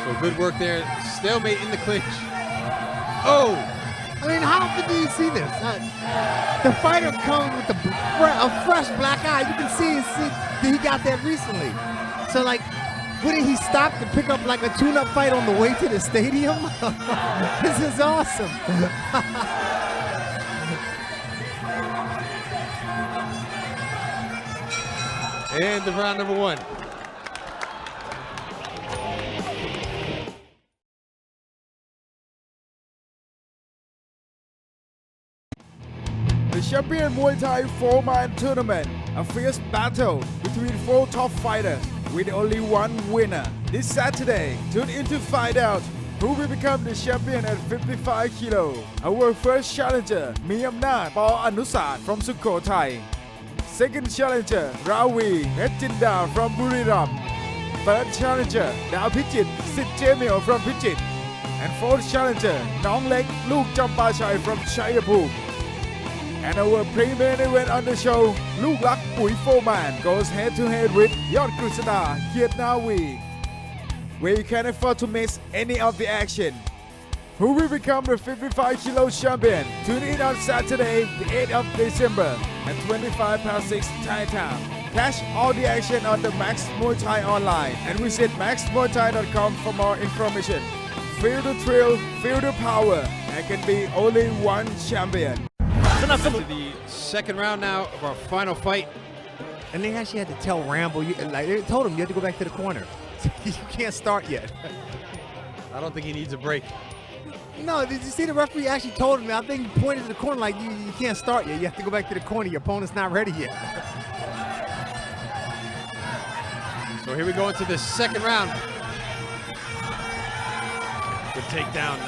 So good work there. Stalemate in the clinch. Oh! I mean, how often do you see this? The fighter comes with a fresh black eye. You can see that he got that recently. So, like, wouldn't he stop to pick up like a tune-up fight on the way to the stadium? This is awesome. And the round number one. The Champion Muay Thai 4-man tournament, a fierce battle between 4 top fighters with only one winner. This Saturday, tune in to find out who will become the champion at 55 kilo. Our first challenger, Miyamnath Paul Anusat from Sukhothai. Second challenger, Ravi Metjinda from Buriram. Third challenger, Dao Pichit Sit Jamil from Pichit. And fourth challenger, Nong Lek Luke Champachai from Chayapur. And our pre-main event on the show, Luke Lak Pui 4-man goes head-to-head with Yot Krishna Kiet Nawi, where you can't afford to miss any of the action. Who will become the 55 kilo champion? Tune in on Saturday, the 8th of December at 6 Thai time. Catch all the action on the Max Muay Thai online and visit maxmuaythai.com for more information. Feel the thrill, feel the power. There can be only one champion. To the second round now of our final fight. And they actually had to tell Rambo, they told him you have to go back to the corner. You can't start yet. I don't think he needs a break. No, did you see the referee actually told him? I think he pointed to the corner like you can't start yet. You have to go back to the corner. Your opponent's not ready yet. So here we go into the second round. Good takedown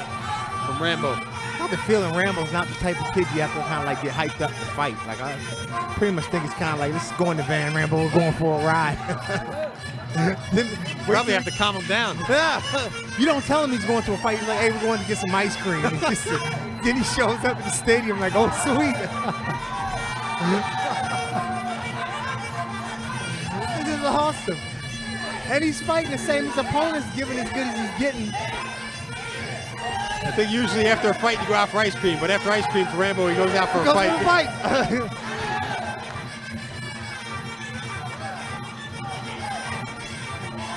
from Rambo. I have the feeling Rambo's not the type of kid you have to kind of like get hyped up to fight. Like I pretty much think it's kind of like, let's go in the van, Rambo, we're going for a ride. Probably have to calm him down. Yeah. You don't tell him he's going to a fight. He's like, hey, we're going to get some ice cream. Then he shows up at the stadium like, oh, sweet. This is awesome. And he's fighting the same as opponents, giving as good as he's getting. I think usually after a fight you go out for ice cream, but after ice cream for Rambo, he goes out for a fight.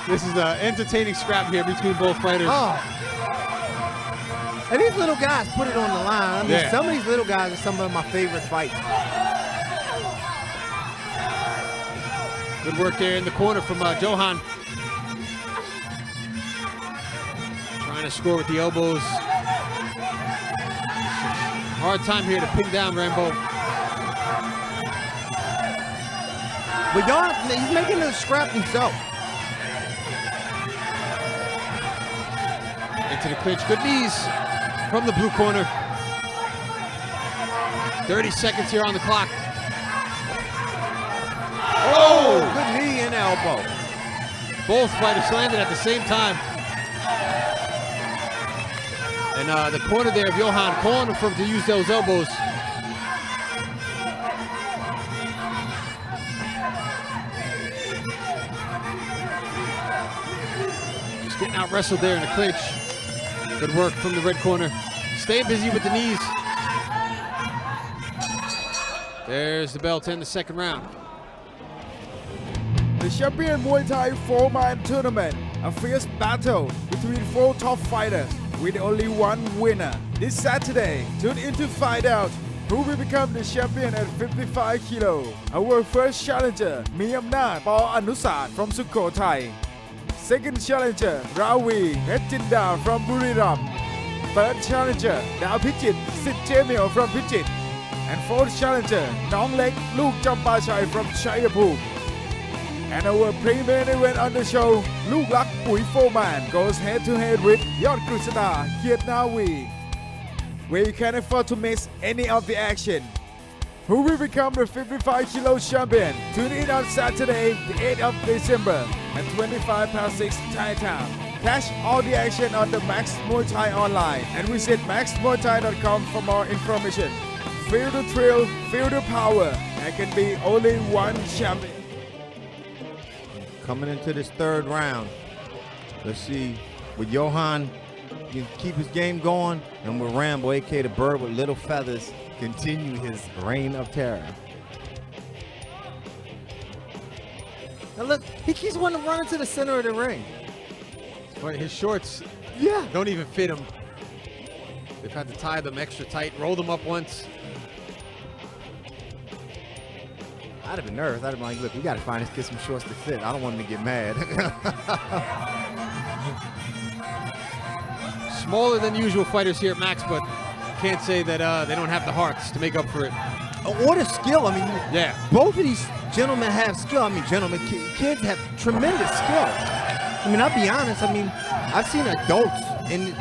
This is an entertaining scrap here between both fighters. Oh. And these little guys put it on the line. I mean, some of these little guys are some of my favorite fights. Good work there in the corner from Johan. Trying to score with the elbows. Hard time here to pin down Rambo. But Johan, he's making a scrap himself. Into the clinch. Good knees from the blue corner. 30 seconds here on the clock. Oh, good knee and elbow. Both fighters landed at the same time. And the corner there of Johan calling for him to use those elbows. Just getting out wrestled there in the clinch. Good work from the red corner. Staying busy with the knees. There's the bell to end the second round. The champion Muay Thai 4-man tournament, a fierce battle between 4 top fighters with only one winner. This Saturday, tune in to find out who will become the champion at 55 kilo. Our first challenger, Miyamnath Paul Anusat from Sukhothai. Second challenger, Ravi Petchinda from Buriram. Third challenger, Dao Pichit Sit Jamil from Pichit. And fourth challenger, Nong Lek Luke Champachai from Chayapur. And our pre-main event on the show, Luke Lak Pui 4-man goes head-to-head with Yod Krishna Kiet Nawi, where you can't afford to miss any of the action. Who will become the 55 kilo champion? Tune in on Saturday, the 8th of December at 25:06 Thai time. Catch all the action on the Max Muay Thai online and visit maxmuaythai.com for more information. Feel the thrill, feel the power. There can be only one champion. Coming into this third round, let's see, with Johan, he can keep his game going, and with Rambo, a.k.a. the bird with little feathers, continue his reign of terror. Now look, he keeps wanting to run into the center of the ring. But his shorts don't even fit him. They've had to tie them extra tight, roll them up once. I'd have been nervous. I'd have been like, look, we got to find this kid some shorts to fit. I don't want him to get mad. Smaller than usual fighters here at Max, but can't say that they don't have the hearts to make up for it. What a skill. I mean, both of these gentlemen have skill. I mean, kids have tremendous skill. I mean, I'll be honest. I mean, I've seen adults in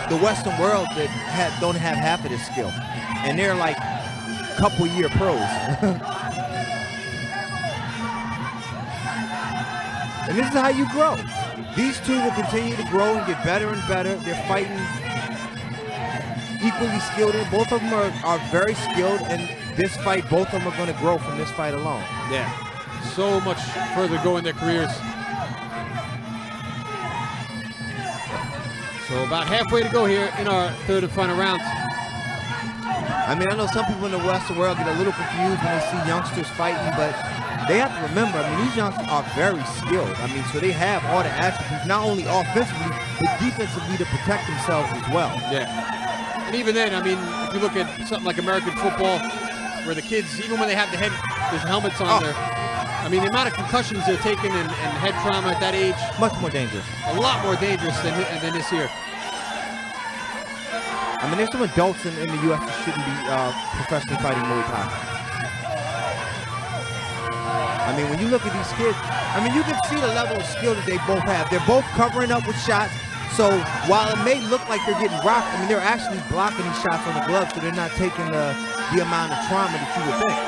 the Western world that don't have half of this skill. And they're like couple-year pros. And this is how you grow. These two will continue to grow and get better and better. They're fighting equally skilled. Both of them are very skilled, and this fight, both of them are going to grow from this fight alone. Yeah, so much further go in their careers. So about halfway to go here in our third and final round. I mean, I know some people in the Western world get a little confused when they see youngsters fighting, but they have to remember, I mean, these youngsters are very skilled. I mean, so they have all the attributes, not only offensively, but defensively to protect themselves as well. Yeah. And even then, I mean, if you look at something like American football, where the kids, even when they have there's helmets on there, I mean, the amount of concussions they're taking and head trauma at that age. Much more dangerous. A lot more dangerous than this here. I mean, there's some adults in the U.S. that shouldn't be professionally fighting Muay Thai. I mean, when you look at these kids, I mean, you can see the level of skill that they both have. They're both covering up with shots. So while it may look like they're getting rocked, I mean, they're actually blocking these shots on the gloves, so they're not taking the amount of trauma that you would think.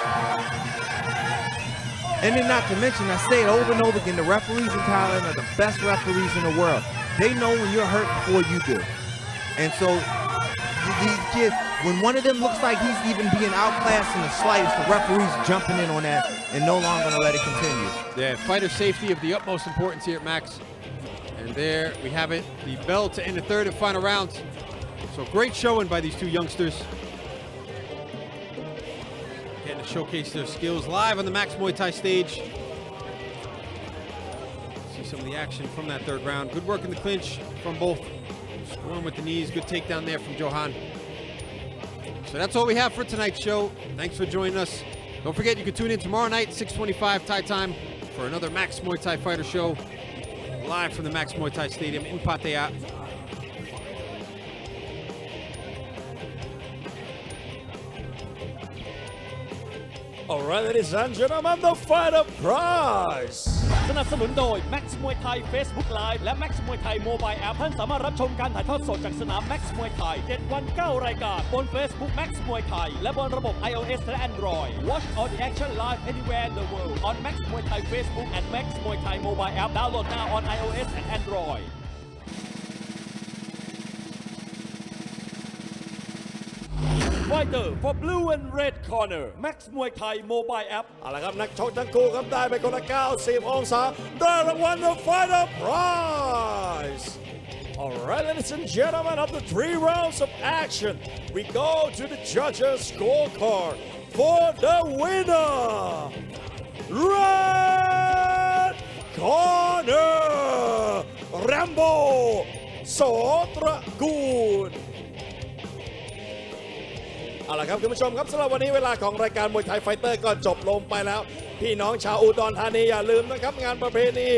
And then not to mention, I say it over and over again, the referees in Thailand are the best referees in the world. They know when you're hurt before you do. And so these kids, when one of them looks like he's even being outclassed in the slightest, the referee's jumping in on that and no longer going to let it continue. Yeah, fighter safety of the utmost importance here at Max. And there we have it, the bell to end the third and final round. So great showing by these two youngsters. Getting to showcase their skills live on the Max Muay Thai stage. See some of the action from that third round. Good work in the clinch from both. Scoring with the knees. Good takedown there from Johan. So that's all we have for tonight's show. Thanks for joining us. Don't forget you can tune in tomorrow night, 6:25 Thai time, for another Max Muay Thai Fighter show. Live from the Max Muay Thai Stadium in Pattaya. Alright, ladies and gentlemen, the fighter prize. สนับสนุนโดย Max Muay Thai Facebook Live และ Max Muay Thai Mobile App ท่านสามารถรับชมการถ่ายทอดสดจากสนาม Max Muay Thai 7 วัน 9 รายการบน Facebook Max Muay Thai และบนระบบ iOS และ Android. Watch all the action live anywhere in the world on Max Muay Thai Facebook and Max Muay Thai Mobile App. Download now on iOS and Android. Fighter for blue and red corner Max Muay Thai Mobile App เอาละครับนักชกทั้งคู่ครับได้ไปคนละ90 องศาได้รางวัล The Fighter Prize. Alright, ladies and gentlemen, of the 3 rounds of action, we go to the judges' scorecard for the winner. Red corner, Rambo โสตระกูลเอาล่ะครับคุณผู้ชมครับสำหรับวันนี้เวลาของรายการมวยไทยไฟเตอร์ก็จบลงไปแล้วพี่น้องชาวอุดรธานีอย่าลืมนะครับงานประเพณี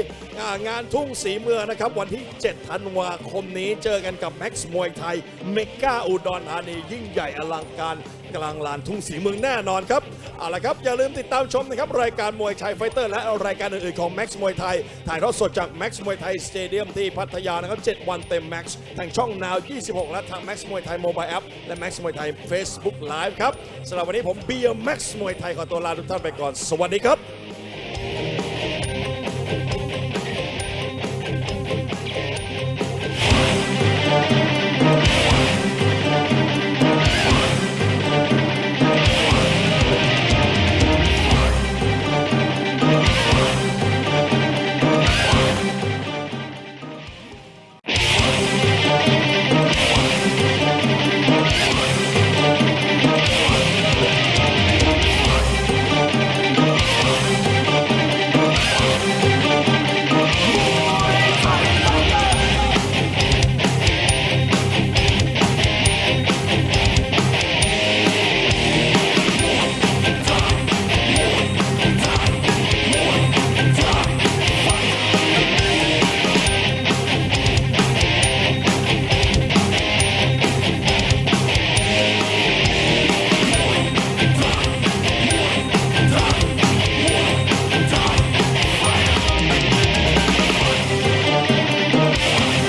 งานทุ่งสีเมืองนะครับวันที่7 ธันวาคมนี้เจอกันกับแม็กซ์มวยไทยเมกาอุดรธานียิ่งใหญ่อลังการกลางลานทุ่งสีเมืองแน่นอนครับเอาล่ะครับอย่าลืมติดตามชมนะครับรายการมวยไทยไฟเตอร์และรายการอื่นๆของแม็กซ์มวยไทยถ่ายทอดสดจากแม็กซ์มวยไทยสเตเดียมที่พัทยานะครับ7 วันเต็มแม็กซ์ทางช่องนาว26และทางแม็กซ์มวยไทยโมบายแอปและแม็กซ์มวยไทย Facebook Live ครับสำหรับวันนี้ผมเบียร์แม็กซ์มวยไทยขอตัวลาทุกท่านไปก่อนสวัสดีครับ